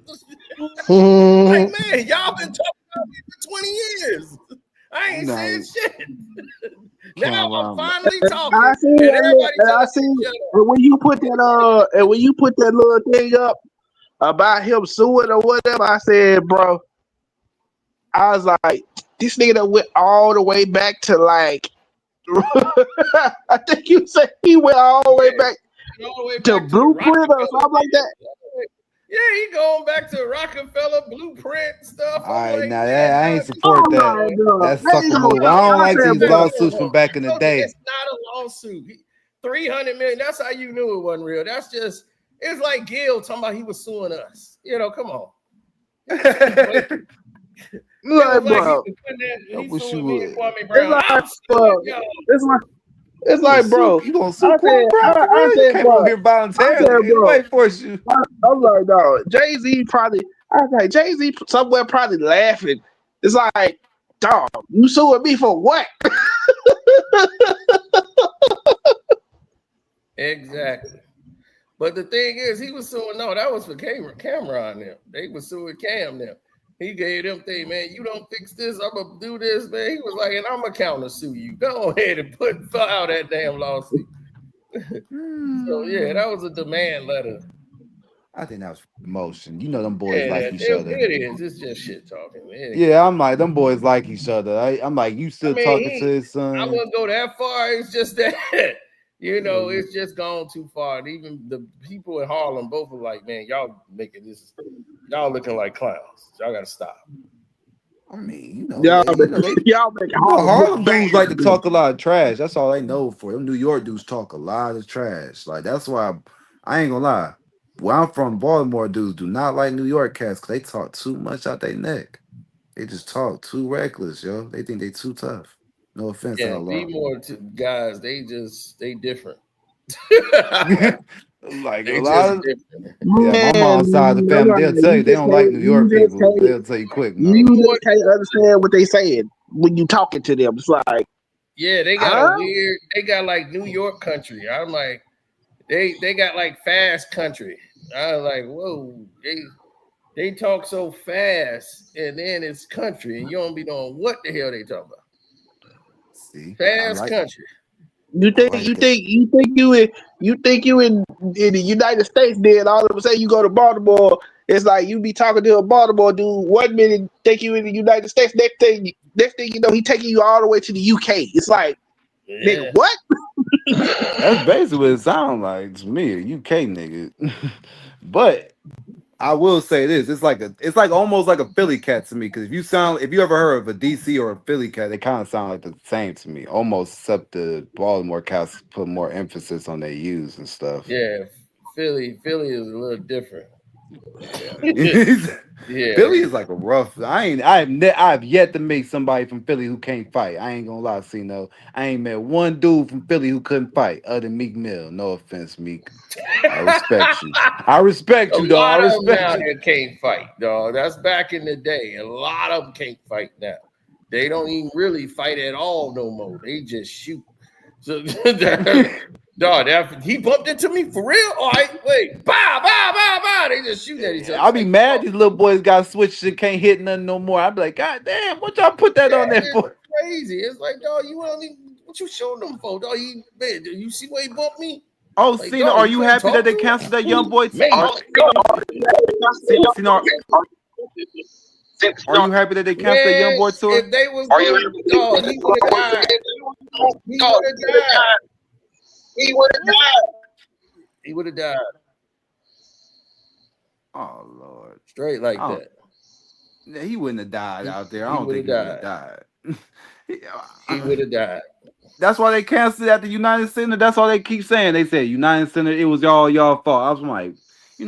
Like, man, y'all been talking about me for 20 years. I ain't saying shit. Now I'm finally talking, I see, and everybody and I telling see, me shut up. and when you put that little thing up about him suing or whatever, I said, bro, I was like, this nigga that went all the way back to like, I think you said he went all the way back All the way to back to the Blueprint or Rockefeller something like that. Yeah, he going back to Rockefeller Blueprint stuff. all I'm right, like, now man, that I ain't support Oh that. my god, That's they ain't sucker gonna move. I talk. don't I like said, these bro, lawsuits from back in the day. it's not a lawsuit. 300 million. That's how you knew it wasn't real. That's just, it's like Gil talking about he was suing us. Come on. It was like, like he bro, was putting that, I he wish you suing me and would. Kwame it's Brown. like, I'm bro, suing y'all. it's like, bro. You gonna sue I Kwame Brown for real? You came over here voluntarily. Ain't bro, nobody force you. I'm like, no, Jay-Z probably, I was like, Jay-Z somewhere probably laughing. It's like, dog, you suing me for what? Exactly. But the thing is, he was suing. No, that was for Cameron. Them. They was suing Cam. Them. He gave them thing, man. You don't fix this, I'm gonna do this, man. He was like, and I'm gonna counter sue you. Go ahead and file that damn lawsuit. So yeah, that was a demand letter. I think that was promotion. You know them boys Yeah, like each other. it is. It's just shit talking, man. Yeah, I'm like, them boys like each other. I'm like, you still talking to his I son? wouldn't go that far. It's just that it's just gone too far. And even the people in Harlem both were like, man, y'all making this, y'all looking like clowns. Y'all gotta stop. I mean, Y'all make Harlem dudes like to talk a lot of trash. That's all they know for. Them New York dudes talk a lot of trash. Like that's why I ain't gonna lie. Where I'm from, Baltimore dudes do not like New York cats because they talk too much out their neck. They just talk too reckless, yo. They think they too tough. No offense, Yeah, outlaw. be more guys. They different. Like They a lot just of different. yeah, my mom's side of the family, they'll tell you they don't like New York people. They'll tell you quick, no. You just can't understand what they saying when you talking to them. It's like, Yeah, they got a weird. They got like New York country. I'm like, they got like fast country. I was like, whoa, they talk so fast, and then it's country, and you don't be knowing what the hell they talk about. See, Fast country. you think you in the United States, then all of a sudden you go to Baltimore. It's like you be talking to a Baltimore dude 1 minute, think you in the United States. Next thing you know, he taking you all the way to the UK. It's like, nigga, what? That's basically what it sounds like to me, a UK nigga. But I will say this: it's like almost like a Philly cat to me. Because if you ever heard of a DC or a Philly cat, they kind of sound like the same to me, almost, except the Baltimore cats put more emphasis on their U's and stuff. Yeah, Philly is a little different. Yeah. Philly is like a rough. I've yet to meet somebody from Philly who can't fight. I ain't gonna lie, no. I ain't met one dude from Philly who couldn't fight other than Meek Mill. No offense, Meek. I respect you. I respect you, A though. I lot of them respect now you. here can't fight, dog. That's back in the day. A lot of them can't fight now. They don't even really fight at all no more. They just shoot. So, dog, he bumped into me for real. All right, wait, bah. They just shoot at each other. I'll be mad these little boys got switched and can't hit nothing no more. I'll be like, God damn, what y'all put that on there for? Crazy. It's like, dog, what you showing them for? Dog, man, do you see where he bumped me? Oh, Like, Cena, dog, are you you couldn't happy that talk they to him? canceled that young boy? Man, Cena, are you happy that they canceled that young man, boy tour? if they was doing, dog, he would have died. He would have died. He would have died. He would have died Oh Lord, straight like oh, that. he wouldn't have died out there. I He don't would think have he would have died. died. He would have died. That's why they canceled it at the United Center. That's all they keep saying. They said United Center, it was y'all fault. I was like,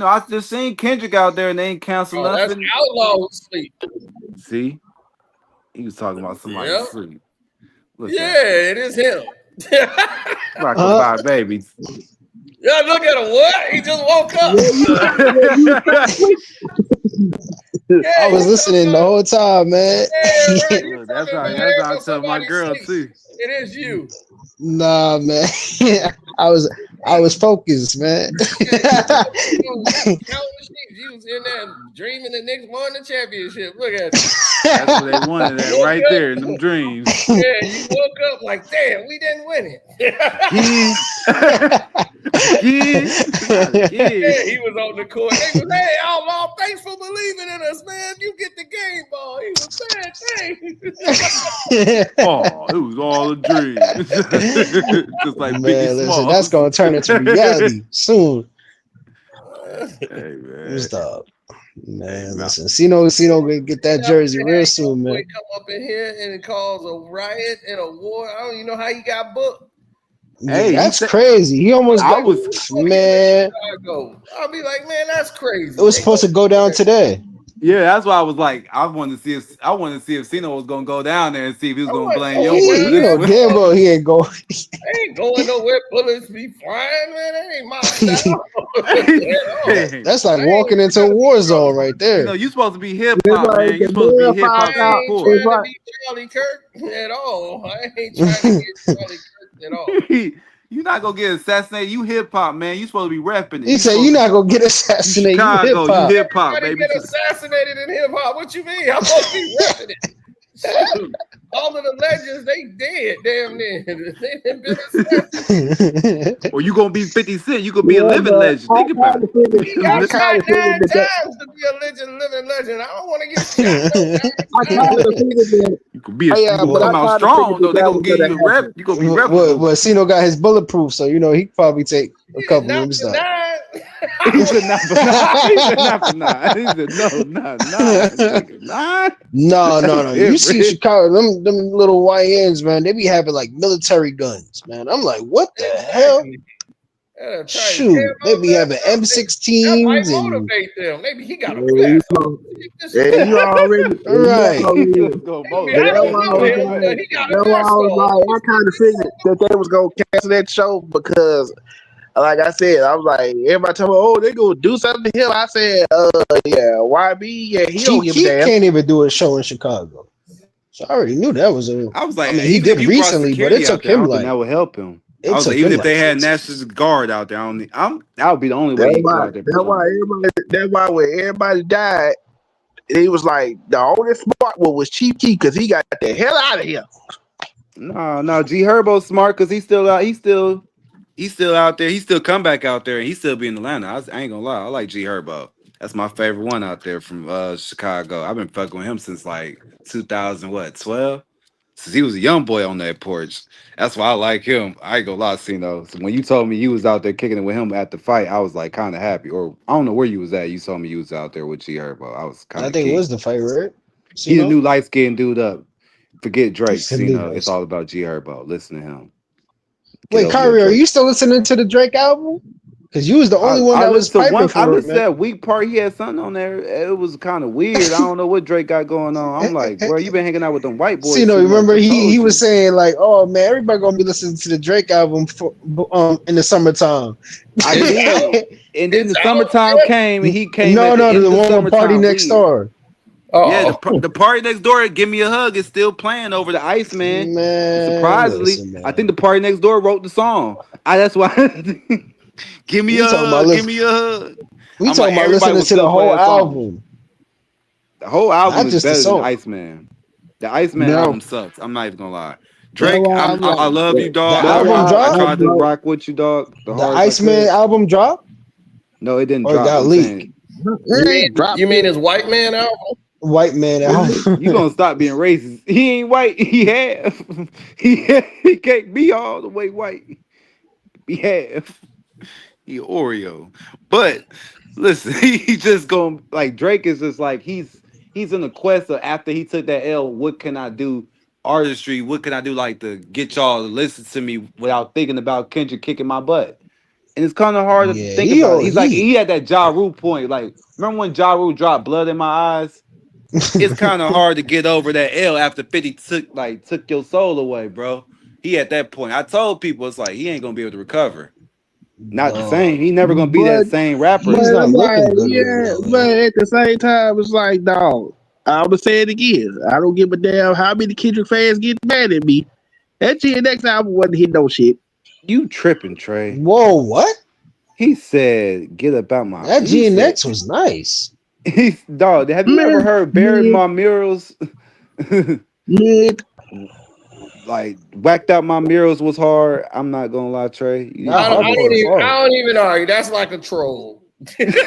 I just seen Kendrick out there and they ain't canceled Oh, that's nothing. Outlaw who sleep. See, he was talking about somebody Yeah. sleep. Look Yeah, at him. it is him. Rockabye babies. Yeah, look at him. What? He just woke up. I was listening the whole time, man. Look, that's how I tell my girl too. It is you. Nah, man. I was focused, man. You was in there dreaming the Knicks won the championship. Look at you. That's what they wanted at right there in them dreams. Yeah, you woke up like, damn, we didn't win it. Yeah, he was on the court. They was, hey, Outlaw, thanks for believing in us, man. You get the game ball. He was saying, thanks. Oh, it was all a dream. Just like Man, Biggie listen, Smalls. that's gonna turn into reality soon. Hey, man. Stop. Man, listen, Cino gonna get that jersey real soon, man. Come up in here and cause a riot and a war. I don't even know how he got booked. Hey, that's crazy. He almost got man. I'll be like, man, that's crazy. It was supposed to go down today. Yeah, that's why I was like, I wanted to see if Cena was gonna go down there and see if he was gonna blame Young Boy for this one. Damn, bro, he ain't going. They ain't going nowhere. Bullets be flying, man. That ain't my style. That's like walking into a war zone right there. You supposed to be hip hop, man. You supposed to be hip hop I ain't support. trying to be Charlie Kirk at all. I ain't trying to get Charlie Kirk at all. You're not gonna get assassinated. You hip hop, man. You supposed to be repping it. He said you're not gonna get assassinated. Chicago, you hip hop, baby. Get assassinated in hip hop. What you mean? I'm supposed to be repping it. Shoot. All of the legends, they dead, damn near. They done been assassinated. Or you gonna be 50 Cent? You gonna be a living legend. Think about it. He got shot 9 times to be a living legend. I don't want to get shot. You could be. You gonna come out strong though. They gonna give you a rep. You gonna be rep. Well, Cino got his bulletproof, so he probably take a couple of them stuff. He said not for nine. He said not for nine. He said no. No. You see Chicago, them little YNs, man. They be having like military guns, man. I'm like, what the hell? Shoot, they be having M16s might and motivate them. Maybe he got a Yeah, you already right. I kind of figured that they was gonna cancel that show because, like I said, I was like, everybody told me, oh, they gonna do something to him. I said, yeah, YB, yeah, he don't give a he damn. can't even do a show in Chicago. So I already knew that was a. I was like, I mean, he did recently, but it took him like that would help him. It I was took like, even him if they like had National Guard out there, that would be the only way. That's why when everybody died, he was like the only smart one was Chief Keef because he got the hell out of here. No, G Herbo's smart because he's still out. He's still out there. He still come back out there and he still be in Atlanta. I ain't gonna lie. I like G Herbo. That's my favorite one out there from Chicago. I've been fucking with him since like 2012. Since he was a young boy on that porch. That's why I like him. I ain't gonna lie, Cino. So when you told me you was out there kicking it with him at the fight, I was like kind of happy. Or I don't know where you was at. You told me you was out there with G Herbo. I was kind of. I think it was the fight, right? He's a new light skinned dude up. Forget Drake, Cino. It's all about G Herbo. Listen to him. Wait, Kyrie, are you still listening to the Drake album? Because you was the only one that was piping for I it, listened man. to that weak part. He had something on there. It was kind of weird. I don't know what Drake got going on. I'm like, bro, you been hanging out with them white boys. You remember he was saying like, oh man, everybody gonna be listening to the Drake album for, in the summertime. I did. And then the summertime came and he came. No, the one with Party Next Door. Yeah, the Party Next Door, Give Me a Hug is still playing over the Iceman. Man, surprisingly, listen, man. I think the Party Next Door wrote the song. That's why. Give me a hug. Give me a hug. We talking about listening to the whole album. The whole album Not is just the better song. than Iceman. The Iceman album sucks. I'm not even gonna lie. Drake, why I, I'm I, I like, love you, The dog. that's album why I drop? tried to bro. rock with you, dog, the The hardest I Iceman could. album drop? No, it didn't Or it drop. got I'm leaked? saying You It mean dropped you mean it. his white man album? White Man album. you gonna stop being racist. He ain't white. He half. He can't be all the way white. Be half. He Oreo. But listen, he just going like Drake is just like he's in the quest of after he took that L. What can I do? Artistry. What can I do like to get y'all to listen to me without thinking about Kendrick kicking my butt? And it's kind of hard to Yeah, think about it. He's like he had that Ja Rule point. Like remember when Ja Rule dropped Blood in My Eyes? It's kind of hard to get over that L after 50 took your soul away, bro. He at that point. I told people it's like he ain't gonna be able to recover. Not the dog. same. He never gonna be But that same rapper. He's but not I'm like, looking good right yeah, now, but man. at the same time, it's like, dog. I'ma say it again. I don't give a damn how many Kendrick fans get mad at me. That next album wasn't hit no shit. You tripping, Trey? Whoa, what? He said, "Get about my." That He said, GNX was nice. "He's dog. Have you ever Man, heard Bury My Murals?" man, Like whacked out my murals was hard. I'm not gonna lie, Trey. You need That to I don't, go I hard don't was listen. even I hard. don't even argue. That's like a troll.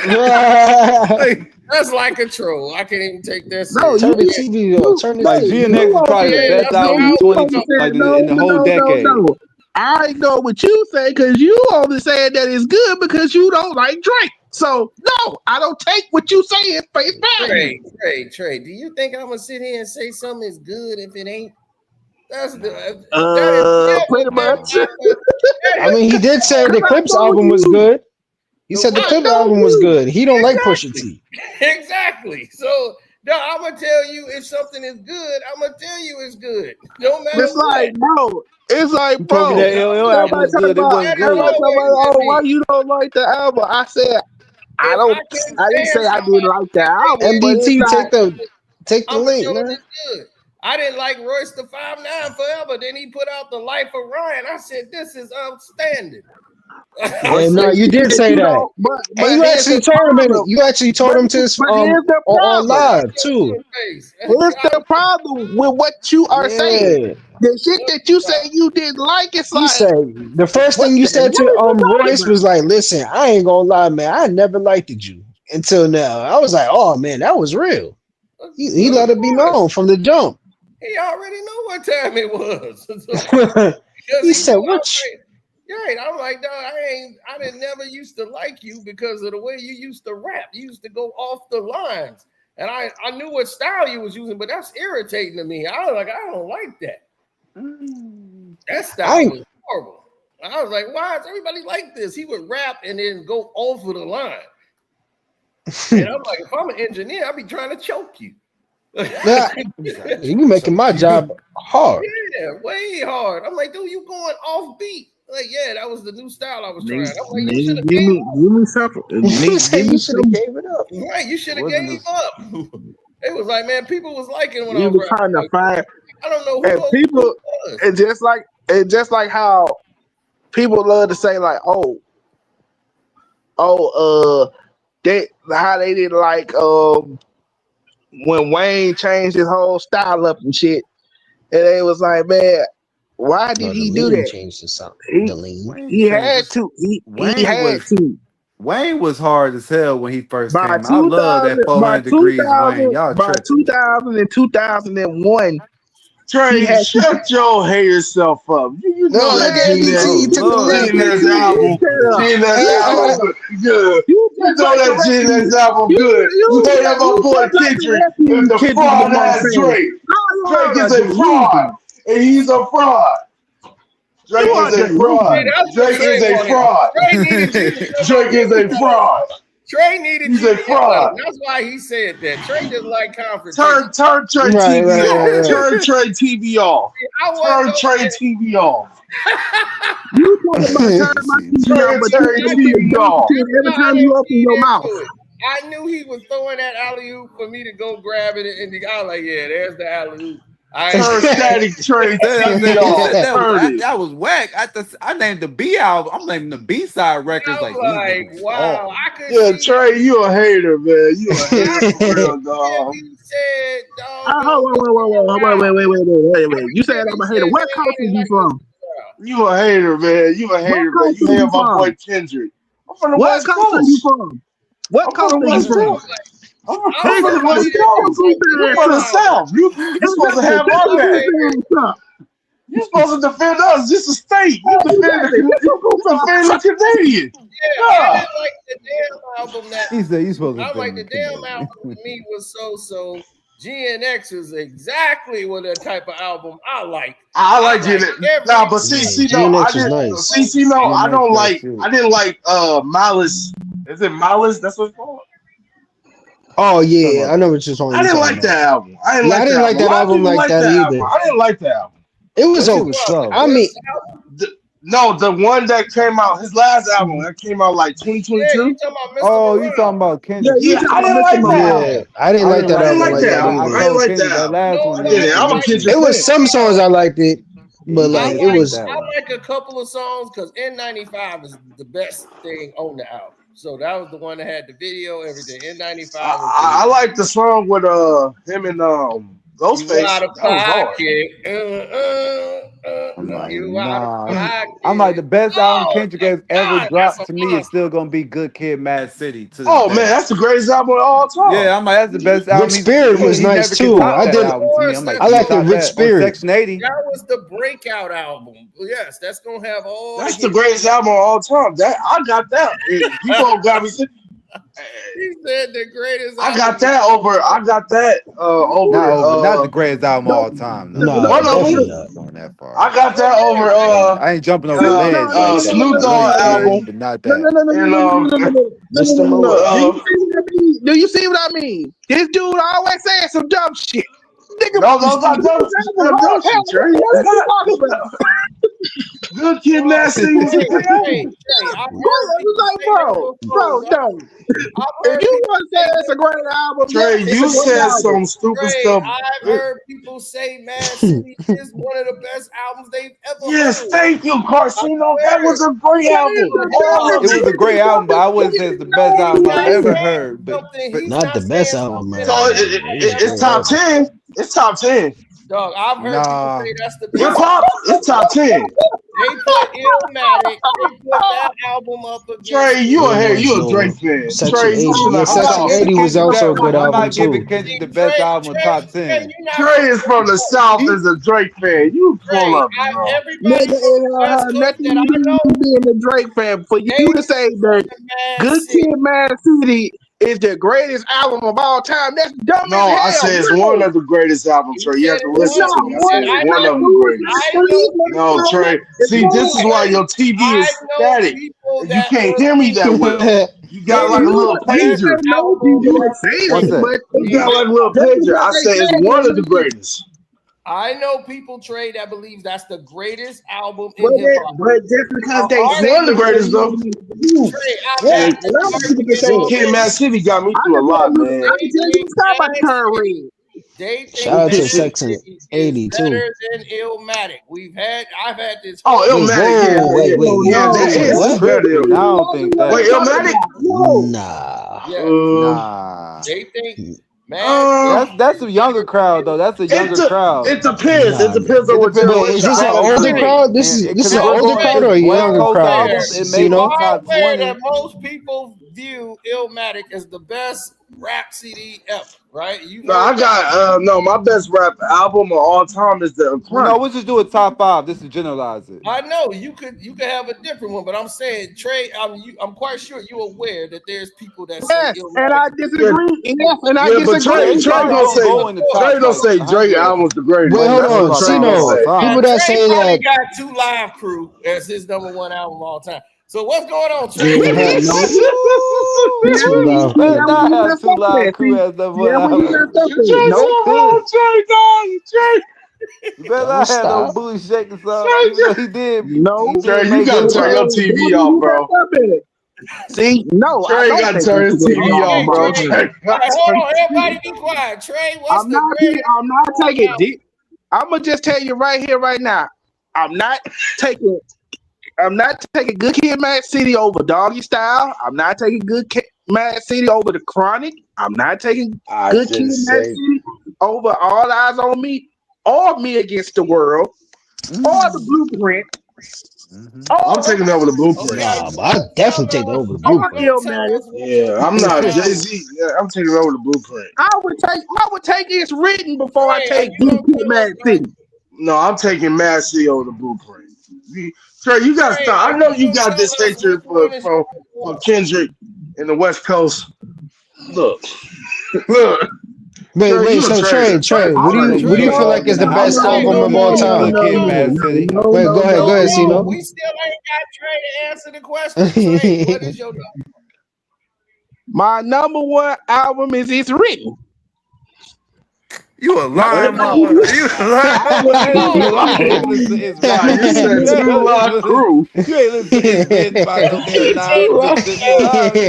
Like, That's like a troll. I can't even take that no, serious. Turn the you, TV on. you, Turn no, this like TV you GNX is on. won't probably the say, Yeah, best that's the no, album you of album. won't 20 say, like no, in the whole no, no, decade. no. I know what you say because you only saying that it's good because you don't like Drake. So no, I don't take what you say at face value. Trey. Do you think I'm gonna sit here and say something is good if it ain't? That's the that is Pretty never much. been my. I mean, he did say Cause the I Clips know album was you. good. He The said the what? I Clips know album was you. good. He don't like Pusha Exactly. T. Exactly. So no, I'm gonna tell you if something is good, I'm gonna tell you it's good. No matter It's like, what. bro. It's You like, told me bro. that That, LL album Everybody was that, talk good. It about. wasn't that is good. Everybody talk about. always Oh, been why me. you don't like the album? I said I If don't. I can I didn't stand say I didn't somebody like the and say album, that but it's it's MDT, like, take the I'm gonna link, tell them man. it's good. I didn't like Royce the 5'9" forever. Then he put out the Life of Ryan. I said, this is outstanding. I And said, no, you did but say you that. don't. And But you here's actually the told him problem. you actually told But him to his, but here's the on problem. live too. face. Here's the problem with what you are saying. Yeah. The shit that you say you didn't like, it's You like, said the first what thing you the hell said is to you talking Royce was about? like, listen, I ain't gonna lie, man. I never liked you until now. I was like, oh man, that was real. He Of let it be course. known from the jump. He already know what time it was. Because He he said, knew I what? was like, yeah, right. I'm like, dog, I didn't never used to like you because of the way you used to rap. You used to go off the lines. And I knew what style you was using, but that's irritating to me. I was like, I don't like that. That style was horrible. I was like, why is everybody like this? He would rap and then go over the line. And I'm like, if I'm an engineer, I'd be trying to choke you. Nah, you making my job hard. Yeah, way hard. I'm like, dude, you going off beat. Like, yeah, that was the new style I was trying. Nigga, I'm like, you should have give gave me something. You Nigga, said give you me should have some. gave it up. right. You should have Wasn't gave this up. It was like, man, people was liking when I You was was rapping trying to like find, that. I don't know who and those people, was. it's just like how people love to say like, they how they didn't like when Wayne changed his whole style up and shit, and they was like, man, why did No, the he do lean that? changed to something. He The lean. Wayne he changed had this. to. He Wayne had was to. Wayne was hard as hell when he first By came out. I love that 400 degrees Wayne. Y'all tripping. 2000 and 2001, he Trey, had to. shut your hair self up. You No, know look that at MDT. Oh He took the Lord. link. GNS album. Shut up. GNS album good. You You just know like the that rest of GNS you. album good. You know that my You boy just like the Kendrick rest of is you the Kendrick fraud Lamar ass fans. Drake. All Drake y'all are is a fraud. delusional. And he's a fraud. You Drake is are a fraud. See, delusional. that's what Drake Trey is a wanted. fraud. Trey needed you to come up Drake is here a and tell him. fraud. Trey needed He's you a to yell at him. fraud. That's why he said that. Trey just like confrontation. Turn Trey Right, TV off. right. Turn Trey TV off. See, I wasn't Turn gonna Trey TV off. You talking about turn my TV off, Turn but you Trey can't do the TV off. dog shit That's every why I time you didn't open feed your mouth. into it. I knew he was throwing that alley oop for me to go grab it, and I was like, yeah, there's the alley oop. Turn Static Trey TV off. Turn it. that was whack. I named the B album. I'm naming the B side records I'm like these like, niggas wow, hard. I could Yeah, see Trey, you a hater, man. You a hater for real, dog. you said, dog, Wait. You said I'm a hater. What coast is you from? You a hater, man. You a What hater, man. coast You are hate you my boy from? Kendrick. I'm from the What West coast are you Coast. from? What I'm coast from the are you West from? Coast. I'm from I'm Nigga, the somebody West that shut Coast. your like stupid You the from the ass up. South. You supposed to have Shut our your back. stupid ass up. You supposed to defend us. This is state. You defend Exactly. Shut your you stupid defend the ass up. Canadian. Yeah, I Yeah. didn't like the damn album that He said you supposed to I like defend the the damn Canadian. album to me was so. GNX is exactly what the type of album I like. I like it. every Nah, but Yeah, CC no, I GNX was didn't. nice. CC no, I DMX don't that like. shit. I didn't like Malice. Is it Malice? That's what it's called. Oh Talking yeah, about I know what song I you're didn't talking like about. that album. I didn't Yeah, I like that didn't like album. A that lot of album people like like that that album. either. I didn't like that album. It was that shit okay. was tough. I mean, No, the one that came out, his last album, that came out like Yeah, you 2022. talking about Mr. Oh, you Morale. talking about Yeah, Kendrick? you Yeah, talking I about didn't Mr. like that Morale. yeah, album. I didn't like that I didn't album like like that that album. either. I didn't told like Kendrick that that album. last one. I He didn't. was I'm a weak to Kendrick me. It was fan. some songs I liked it, but Yeah, like he it was like was. that I one. like a couple of songs because N95 is the best thing on the album. So that was the one that had the video, everything. N95 was I like the song with him and you Ghostface. out of That was hard. pocket. I'm like, You out of nah. I'm like pocket. the best album Oh Kendrick my has ever God, that's dropped a to me is monster. still gonna be Good Kid, Mad City to this Oh man, day. that's the greatest album of all time. Yeah, I'm like that's the best Rich album. Spirit was He nice never can too. top I that did. album to me. I'm like, I can you like the top Rich that on Spirit. Section 80? That was the breakout album. Yes, that's gonna have all That's the the hits. greatest album of all time. That I got that. People got me. He said the greatest I album. got that over. I got that Not the greatest album of all time. No, No, one of definitely them. not. going that far. I got that over I ain't jumping over the No, ledge like that. Snoop I know Dogg you album can, but not no, that. and Mr. Malone. Do you see what I mean? This dude always saying some dumb shit. Nigga, no, those not dumb. Not dumb shit, Trey. It's what not. you talking about? Good Kid, Mad City was a great album. I've heard people say that before. No. I've If heard you people want to say it's a great album, Trey, yes, it's you a great said album. some stupid Trey, stuff. I've heard people say Mad City is one of the best albums they've ever Yes, heard. thank you, Carcino. That was a great album. All of It was a it. great album, but I wouldn't say it's the best album I've ever heard. But Not the best album, man. So it's top 10. It's top 10. Dog, I've heard Nah. people say that's the Hip best. hop, it's top 10. They put Illmatic, they put that album up against. Trey, you a hater. Yeah, You a so Drake fan. Section Trey, you 80. should Yeah, not be Section talking. 80 was also a good I'm album not giving too. Kendrick the best album of top 10. Trey is from the South as a Drake fan. You full of it, bro. Everybody Nigga, from the it West had Coast nothing that to I do know, with being a Drake fan. For you to say that Good Kid, Mad City is the greatest album of all time, that's dumb No, as hell. I say it's one of the greatest albums, Trey. You have to listen to me. I said it's one of the greatest. No, Trey. See, this is why your TV is static. You can't hear me that well. You got like a little pager. What's that? You got like a little pager. I say it's one of the greatest. I know people, Trey, that believes that's the greatest album But in hip hop. just because they It's say one of the greatest though. Trey, Good Kid, Mad City got me through a lot, man. They think Shout out to Mad Section City 80 is better too. than Illmatic. I've had this. Oh, whole- Illmatic, yeah, that is what? better. I don't think that. Wait, Illmatic? Nah. Nah. They think Mad That's a younger crowd though. That's a younger crowd. It depends. It depends on what But is this an older crowd? This is an older crowd or a younger crowd? It may be top aware 20. that most people view Illmatic as the best rap CD ever, right? No, I got my best rap album of all time is the No, we'll just do a top 5. This is generalize it. I know you could have a different one, but I'm saying Trey, I'm quite sure you're aware that there's people that say Yes, Illmatic. and I disagree. Yes, and I but Trey gonna say Drake album's the greatest. Wait, hold That's on, what Trey Chino. gonna say. People that Trey say probably that. got 2 Live Crew as his number 1 album of all time. So what's going on, Trey? Better not have 2 Live Crew as number 1 album. You better not have no booty shaking song. Even though he did. No, Trey, you gotta turn your TV off, bro. See, no, Trey gotta turn his TV off, bro. All right, hold on, everybody be quiet. Trey, what's I'm not taking dick. I'm gonna just tell you right here, right now. I'm not taking Good Kid, Mad City over Doggy Style. I'm not taking Mad City over the Chronic. I'm not taking I Good Kid, didn't Mad say. City over All Eyes on Me, or Me Against the World, or the Blueprint, I'm or taking over the blueprint. Nah, but I definitely take over the blueprint. Illmatic. Yeah, I'm not Jay Z. Yeah, I'm taking over the blueprint. I would take It's Written before I Trey, are take you Good gonna Kid, put Mad up City. No, I'm taking Mad City over the blueprint. Trey, you got to Trey, stop. are I know you you gonna got this tell us hatred which one is your for Kendrick in the West Coast. Look, look. Trey, Wait. you a So traitor. Trey, I what know do you you know feel better like is than the that. I was best sitting album there of all listening to time? Good Kid, Mad City. Wait, go ahead, No, Cino. we still ain't got Trey to answer the question. Trey, what is your number? My number one album is It's Written. You a What? lying motherfucker. You a lying. You ain't listen to It's Nah, Written. you said You ain't two listen lie to crew. you ain't listen to It's Written by no damn nine. Two lie. You just lying.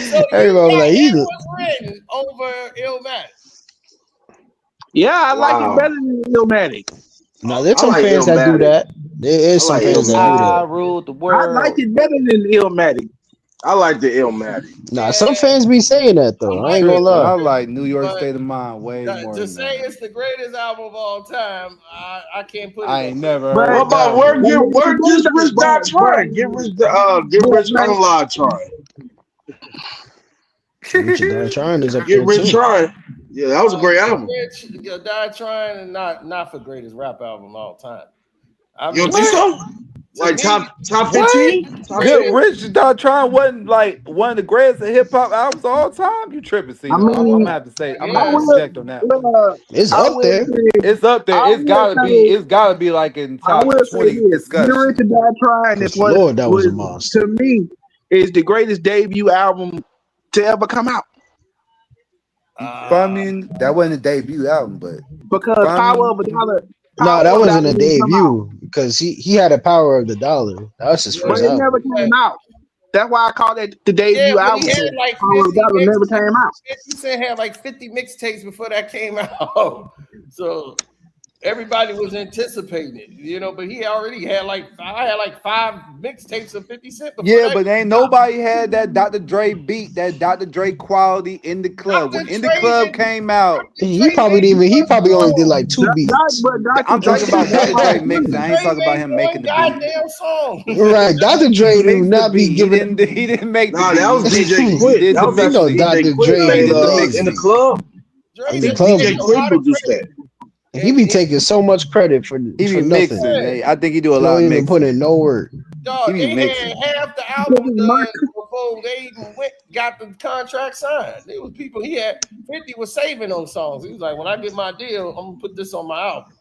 So you Everybody was got like, It Was Written over Illmatic. Yeah, I like it Wow. better than Illmatic. no, there's I some like fans that do Illmatic. that. There I is some like fans that do Illmatic. I that. ruled the I like world. it better than Illmatic. I like the Illmatic. Nah, some fans be saying that though. I ain't gonna Tripping. lie. I like New York But State of Mind way more to than say that. it's the greatest album of all time, I can't put it I up ain't there. never But heard What that about one. where just Rich Die Trying? Get Rich Unalive trying. Richard Die Trying is up Get there Rich too. trying. Yeah, that was a great album. Rich, Die Trying, and not for greatest rap album of all time. I You mean, don't think so? to Like me, top What? 15? Top Good 10? Rich Dog Trying wasn't like one of the greatest hip hop albums of all time. You tripping, I Cino? I'm mean, gonna have to say, I'm I gonna have to yes. will. object on that one. It's I up will there. say. It's up there. I will say. It's gotta be like in I top will say 20 this: Get Rich or discussion. Die Trying is Cause what Lord, that was was a monster. to me is the greatest debut album to ever come out. I mean, that wasn't a debut album, but Because I Power mean, of a Dollar, No, that Power of a wasn't Dollar a didn't come out, debut because he had a power of the dollar. That was his but first it never album. came out. That's why I call it the Yeah, debut but he album. had 'Cause like Power of 50 a Dollar never mixtapes. came out. 50 Cent had like 50 mixtapes before that came out. So everybody was anticipating it, but he already had I had like 5 mixtapes of 50 Cent before yeah, that. but ain't nobody had that Dr. Dre beat, that Dr. Dre quality in the club. When Dr. In the Dre Club didn't came out, He probably didn't even. He probably only did like 2 beats. But Dr. I'm Dre talking about did hip Dr. hop Dre Dre, mixing. too. I ain't Dre talking about made him making one the beat. goddamn song. Right, Dr. He Dre do mixed the not be beat. He giving. didn't make the Nah, that beat. was DJ He Quick. did That the was You know, actually mixing. Dr. DJ Quick Dre He be made did the in the mixing. lazy. club. Dre In the just club, didn't DJ get a Quick lot of produced credit. that. he be taking so much credit for He be nothing. mixing. Yeah. I think he do a He lot don't of even put mixing. in no work. He Dog, be they had mixing. half the album done before they even got the contract signed. There was people 50 was saving those songs. He was like, when I get my deal, I'm gonna put this on my album.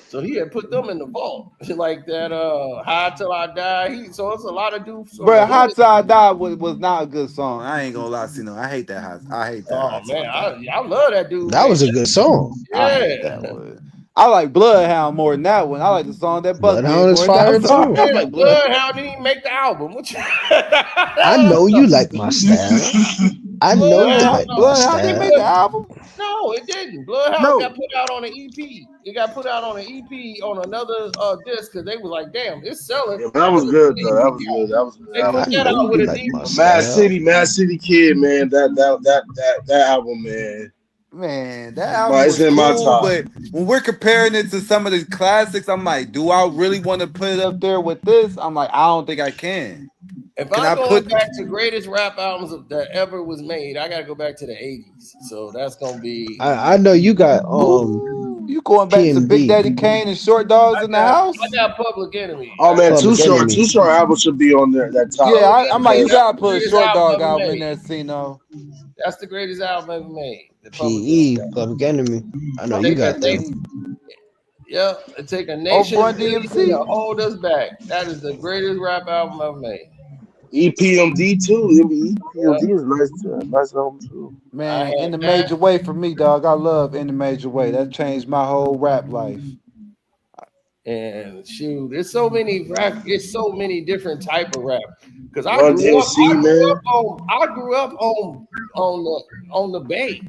So he had put them in the vault. Like that High Till I Die. So it's a lot of dudes from the But Hot hood. Till I Die was not a good song. I ain't gonna lie, Cino. I hate that hot. I hate that Oh Hot Till man, I Die. I love that dude. That was a good song. I Yeah. hate that one. I like Bloodhound more than that one. I like the song that Buck did Bloodhound is more than fire that song. too. I Yeah, like Bloodhound. Bloodhound didn't even make the album. I know you like my style. I know you like my Bloodhound didn't make the style. album. No, it didn't. Bloodhound got put out on an EP. It got put out on an EP on another disc because they was like, damn, it's selling. Yeah, but that was good though. That was good. That was good. They That put was I that know out you with a like my deep. style. Mad City Kid, man. That album, man. Man, that album It's was in my cool, top. but when we're comparing it to some of the classics, I'm like, do I really want to put it up there with this? I'm like, I don't think I can. If Can I'm I going put? back to greatest rap albums that ever was made, I gotta go back to the 80s. So that's gonna be I know you got Ooh, you going back to Big PMD, Daddy Kane and Short Dogs in the I house? got Public Enemy. Oh man, Public Enemy. Too Short album should be on there. That top. Yeah, I'm like, Enemy, you that's gotta the put a greatest Short album Dog ever album in made. there, Cino. That's the greatest album ever made. The Public PE, Enemy. Public Enemy. I know you Take a got them. nation, it take a Oh, nation Run to DMC. hold us back. That is the greatest rap album ever made. EPMD too. EPMD is nice too. Nice album too. I Man, in had the that. major way for me, dog. I love In the Major Way. That changed my whole rap life. And shoot, it's so many different type of rap. Because Run DMC, man. I grew up on the Bay.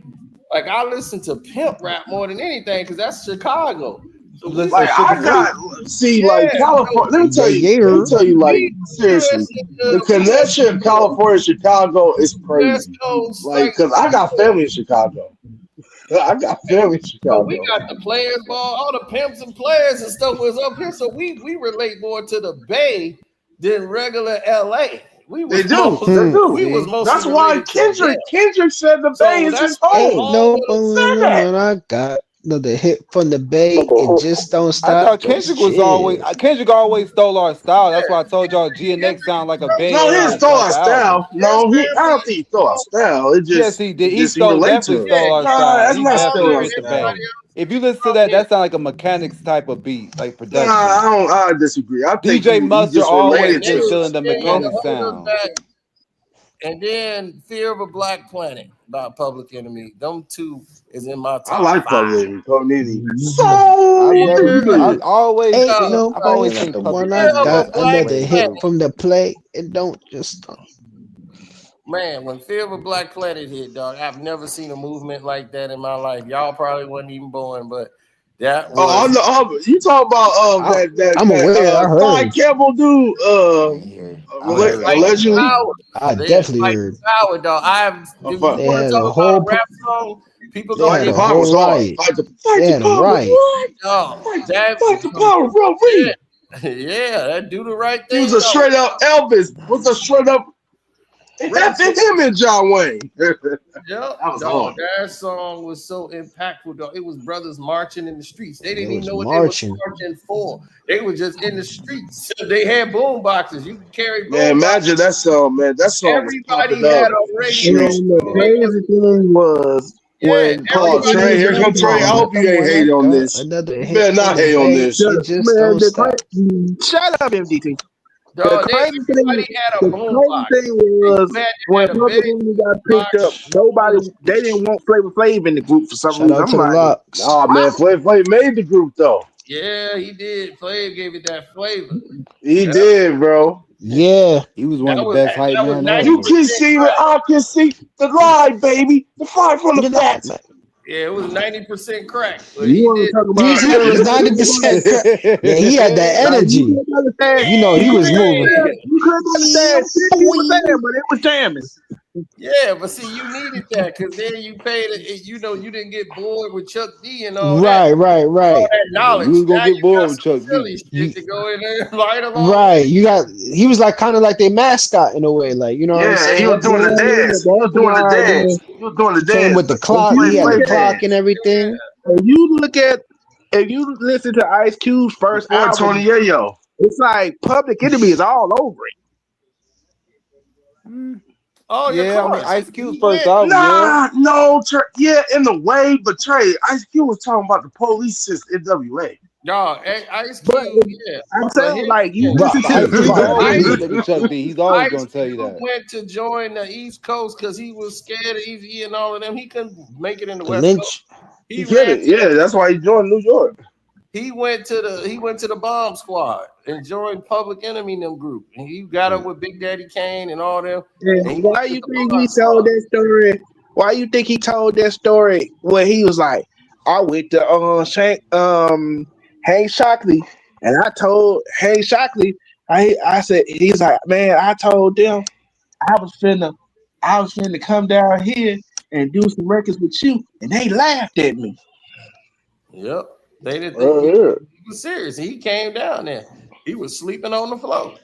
Like I listen to pimp rap more than anything because that's Chicago. So Like I got like California. Let me tell you, like seriously, the connection of California and Chicago is crazy. Like, cause I got family in Chicago. I got family in So we Chicago. got the players ball, all the pimps and players and stuff was up here. So we relate more to the Bay than regular LA. We was They do. We was mostly That's why related to them. Kendrick said the Bay is his Ain't home. no when I got another hit from the Bay. It just don't I stop. thought Kendrick was Kendrick always stole our style. That's why I told y'all GNX sound like a Bay No, he Area didn't stole type our of album. style. No, I don't think he stole our style. It just Yes, he did. He he stole relate to definitely it. stole our Nah, style. that's He not definitely stealing our fit the style. Bay. If you listen to that, that sound like a mechanics type of beat, like Nah, production. I disagree. I think DJ he Mustard just always related to been it. stealing the mechanics sound. And then Fear of a Black Planet by Public Enemy. Them two is in my top I like 5. Public Enemy. I've always Ain't think no I've always like think the Public one I Enemy got is another underrated hit group. from the play. It don't just stop. Man, when Fear of a Black Planet hit, dog, I've never seen a movement like that in my life. Y'all probably wasn't even born, but that was. Oh, no, you talk about I'm aware. I Ty heard. Campbell dude allegedly. I definitely heard. Power, dog. If you want They to had talk a about whole. a rap song, people They gonna had hit a whole riot. They had a riot. Fight the power, bro. Yeah, that do the right He thing. was a straight up Elvis. Was a straight up. That fit him and John Wayne. Yeah, was hard. that song was so impactful, dog. It was brothers marching in the streets. They didn't even was know what marching. they was marching for. They were just in the streets. They had boom boxes. You could carry boom Man, imagine that song, man. That song was Everybody popping had up. a radio. And the crazy thing was when Oh, Trey, here come Trey. I hope you ain't hate on this. Another You hit better not from the hate on Bay. this. It just don't stop. Shut up, MDT. Dog, Everybody had a boom box. thing was when Public Enemy got picked up, they didn't want Flavor Flav in the group for some Shout reason. out to I'm the like, Locks. Nah, man, Flav made the group though. Yeah, he did. Flav gave it that flavor. He did, bro. Yeah, he was one of the best hype men ever. You can see what I can see. The lie, baby. The fire from the back. Yeah, it was 90% crack. But you want to talk about? You said it was 90% crack. Yeah, he had that energy. You know, he was moving. You couldn't understand shit he was saying, but it was jamming. Yeah, but see, you needed that because then you paid it. You know, you didn't get bored with Chuck D and all Right. all that knowledge. You was gonna Now get you bored got with some Chuck silly D. shit to go in there and light along. Right. He was like kind of like their mascot in a way. Like, you know what I'm saying? He was doing the dance. He was doing the dance. He was doing the dance. Came with the clock. He had the clock and everything. If you listen to Ice Cube's first album, Tony Yayo. it's like Public Enemy is all over it. Oh, yeah, I mean Ice Cube's first album. No, Trey, in the way, but Trey, Ice Cube was talking about the police since NWA. Y'all, Ice Cube, I'm saying, like, you listen to Ice Cube always Ice- nigga Chuck D. He's always gonna tell you that. went to join the East Coast because he was scared of Eazy and all of them. He couldn't make it in the The West lynch. Coast. He couldn't. Yeah, that's why he joined New York. He went to the Bomb Squad and joined Public Enemy them group, and he got up with Big Daddy Kane and all them. And why you think he told that story? Why you think he told that story when he was like, I went to Hank Shockley, and I told Hank Shockley, I said, he's like, man, I told them I was finna come down here and do some records with you, and they laughed at me. Yep, they didn't think he was serious. He came down there. He was sleeping on the floor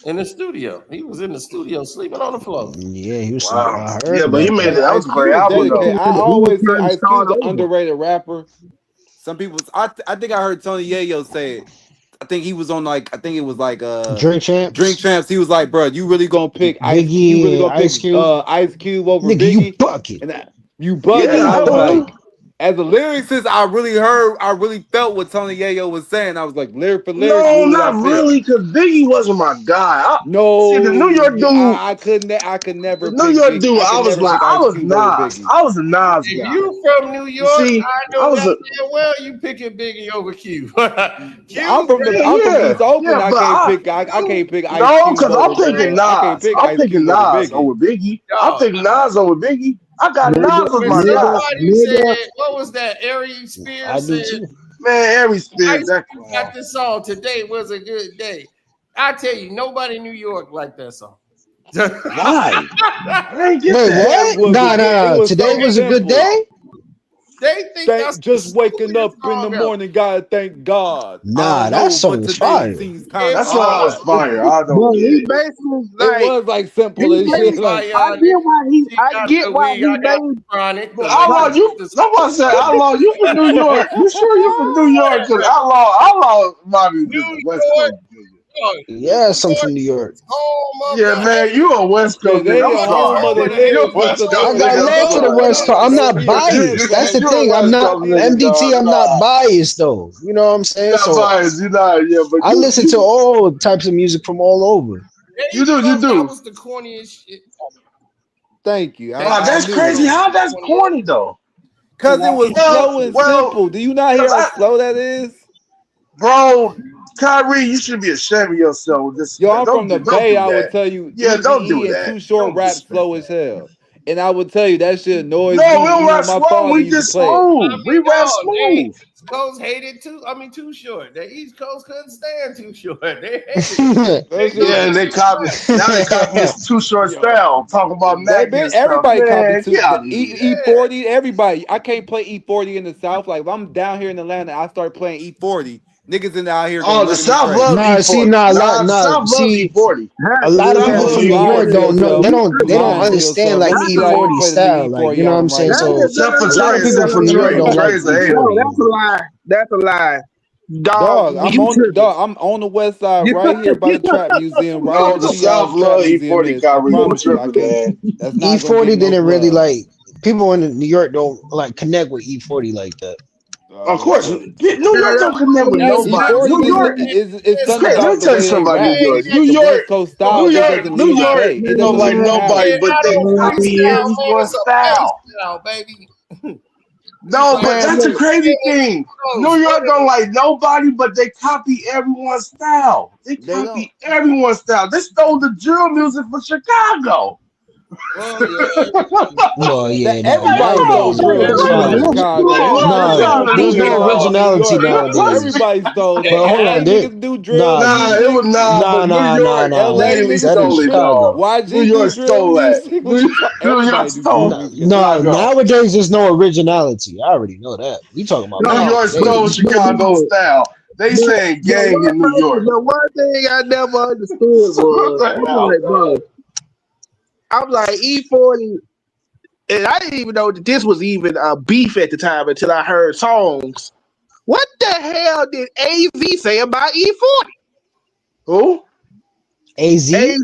in the studio. He was in the studio sleeping on the floor. Yeah, he was. Wow. Yeah, but he made it. That was a great Ice album, Cube though. I always say Ice Cube's an underrated rapper. Some people, I think I heard Tony Yayo say it. I think he was on Drink Champs. He was like, bro, you really gonna pick Biggie, you really gonna Ice pick Cube? Ice Cube over Nigga, Biggie? you bucket. And you bucket. Yeah, I was I like, as a lyricist, I really felt what Tony Yayo was saying. I was like, lyric for lyric. No, not really, because Biggie wasn't my guy. No, see, the New York dude. I could never. The New York dude. I was like, I was Nas. I was a Nas guy. You from New York? See, I know that damn well you picking Biggie over Q. I'm from East Oakland. I can't pick Ice No, Cube because I'm over picking Biggie. Nas. I'm picking Nas over Biggie. I'm picking Nas over Biggie. I got Nas as When my guy. somebody said, what was that? Ari I Spears do said, too. Man, Harry Spears, Ice that Cube got this song. Today was a good day. I tell you, nobody in New York liked that song. Why? I ain't get Wait, that. what? It Nah. was Today so was a good simple. day? They think that's the Just waking stupidest up in the song ever. morning, gotta thank God. I Nah, don't that know, song but was today fire. seems kind That of song was odd. fire. I don't But get he it. basically It like was like he simple as shit. basically, Like I Fire, get why he she I got get the why weed, he I got made the chronic, the Outlaw, latest. you. Someone said Outlaw, you from New York. You sure you from New York? Because Outlaw, Bobby, New just a West York, Coast dude. New Yes, I'm York from New York. is home of Yeah, the man, you a West yeah, Coast they nigga. I'm are It's sorry. home of the home of the You a lyrics. What's West the I Coast lyrics? got nigga. I'm love for the sorry. West Coast. I'm They not be the biased. shit, That's man. the You a thing. I'm West not Coast nigga, MDT. dog. I'm not Nah. biased though. You know what I'm saying? You're not So biased. You're not, yeah, but I listen to all types of music from all over. There you you do, you go. That do. was the corniest shit. Thank you. There you Wow, I that's go. knew crazy. it. How that's corny though? Cause it was slow and Well, simple. Do you not hear cause how slow that is? bro, Kyrie, you should be ashamed of yourself. Just Yo, I'm from the don't Bay. do I would that. tell you, Yeah, Easy don't do E and that. Too Short Don't rap disrespect slow that. as hell. And I would tell you that shit annoys No, me. we don't Even rap my slow. father We used to just play it. smooth. We rap No, they smooth. East Coast hated too short. The East Coast couldn't stand Too Short. They hated it. They That shit knew Yeah, he and was they copy. Now they copy his Too Short Yo, style. Talk about they Mackie been and stuff. everybody copied Man, to get the out of here. E40. Everybody, I can't play E40 in the South. Like if I'm down here in Atlanta, I start playing E40. Niggas in out here gonna Oh, the look at me South love crazy. Nah, see, E40. nah, Nah, the nah. South love See, E40. a lot of South people Man, love from you New lying York to E40. don't know. yourself. You They don't lying to understand yourself. like Let me see how you E40 play the style. Like you E40 know what I'm album right saying. now. So Except for a lot Trey. of people Except for from New York Trey. don't like Trey's a no, hater. E40. that's a lie. That's a lie. Dog, Dog, you tripping. I'm on the west side You, right here by the trap museum, right No, where the T.I.'s South trap love museum E40. is. I Kyrie, you promise you, I tripping, can't. man. That's not gonna E40 get no didn't really love. like people in New York don't like connect with E40 like that. Of Dog. course, New York don't connect with That's nobody. not E40 New true. just York. it's It's something crazy. Let me about the tell you way they something about New rap. York. It's New the York. West Coast style New just York. doesn't New leave the York. Bay. It They don't doesn't like leave the nobody, alley. Man, but I they don't copy freestyle, man. everyone's It's a style. freestyle, baby. It's No, like but man, that's a look, crazy East thing. New Coast. What York don't like nobody, but they copy everyone's style. They They don't. copy everyone's style. They stole the drill music from Chicago. Well, yeah. Well, That yeah, no, everybody now stole days, that's drill bro, it's music not from like Chicago. You Man, don't get understand. nah. out of There's In no New originality York, nowadays. everybody stole that. But hold on, LA there, niggas do drill nah, Nah, it music. was but New York LA literally niggas that is stole it, do dog. Chicago. New YG do York drill stole that. music. What you talk? New York Everybody do drill stole music. No, Chicago. nowadays there's no originality. I already know that. We talking about New back in York the stole day. Chicago style. They saying gang in New York. the one thing I never understood What was, the I'm hell? like, bro, I'm like E40, and I didn't even know that this was even a beef at the time until I heard songs. What the hell did AZ say about E40? Who? AZ? AZ,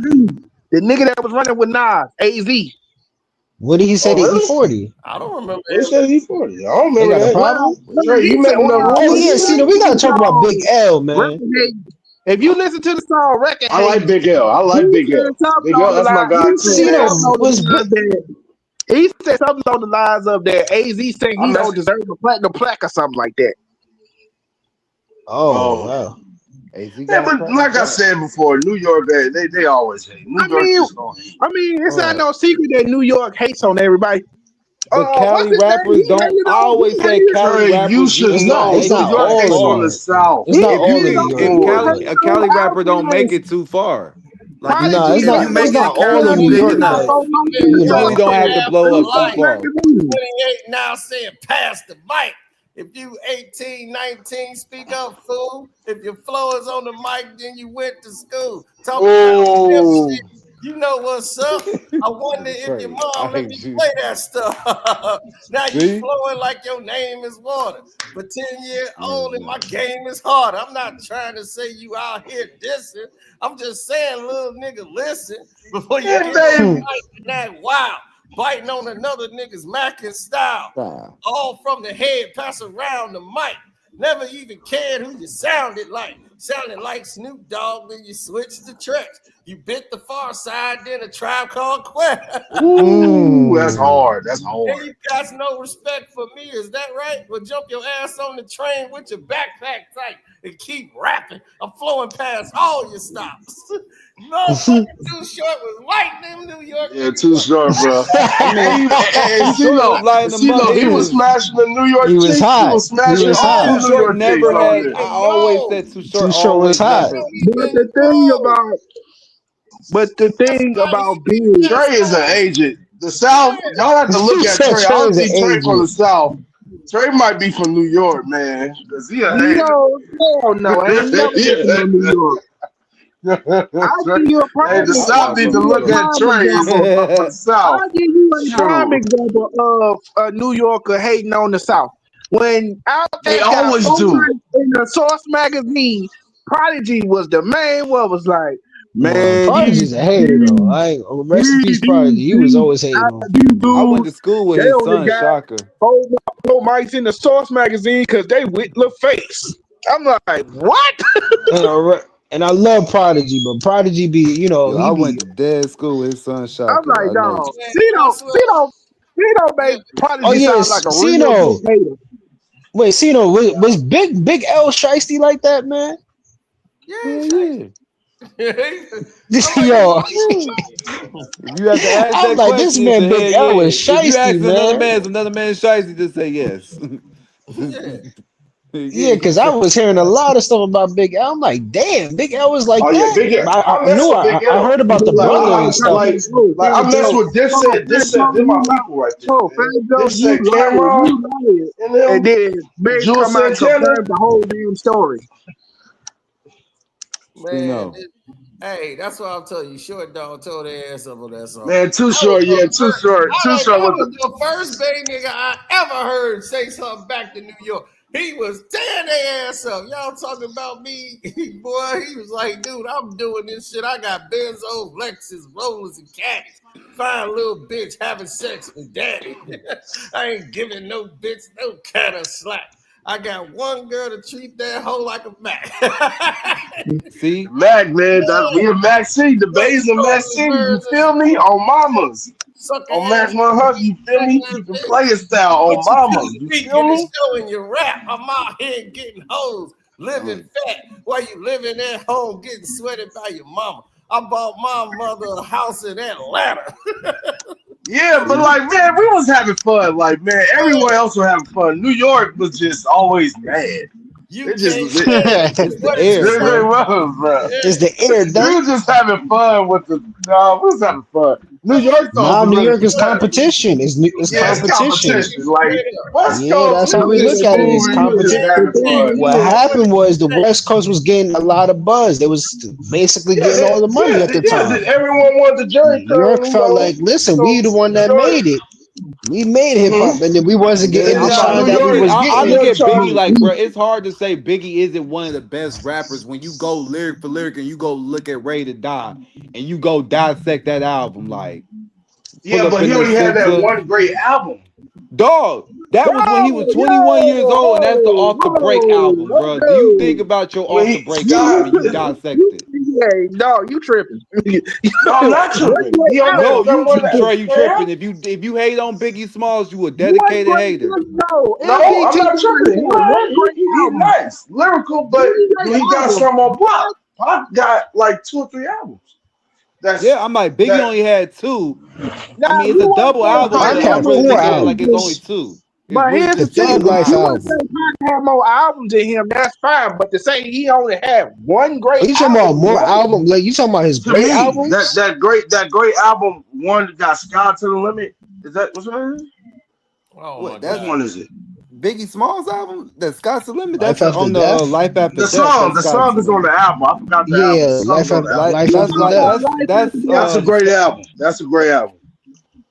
the nigga that was running with Nas, AZ. What did he say Oh, to really? E40? I don't remember They said E40. I don't They remember got a that. problem? Trey, you met him in the Oh rumors? yeah, see, we gotta talk about Big L, man. If you listen to the song Record I like Big L. I he like Big said L. something Big L, on the that's my line. guy He too, said man. something on the lines that he said something on the lines of that AZ saying I he mess. don't deserve a platinum plaque or something like that. Oh wow. AZ Yeah, got a but platinum like I plaque. said before, New York, they always hate. New York just gonna hate. I mean, it's not no secret that New York hates on everybody. But What's Cali his name? rappers don't. I always said Cali Trey, you rappers should just It's don't not know. it's make New not it York that all hates of on New the far. York, man. South. It's not If all you of New can, York, if man. Cali, a Cali rapper don't make it too far. Like if Nah, you if you it's make it to not all Cali, of you New big York enough. that been you You really know. don't have to half blow the up too life. far. 28 now saying pass the mic. If you 18, 19, speak up, fool. If your flow is on the mic, then you went to school. Talk about real Oh, shit. You know what's up. I wonder if your Crazy. I mom let me hate you. play that stuff. Now you See? flowing like your name is water. But 10-year-old and my game is harder. I'm not trying to say you out here dissing. I'm just saying, little nigga, listen before you yeah, get on the baby. mic and that wow, biting on another nigga's macking style. Nah. All from the head, pass around the mic. Never even cared who you sounded like. Sounded like Snoop Dogg, then you switched the tracks. You bit the far side, then a Tribe Called Quest. Ooh, that's hard. That's And hard. you got no respect for me, is that right? Well, jump your ass on the train with your backpack tight and keep rapping. I'm flowing past all your stops. No fucking Too Short was lighting them New York. Yeah, Too Short, bro. And lighting them up. he was smashing the New York He was chicks. hot. He was smashing He was all hot. the New York chicks Never over had. there. I always said Too Short. Too Short was Always hot. never. But the thing about Big, Trey is an agent. The South, y'all have to look at Trey. I don't see Trey from the South. Trey might be from New York, man, because he an agent. no, ain't never been from New York. I'll give you a prime The South need to look at Trey for the South. I'll give you a prime example of a New Yorker hating on the South. When They Outkast got always so do. much in the Source magazine, Prodigy was the main one. Was like, Man, man, Prodigy's a hater though. Rest in peace, Prodigy. He was always hating on. I went to school with they his only son, got Shocker. four mics in the Source magazine because they with LaFace. I'm like, what? And I love Prodigy, but Prodigy be, Yo, I he went be. to dead school with his son, Shocker. I'm like, I know. dog, Cino make Prodigy Oh yeah, sound like a real Cino. good hater. Wait, Cino was Big L shiesty like that, man? Yeah. Yo, You have to ask I'm that like, question. this he man said, Big hell L yeah. was If you ask shiesty, another man. man, another man shiesty, just say yes. Yeah, because I was hearing a lot of stuff about Big L. I'm like, damn, Big L was like Oh yeah, that. Big L. I mess with Big I L. heard about the brother and stuff. Like I mess with Dipset. They're my people right there. Dipset, Cameron, and them. And then Babe Jules come out and Santana. confirm the whole damn story. Man, hey, that's what I'm telling you. Short Dog told their ass up on that song. Man, Too Short. Yeah, Too Short. Too Short That was was the first Bay nigga I ever heard say something back to New York. He was tearing their ass up. Y'all talking about me, boy. He was like, dude, I'm doing this shit. I got Benzos, Lexus, Rollers, and Caddies. Fine little bitch having sex with daddy. I ain't giving no bitch no kind of slack. I got one girl to treat that hoe like a Mac. See? Mac, man. We a Mac C. The Bays of Mac C. You feel me? On mamas. On Mac 100. You feel me? Keeping player style on mama. You feel me? Showing your rap. I'm out here getting hoes, living fat while you living at home getting sweated by your mama. I bought my mother a house in Atlanta. Yeah, but like, man, we was having fun. Like, man, everyone else was having fun. New York was just always mad. It's the air, It really bro. was, bro. It's the air, We dog. was just having fun with the. No, we was having fun. New York though. Now was New really York is fun. competition. It's Yeah, it's competition. competition. Like West Yeah, Coast, that's we how we was look just at it. It's moving, we was just having competition. fun. What happened was the West Coast was getting a lot of buzz. They was basically getting all the money at the time. Everyone wanted the Jerry New York felt like, listen, we the one that made it. We made hip hop, and then we wasn't getting the shine that we was I look getting. at Biggie like, bro, it's hard to say Biggie isn't one of the best rappers when you go lyric for lyric and you go look at Ready to Die and you go dissect that album. Like, Yeah, but he only had that one great album. Dog, that was when he was 21 years old, and that's the Off the Break album, bro. Do you think about your Off the Break album when you dissect it? Hey, no, you tripping. No, I'm not tripping. No, you tripping. If you hate on Biggie Smalls, you a dedicated hater. No, I'm not tripping. He's nice, lyrical, but he got some on Pop. Pop got like 2 or 3 albums. Yeah, I'm like Biggie only had 2. Nah, I mean, it's a double album, Pac but had I'm really 4 thinking of it like it's only albums. 2. But here's the thing: Thug Life you album. say Pac had more albums than him, that's fine. But to say he only had one great, Are you talking about more album? Like you talking about his To great me, albums? that great album one got Sky to the Limit. Is that what's it? What? Which one is it? Biggie Smalls album? That's Sky's the Limit. Life That's After on the Death? Life After The Death. song That's is on the album. I forgot the Yeah, album. The Life song's on the album. After Death. That's a great album.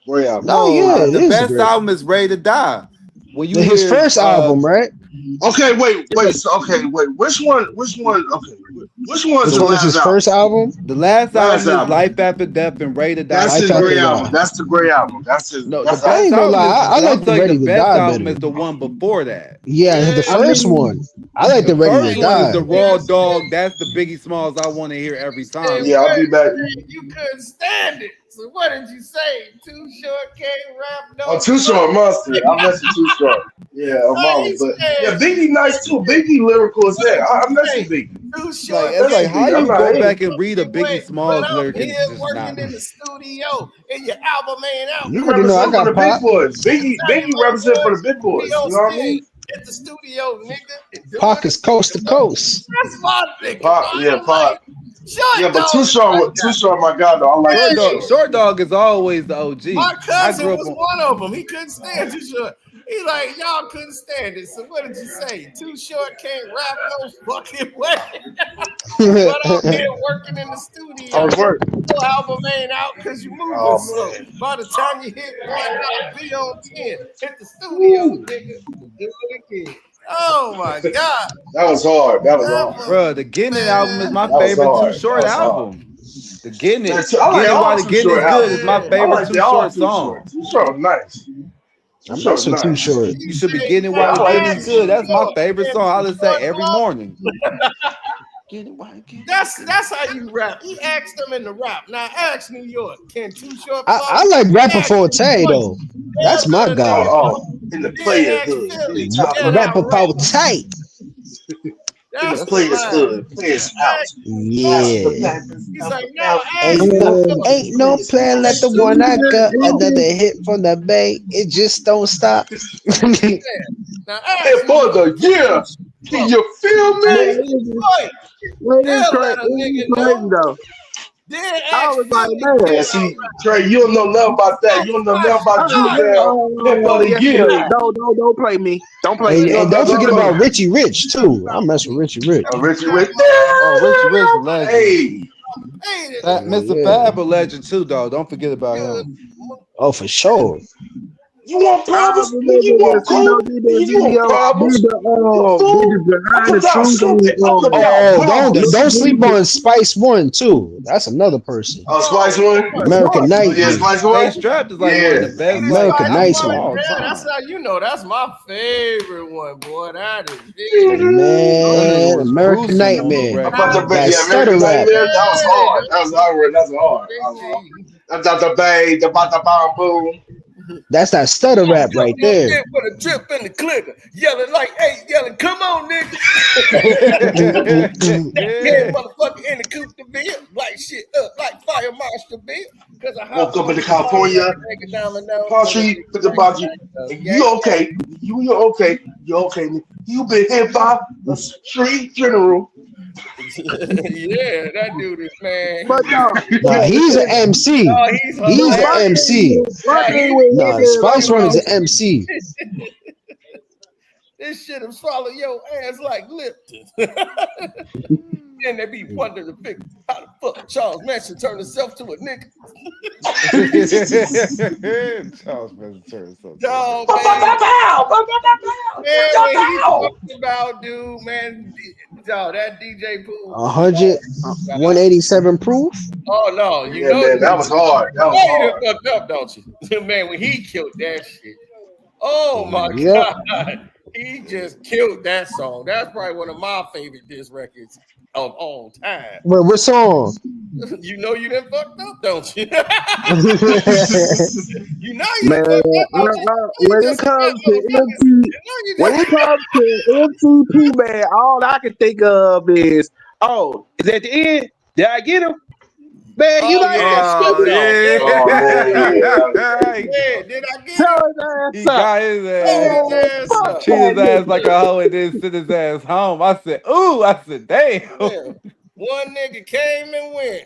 Great album. No, yeah, it the is best great. album is Ready to Die. When you His hear, first album, right? Okay, wait. Which one? Okay, Which one's Which the one is last his album? first album? The last Last album is album. Life After Death and Ready to Die. That's Life his After great Die. album. That's the great album. That's his. No, the That's I best ain't gonna album lie. I is. like I'm the telling you, Ready the to best Die album better. is the one before that. Yeah, the I first mean, one. I like The the Ready to first one is Die. the Raw Dog. That's the Biggie Smalls I want to hear every time. yeah, I'll be back. You couldn't stand it. So what did you say? Too short, can't rap, no. Oh, Too Short Monster. I mess with Too Short. Yeah, mama. But yeah, Biggie nice too. Biggie lyrical as heck. I mess with Biggie. Too short. It's like how I'm you not go hating. back and read a Biggie Wait, Smalls but I'm lyric and here just working not. in the studio, and your album ain't out. You He already know I represent for got the big Pac. boys. Tell Biggie your little represent for boys the big we boys. on You know what I stage mean? at the studio, nigga. And Pac is coast to coast. That's my nigga. Pop, yeah, Pop. Short Yeah, but dog. Too Short, my God, though. I like Too Short. Short Dog is always the OG. My I cousin grew up was on. one of them. He couldn't stand Too Short. He like, y'all couldn't stand it. So what did you say? Too Short can't rap no fucking way. But I'm here working in the studio. Hard work. Your album ain't out because you moving Oh, slow. man. By the time you hit one, I'll be on 10. Hit the studio, nigga. Do it again. Oh my God. That was hard. That was hard. Bro, the Getting It album is my That was favorite hard. Too Short That was hard. album. The Getting It, I like Getting It all While the Too Getting Short Is Good is my albums. I favorite like Too all Short Too song. Short. Too Short, nice. Too I'm Short, messing Too nice. Short. You should be getting it while the getting is good. That's my favorite song. I listen to that every morning. Get it while getting That's how you rap. He asked them in the rap. Now ask New York. Can Too Short I like Rapper Forte though. That's my guy. Oh, in the player hood. Rapper Forte. In the player's hood. Player's house. Yeah. He's like, no, Ain't no plan like the one I got. Another hit from the bay. It just don't stop. now Hey, for the year. Can you feel me? It's crazy though. Then I was like, man. Yeah, see, Trey, you don't know nothing about that. You don't know nothing about Juice Hit for the year. Don't play me. Don't play me. And don't forget about Richie Rich too. I mess with Richie Rich. Richie Rich. Oh, Richie Rich, a legend. Hey. Mr. Fab, a legend too, though. Don't forget about him. Oh, for sure. You want problems? You want cool? You want problems? Don't sleep on Spice One too. That's another person. Oh, Spice One, American Nightmare. Yeah, Spice One. Stay Strapped is like one of the best. American Nightmare. Yeah, that's how you know. That's my favorite one, boy. That is big. Man, American Nightmare. That stutter rap. That was hard. That's hard. That's the bang, the bada boom. That's that stutter rap right there. Put a drip in the clicker, yelling like, "Hey, yelling, come on, nigga!" Yeah, motherfucker in the coupe to be light shit up like fire marshal be. Because I woke up in California, Palm Street, put the body. You okay? You okay? You okay? You been hit by the street general. Yeah, that dude is man. But no, he's an MC. He's an MC. No, Spice One is an MC. This shit will swallow your ass like Lipton. And they be wondering to figure how the fuck Charles Manson turned himself to a nigga. Charles Manson turned himself. Dog, man. He's talking about, dude, man. Dog, that DJ Pooh. 187 proof. Oh no, you Yeah, know man, that was hard. That was hard. You fucked up, don't you? Man, when he killed that shit. Oh my Yep. God. He just killed that song. That's probably one of my favorite diss records of all time. Wait, what song? You know you done fucked up, don't you? You know you Man, done fucked up. when it comes to MCP, man, all I can think of is at the end, did I get him? Man, you like that? Yeah, did I get him? He got his ass. Cheat his ass like a hoe and then send his ass home. I said, ooh, I said, damn. Yeah. One nigga came and went.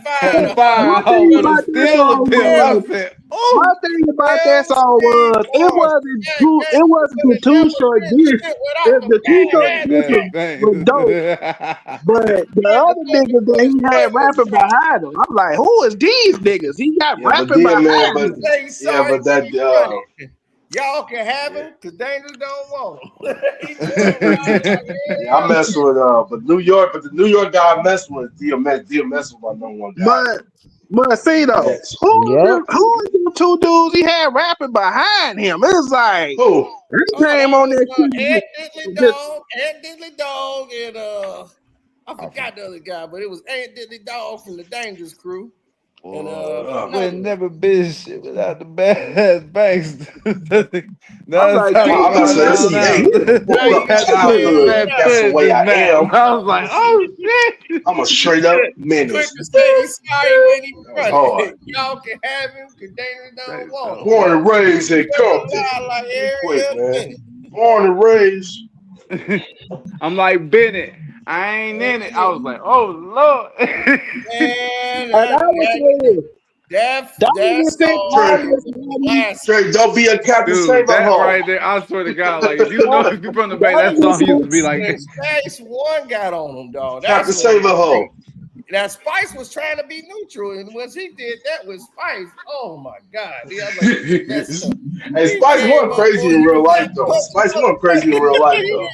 Fire hoe with a steel pimp. I said, ooh. My thing about that song was it wasn't the Too Short diss. The Too Short diss was dope. But the other niggas that he had rapping behind him, I'm like, who is these niggas? He got rapping behind him. Yeah, but that Y'all can have him because Dangerous don't want him. Yeah, I mess with but the New York guy I mess with DMS was my number one guy. But see though, Yes. who are them two dudes he had rapping behind him? It's like Who? he came on that shit. Ant Diddley Dog, and I forgot the other guy, but it was Ant Diddley Dog from the Dangerous crew. And would never been shit without the bad banks. I'm like, Pull up childhood. That's the way I am. I was like, oh shit. I'm a straight up menace. Quick to say he's sorry when he Hard. running. Y'all can have him because Dangerous don't want him. Born and raised in Compton. Like Quick, man. Born and raised. I'm like Bennett. I ain't in it. I was like, oh Lord. Trey, don't be a Captain Save that home. right there, I swear to God, like if you from the Bay, that song used to be like Spice One got on him, dog. Captain Save home. Now Spice was trying to be neutral, and once he did that with Spice, oh my God! Hey, Spice wasn't crazy in real life though. Spice wasn't crazy in real life though.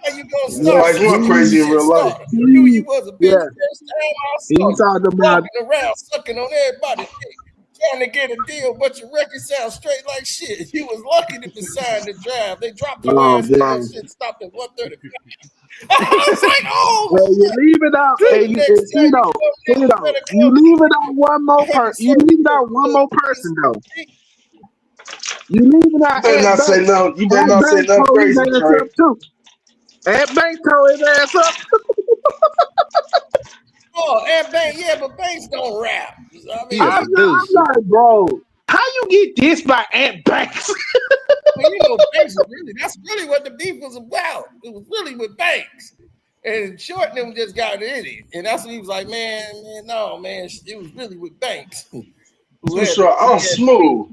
How you gonna start? Spice wasn't crazy in real life. You knew you was a bitch first time I saw you. talked about Walking around sucking on everybody's dick, trying to get a deal, but your record sounds straight like shit. You was lucky to be signed to drive. They dropped your ass and that shit stopped at 1:30. I was like, oh, well, you leave it out. Hey, you leave it out one more person. You leave it out one more person though. You leave it out. You better not say no. You better not say nothing crazy, Trey. Ant Banks tore his ass up. Oh, Ant Banks, yeah, but Banks don't rap. I mean, I'm like, bro, how you get this by Ant Banks? Well, you know, Banks is that's really what the beef was about. It was really with Banks. And Short and them just got in it. And that's when he was like, man, no, man, it was really with Banks. Too short. I'm smooth.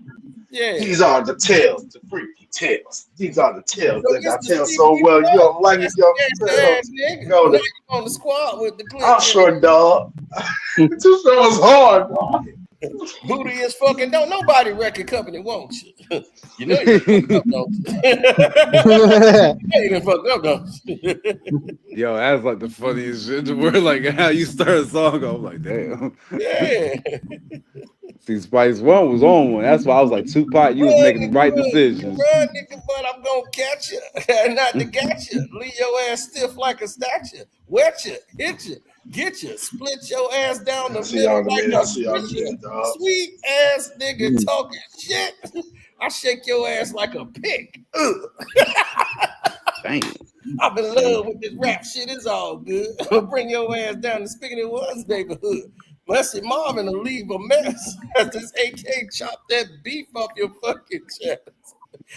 Yeah. These are the tales, the freaky tales. These are the tales that I tell so well. You don't like it, you know. On the squad with the clip. I'm sure, dog. Too short was hard, dog. Booty is fucking don't nobody record company won't you. You know you done fucked up, don't you? You done fucked up, don't you? Yo, that's like the funniest shit in the world. Like how you start a song, I'm like, damn. Yeah. See, Spice One was on one. That's why I was like, Tupac, you was making the right decisions. Run, nigga, but I'm gonna catch you. Not to catch you. Leave your ass stiff like a statue. Wet you, hit you, get you, split your ass down the middle like a switcher. Sweet ass nigga talking shit. I shake your ass like a pig. Damn. I'm in love with this rap shit. It's all good. I'll bring your ass down to Spigot One's neighborhood. Blessed Marvin will leave a mess as this AK chop that beef off your fucking chest.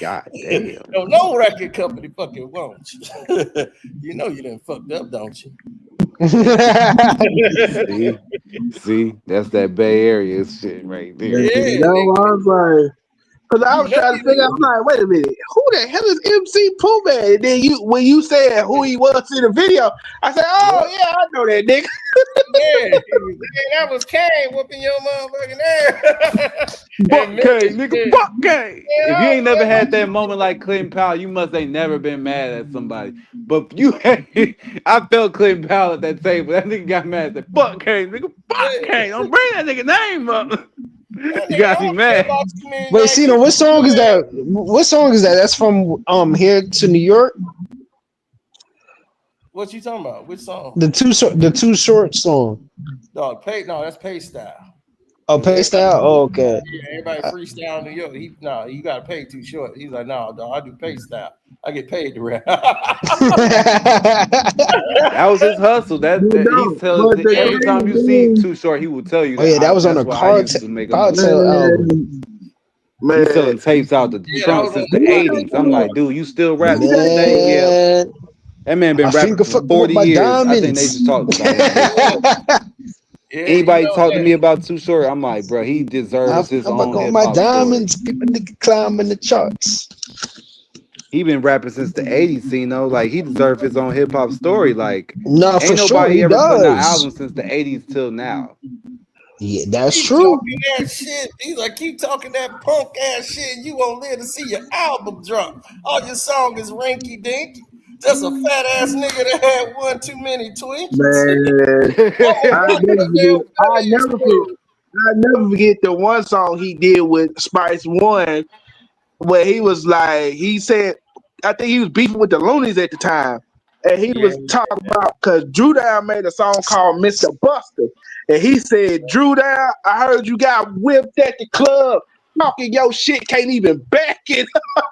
God damn. No record company fucking won't you. You know you done fucked up, don't you? see, that's that Bay Area shit right there. Yeah, I was like, because I was trying to figure out, I'm like, wait a minute, who the hell is MC Pooh Man? And then when you said who he was in the video, I said, oh yeah, I know that nigga. Yeah, that was Kane whooping your motherfucking ass. Buck K, nigga, Buck K. If you ain't never had that moment like Clinton Powell, you must ain't never been mad at somebody. But I felt Clinton Powell at that table. That nigga got mad at that Buck K, nigga, Buck K. Don't bring that nigga name up. You got me mad. Wait, Cena, what song is that? What song is that? That's from Here to New York. What you talking about? Which song? The Too Short song. No, that's Pay Style. Oh, Pay Style? Oh, okay. Yeah, everybody freestyle in New York. You gotta pay Too Short. He's like, no, dog, I do Pay Style. I get paid to rap. That was his hustle. He's telling every time you see Too Short, he will tell you. Oh yeah, that was on a Cartel album. Man. He's selling tapes out the trunk since the 80s. I'm like, dude, you still rap to this day? Yeah. That man been rapping for 40 years. I think they just talked about it. Anybody talk to me about Too Short? I'm like, bro, he deserves his own hip-hop my diamonds, keep a nigga climbing the charts. He been rapping since the 80s, you know, like he deserves his own hip hop story. Like, no, ain't nobody ever put out albums since the 80s till now. Yeah, that's Keep true. talking that shit. He's like, keep talking that punk ass shit, and you won't live to see your album drop. All your song is ranky dinky. Just a fat ass nigga that had one too many Twinkies. Man, I never forget the one song he did with Spice One, where he was like, he said, I think he was beefing with the Loonies at the time, and he was talking about because Drew Down made a song called Mr. Buster, and he said, Drew Down, I heard you got whipped at the club, talking your shit, can't even back it up.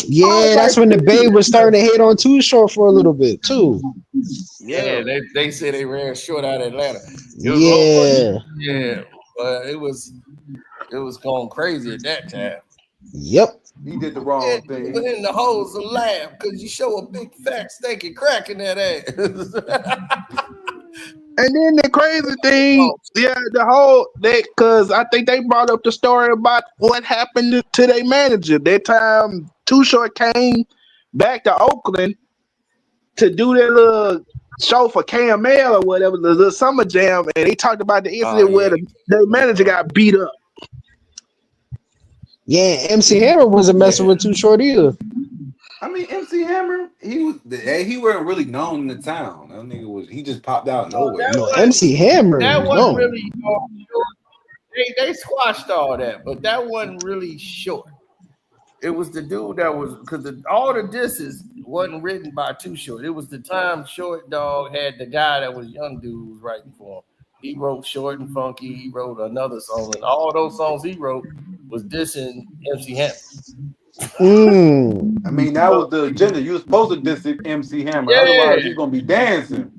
Yeah, that's when the Bay was starting to hit on Too Short for a little bit too. Yeah, they said they ran short out of Atlanta. It was Yeah. yeah, but it was going crazy at that time. Yep. He did the wrong thing. People in the holes will laugh because you show a big fat stinking crack in that ass. And then the crazy thing, the whole because I think they brought up the story about what happened to their manager. That time Too Short came back to Oakland to do their little show for KML or whatever, the little summer jam, and they talked about the incident where their manager got beat up. Yeah, MC Hammer wasn't messing with Too Short either. I mean, MC Hammer, he wasn't really known in the town. That nigga he just popped out of nowhere. No, MC Hammer. That No. wasn't really they squashed all that, but that wasn't really short. It was the dude that was because all the disses wasn't written by Too Short. It was the time Short Dog had the guy that was young dude was writing for him. He wrote Short and Funky. He wrote another song, and all those songs he wrote was dissing MC Hammer. I mean, that was the agenda. You were supposed to diss MC Hammer, otherwise he's gonna be dancing.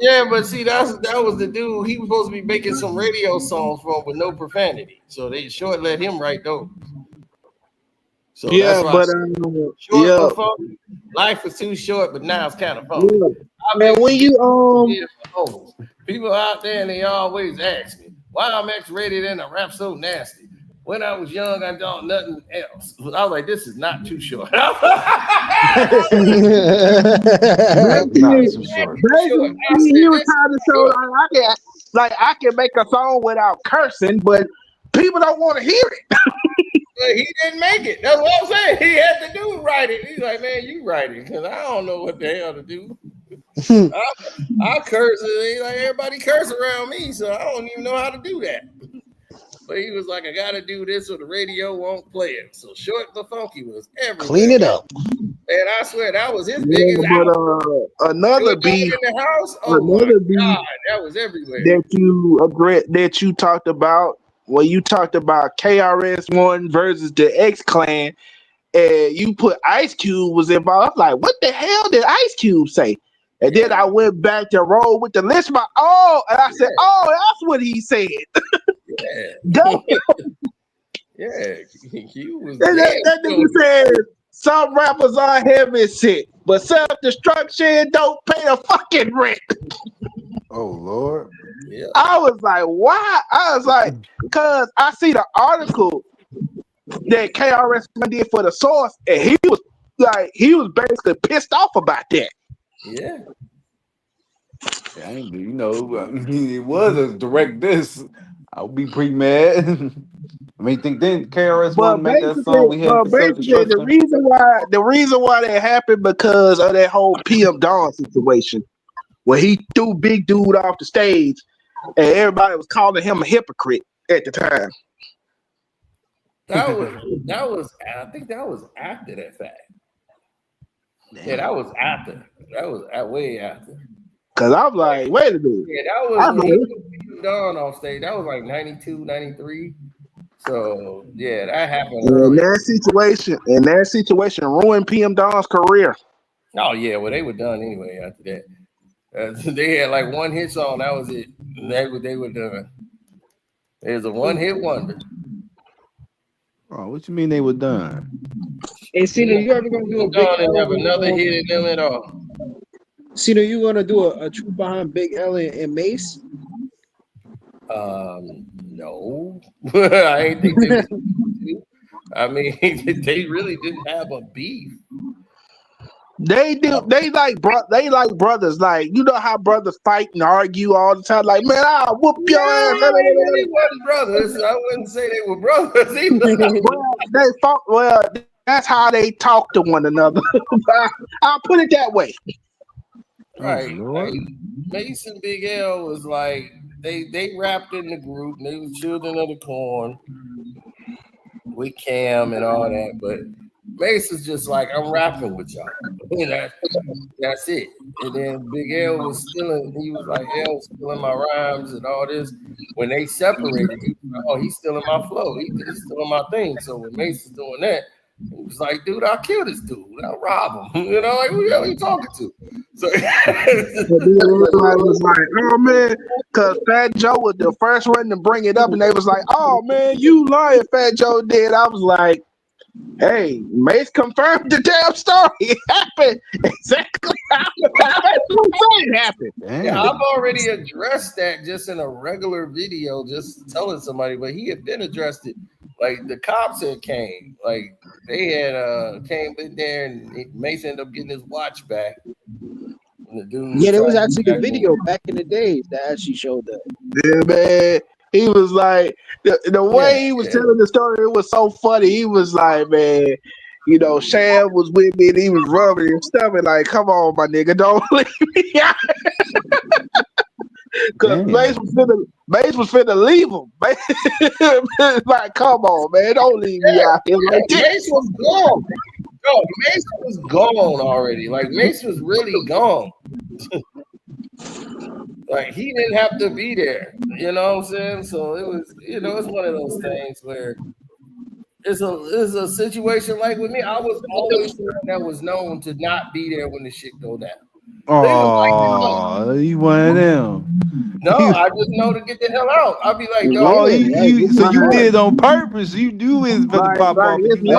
Yeah, but see, that was the dude. He was supposed to be making some radio songs for him with no profanity. So they Short let him write those. So Yeah, that's why but short for fun. Life was too short, but now it's kind of fun. Yeah. I mean, when you people out there and they always ask me why I'm X-rated and I rap so nasty. When I was young, I done nothing else. I was like, this is not too short. Basically, he was trying to show I can make a song without cursing, but people don't want to hear it. But he didn't make it. That's what I'm saying. He had the dude write it. He's like, man, you write it because I don't know what the hell to do. I curse. He's like, everybody curse around me, so I don't even know how to do that. But he was like, I got to do this or the radio won't play it. So Short the Funky was everywhere. Clean it up. And I swear that was his biggest album. Another beef in the house. Oh my God, that was everywhere. That you talked about. Well, you talked about KRS-One versus the X-Clan, and you put Ice Cube was involved. I'm like, what the hell did Ice Cube say? And then I went back to roll with the list. And I said, that's what he said. Yeah, he was. That nigga said some rappers are heavy sick, but self-destruction don't pay the fucking rent. Oh Lord. Yeah. I was like, why? I was like, because I see the article that KRS did for the Source, and he was basically pissed off about that. Yeah. You know, I mean, it was a direct diss. I would be pretty mad. I mean, think then KRS One make that song we had basically the reason why that happened because of that whole PM Dawn situation where he threw Big Dude off the stage and everybody was calling him a hypocrite at the time. That was I think that was after that fact. Yeah, that was after. That was way after. Cause I'm like, wait a minute. Yeah, that was when he took Dawn off stage. That was like 92, 93. So yeah, that happened. And that situation ruined PM Dawn's career. Oh yeah, well they were done anyway after that. They had like one hit song. That was it. They were done. It was a one-hit wonder. Oh, what you mean they were done? Hey, Cena, you ever gonna do a Big L? Have another hit in them at all? Cena, you gonna do a truth behind Big L and Mace? No. I ain't think they was I mean, they really didn't have a beef. They do. They like brothers. Like you know how brothers fight and argue all the time. Like man, I'll whoop your ass. Yeah, they really wasn't brothers. I wouldn't say they were brothers either. Well, they fought. Well, that's how they talk to one another. I'll put it that way. Right. Like Mason Big L was like they rapped in the group and they was children of the corn with Cam and all that, but Mason's just like, I'm rapping with y'all. You know, that's it. And then Big L was stealing, he was like, L stealing my rhymes and all this. When they separated, he was like, oh, he's stealing my flow. He's stealing my thing. So when Mason's doing that, he was like, dude, I'll kill this dude. I'll rob him. You know, like, who the hell are you talking to? So everybody was like, oh man, because Fat Joe was the first one to bring it up, and they was like, oh man, you lying, Fat Joe did. I was like, hey, Mace confirmed the damn story. It happened exactly how it happened. Yeah, I've already addressed that just in a regular video, just telling somebody, but he had been addressed it. Like the cops had came, like they had came in there, and Mace ended up getting his watch back. And the dude Yeah, there was actually a video back in the days that actually showed that. Yeah, man. He was like, the way he was telling the story, it was so funny. He was like, man, you know, Sham was with me and he was rubbing his stomach like, come on, my nigga, don't leave me out. Because Mace was finna leave him. Like, come on, man, don't leave me out here like this. Mace was gone. Yo, Mace was gone already. Like, Mace was really gone. Like, he didn't have to be there. You know what I'm saying? So it was, you know, it's one of those things where it's a situation like with me. I was always the one that was known to not be there when the shit go down. Oh, you one of them. No, I just know to get the hell out. I'll be like, oh, yo, so you did on purpose. You do is for the pop off. No.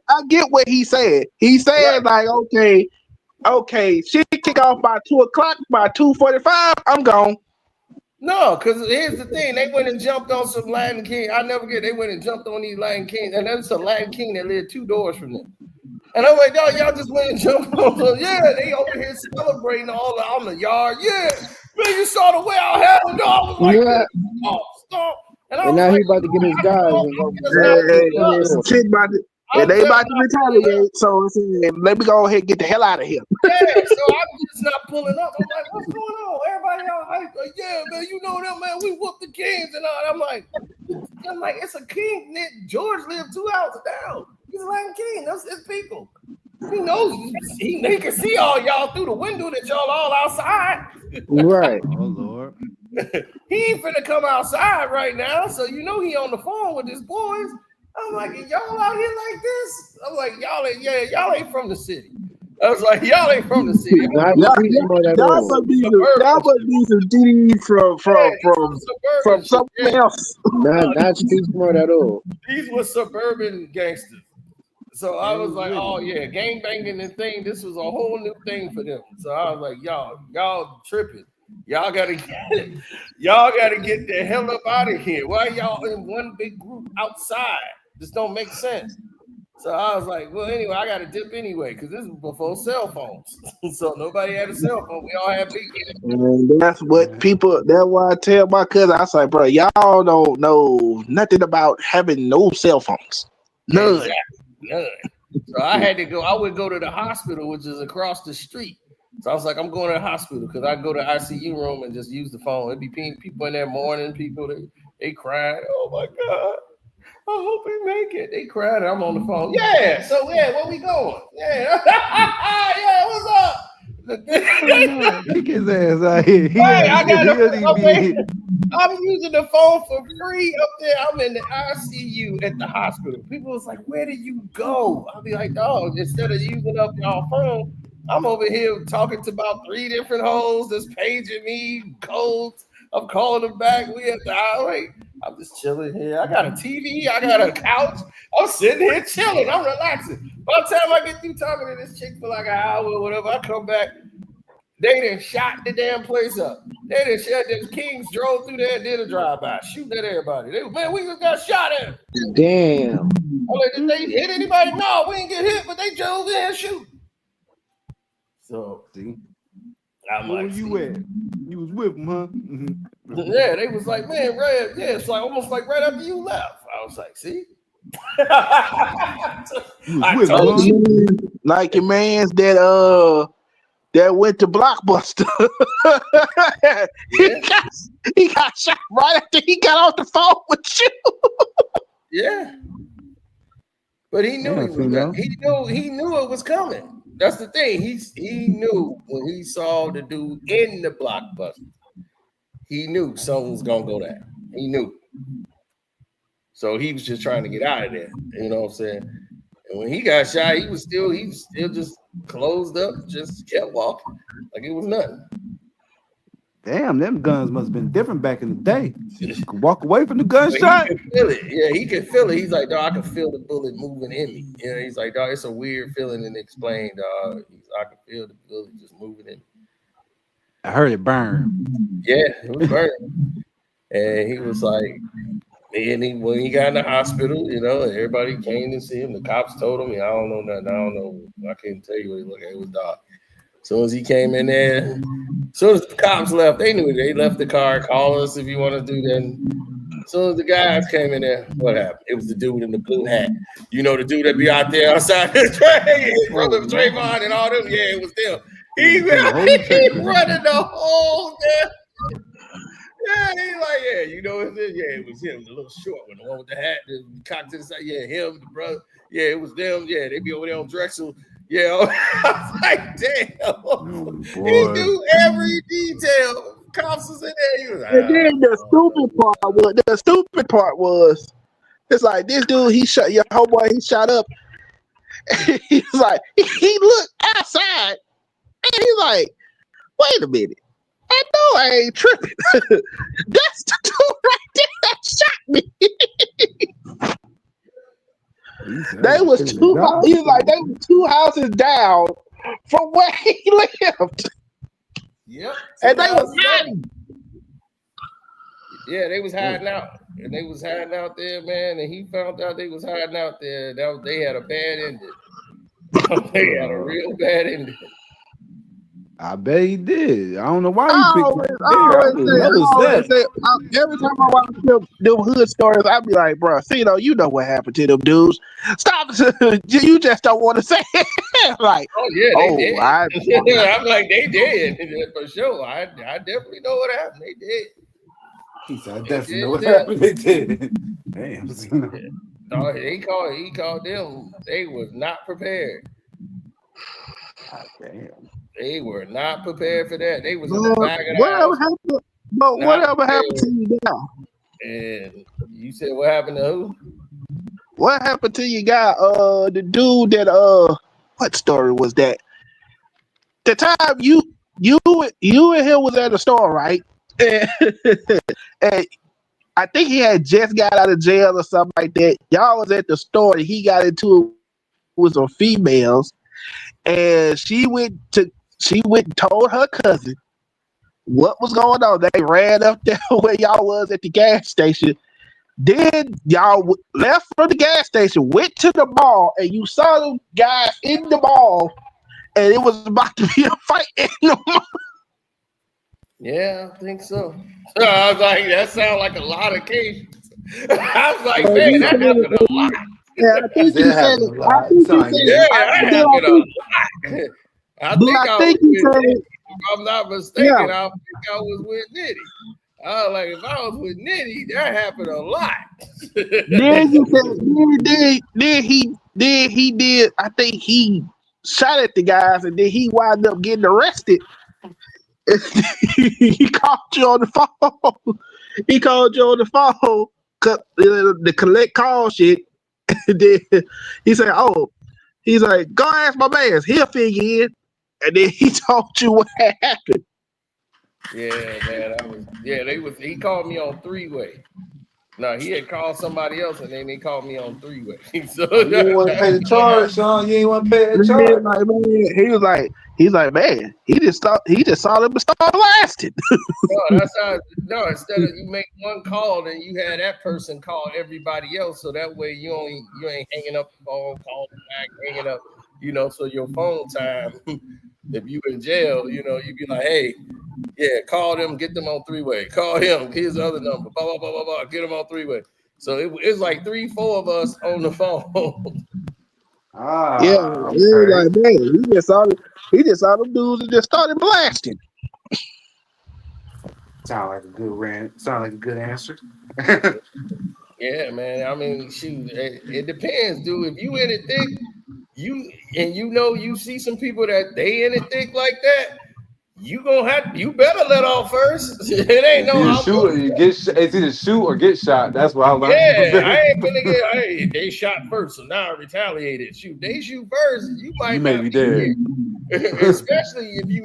I get what he said. He said like, okay, shit kick off by 2:00, by 2:45, I'm gone. No, because here's the thing. They went and jumped on some Latin King. I never get. They went and jumped on these Latin Kings, and there's a Latin King that lived 2 doors from them. And I'm like, y'all just went and jumped on them. Yeah, they over here celebrating all on the yard. Yeah, man, you saw the way I had them. I was like, Yeah. stop. And now he about to get his guys. And they about to retaliate, so let me go ahead and get the hell out of here. Yeah, so I'm just not pulling up. I'm like, what's going on? Everybody all hype. Like, yeah, man, you know that, man. We whooped the Kings and all. I'm like, it's a king. Nick George lived 2 houses down. He's a Latin king. That's his people. He knows he can see all y'all through the window that y'all all outside. Right. Oh Lord. He ain't finna come outside right now, so you know he on the phone with his boys. I'm like, y'all out here like this? I'm like, y'all ain't from the city. I was like, y'all ain't from the city. Y'all must be some DD from something else. Not too smart at all. These were suburban gangsters. So I was like, oh yeah, gang banging and thing. This was a whole new thing for them. So I was like, y'all tripping. Y'all gotta get the hell up out of here. Why y'all in one big group outside? This don't make sense. So I was like, well, anyway, I gotta dip anyway, because this is before cell phones. So nobody had a cell phone. We all had big. And that's what people, that's why I tell my cousin, I was like, bro, y'all don't know nothing about having no cell phones. None. Exactly. None. So I had to go, I would go to the hospital, which is across the street. So I was like, I'm going to the hospital because I go to ICU room and just use the phone. It'd be people in there mourning, people, they crying. Oh my God. I hope we make it. They cried. I'm on the phone. Yeah. So where we going? Yeah. Yeah. What's up? Kick his ass out here. I'm using the phone for free up there. I'm in the ICU at the hospital. People was like, where do you go? I'll be like, dog, instead of using up y'all phone, I'm over here talking to about 3 different hoes that's paging me, codes. I'm calling them back. We at the highway. I'm just chilling here. I got a TV. I got a couch. I'm sitting here chilling. I'm relaxing. By the time I get through talking to this chick for like an hour or whatever, I come back. They done shot the damn place up. They didn't shut. The Kings drove through there and did a drive-by, shooting at everybody. They man, we just got shot at. Damn. I'm like, did they hit anybody? No, we didn't get hit, but they drove in and shoot. So See, I'm where like, were you at? You was with them, huh? yeah, they was like, man, right, yeah, it's like almost like right after you left. I was like, see, I told you. Like your man's that went to Blockbuster. he got shot right after he got off the phone with you. Yeah, but he knew he knew it was coming. That's the thing. He knew when he saw the dude in the Blockbuster. He knew something was gonna go down. He knew. So he was just trying to get out of there. You know what I'm saying? And when he got shot, he was still just closed up, just kept walking like it was nothing. Damn, them guns must have been different back in the day. You could walk away from the gunshot. He could feel it. Yeah, he could feel it. He's like, dog, I can feel the bullet moving in me. You know, he's like, dog, it's a weird feeling and explain, dog. I can feel the bullet just moving in me. I heard it burn. Yeah, it was burning. And he was like, and when he got in the hospital, you know, everybody came to see him. The cops told him, I don't know nothing. I don't know. I can't tell you what he looked at. It was dark. As soon as he came in there, as soon as the cops left, they knew they left the car. Call us if you want to do that. As soon as the guys came in there, what happened? It was the dude in the blue hat. You know, the dude that be out there outside the train, brother Trayvon and all them. Yeah, it was them. He running the whole damn. Yeah, he's like, yeah, you know what it is? Yeah, it was him, the little short one, the one with the hat, the cocked to the side. Yeah, him, the brother. Yeah, it was them. Yeah, they be over there on Drexel. Yeah, I was like, damn. He knew every detail. Cops was in there. He was like, and then the stupid part was, it's like this dude, he shot your homeboy, he shot up. He's like, he looked outside, and he's like, wait a minute. I know I ain't tripping. That's the dude right there that shot me. They was two houses down from where he lived. Yep. And they was hiding. Yeah, they was hiding out. And they was hiding out there, man. And he found out they was hiding out there. They had a bad ending. They had a real bad ending. I bet he did. I don't know why you picked that. Every time I watch them hood stories, I be like, bro, you know what happened to them dudes. Stop. You just don't want to say it. Like, oh, yeah, they did. I'm like, they did. For sure. I definitely know what happened. They did. He said, I definitely know what happened. They did. Damn. No, he called them. They was not prepared. God damn. They were not prepared for that. They was in the back of the whatever house. Whatever happened to you now? And you said what happened to who? What happened to you guy? The dude that what story was that? The time you and him was at the store, right? And I think he had just got out of jail or something like that. Y'all was at the store and he got into it with some females, and she went and told her cousin what was going on. They ran up there where y'all was at the gas station. Then y'all left from the gas station, went to the mall, and you saw them guys in the mall, and it was about to be a fight in the mall. Yeah, I think so. I was like, that sounds like a lot of cases. I was like, man, that happened a lot. Yeah, I think you said it. I think you said it. Yeah, that happened a lot. I think if I'm not mistaken, I think I was with Nitty. I was like, if I was with Nitty, that happened a lot. Then you said, then he did. I think he shot at the guys, and then he wound up getting arrested. He called you on the phone. He called you on the phone, the collect call shit. Then he said, he's like, go ask my man. He'll figure in. And then he told you what happened. Yeah, man. He called me on three-way. No, he had called somebody else, and then they called me on three-way. So You didn't want to pay the charge, Sean. You didn't want to pay that charge. He's like, man, he just saw them start blasting. No, that's how. No, instead of you make one call, then you had that person call everybody else, so that way you ain't hanging up the phone, calling back, hanging up. So your phone time. If you in jail, you'd be like, hey, yeah, call them, get them on three-way. Call him, here's the other number. Blah blah blah blah blah. Get them on three-way. So it's like 3-4 of us on the phone. Yeah, like, man, he just saw them dudes and just started blasting. Sound like a good rant. Sound like a good answer. Yeah, man. I mean, shoot, it depends, dude. If you in it thick, you see some people that they in it thick like that, you better let off first. It ain't It's either shoot or get shot. That's what I learned. Yeah, I ain't gonna hey, they shot first, so now I retaliated. Shoot, they shoot first, you might may not be dead. Especially if you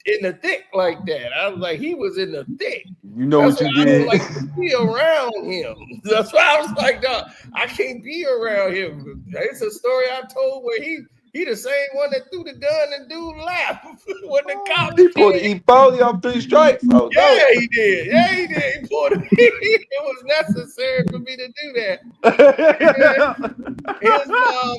in the thick like that. I was like, he was in the thick. You know That's what you why I did. don't like to be around him. That's why I was like, no, I can't be around him. It's a story I told where he the same one that threw the gun and dude laughed when the cops He pulled the E40 off 3 strikes. Oh, yeah, no. he did. Yeah, he did. He pulled it. It was necessary for me to do that. His mom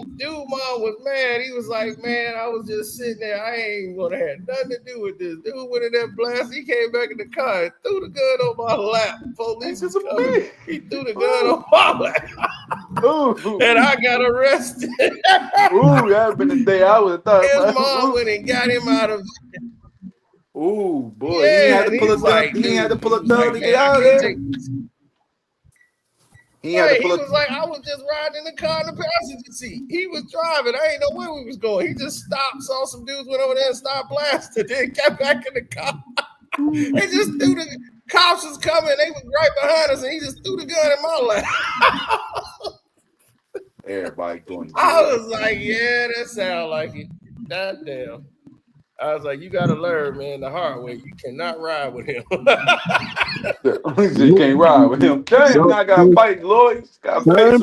was mad. He was like, man, I was just sitting there. I ain't gonna have nothing to do with this. Dude went in that blast. He came back in the car and threw the gun on my lap. Police was coming. He threw the gun on my lap. And I got arrested. Ooh, that'd been the day I would have thought. His mom went and got him out of. Ooh, boy, Yeah, he had to pull a gun. He had to pull a gun to get out of there. He was like, I was just riding in the car in the passenger seat. He was driving. I ain't know where we was going. He just stopped, saw some dudes, went over there and stopped blasting. Then got back in the car. They just threw the cops was coming. They was right behind us, and he just threw the gun in my lap. Everybody going. I was like, yeah, that sound like it. God damn. I was like, you got to learn, man, the hard way. You cannot ride with him. You can't ride with him. Damn, I got to fight lawyers. Got to pay some